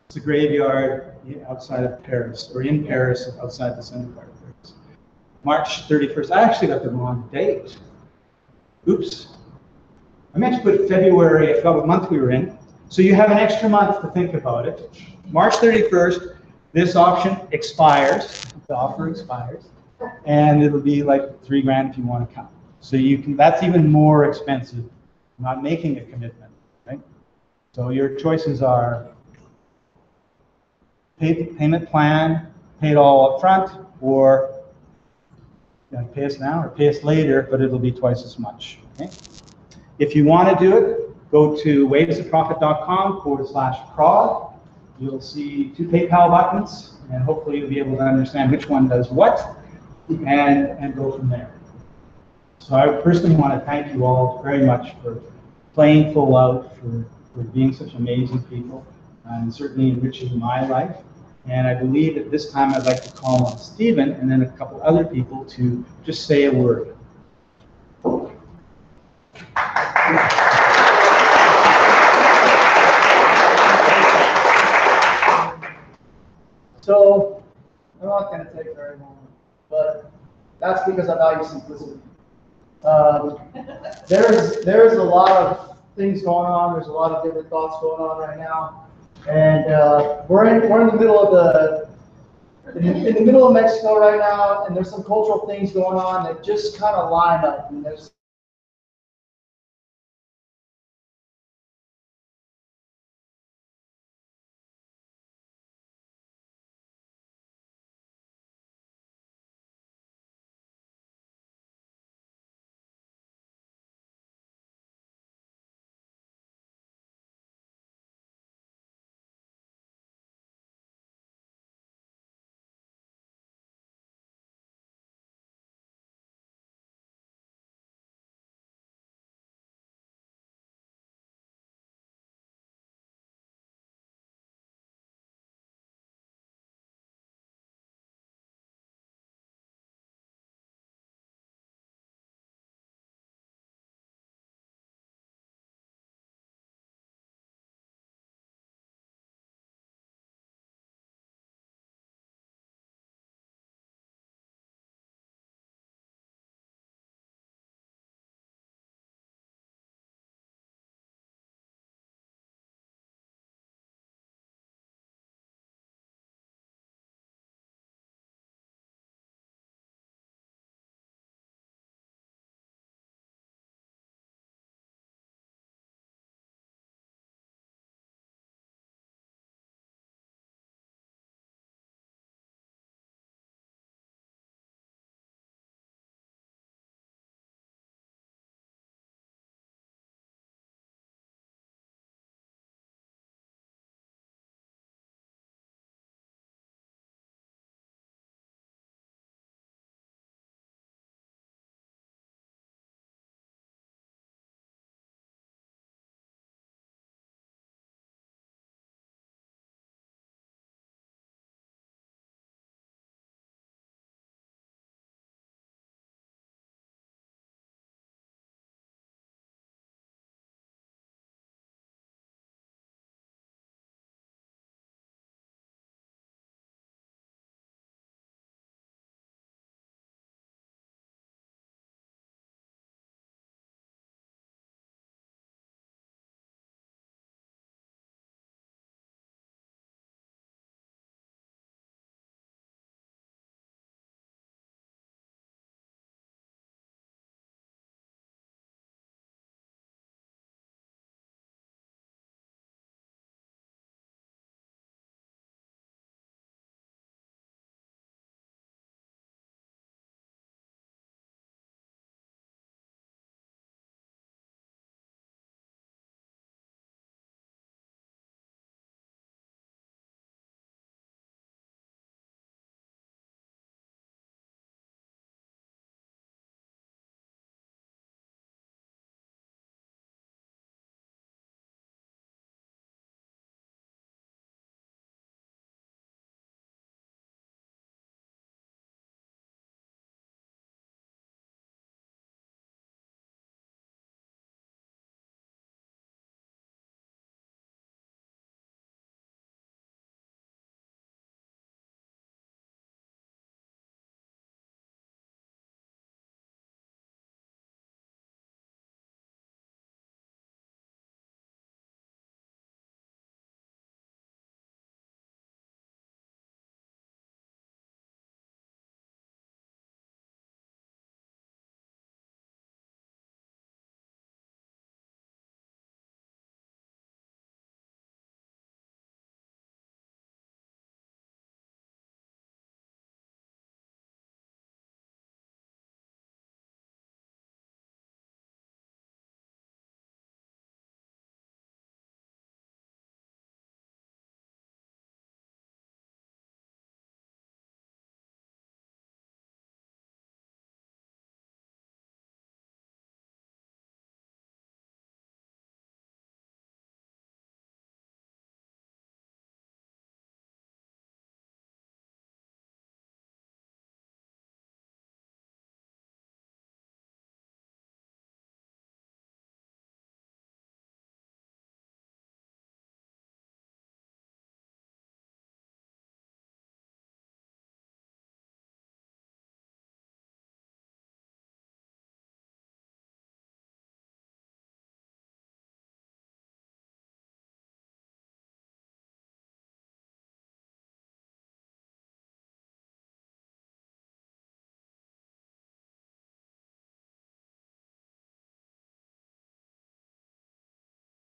It's a graveyard outside of Paris, or in Paris, outside the center part of Paris. March 31st. I actually got the wrong date. Oops. I meant to put February. I forgot what month we were in. So you have an extra month to think about it. March 31st. This option expires, the offer expires, and it'll be like $3,000 if you want to come. So you can, that's even more expensive, not making a commitment, right? So your choices are payment plan, pay it all up front, or pay us now or pay us later, but it'll be twice as much, okay? If you want to do it, go to wavesofprofit.com/prod. You'll see 2 PayPal buttons, and hopefully you'll be able to understand which one does what, and go from there. So I personally want to thank you all very much for playing full out, for being such amazing people, and certainly enriching my life. And I believe at this time I'd like to call on Stephen and then a couple other people to just say a word. So, I'm not going to take very long, but that's because I value simplicity. There's a lot of things going on. There's a lot of different thoughts going on right now, and we're in the middle of in the middle of Mexico right now, and there's some cultural things going on that just kind of line up. And there's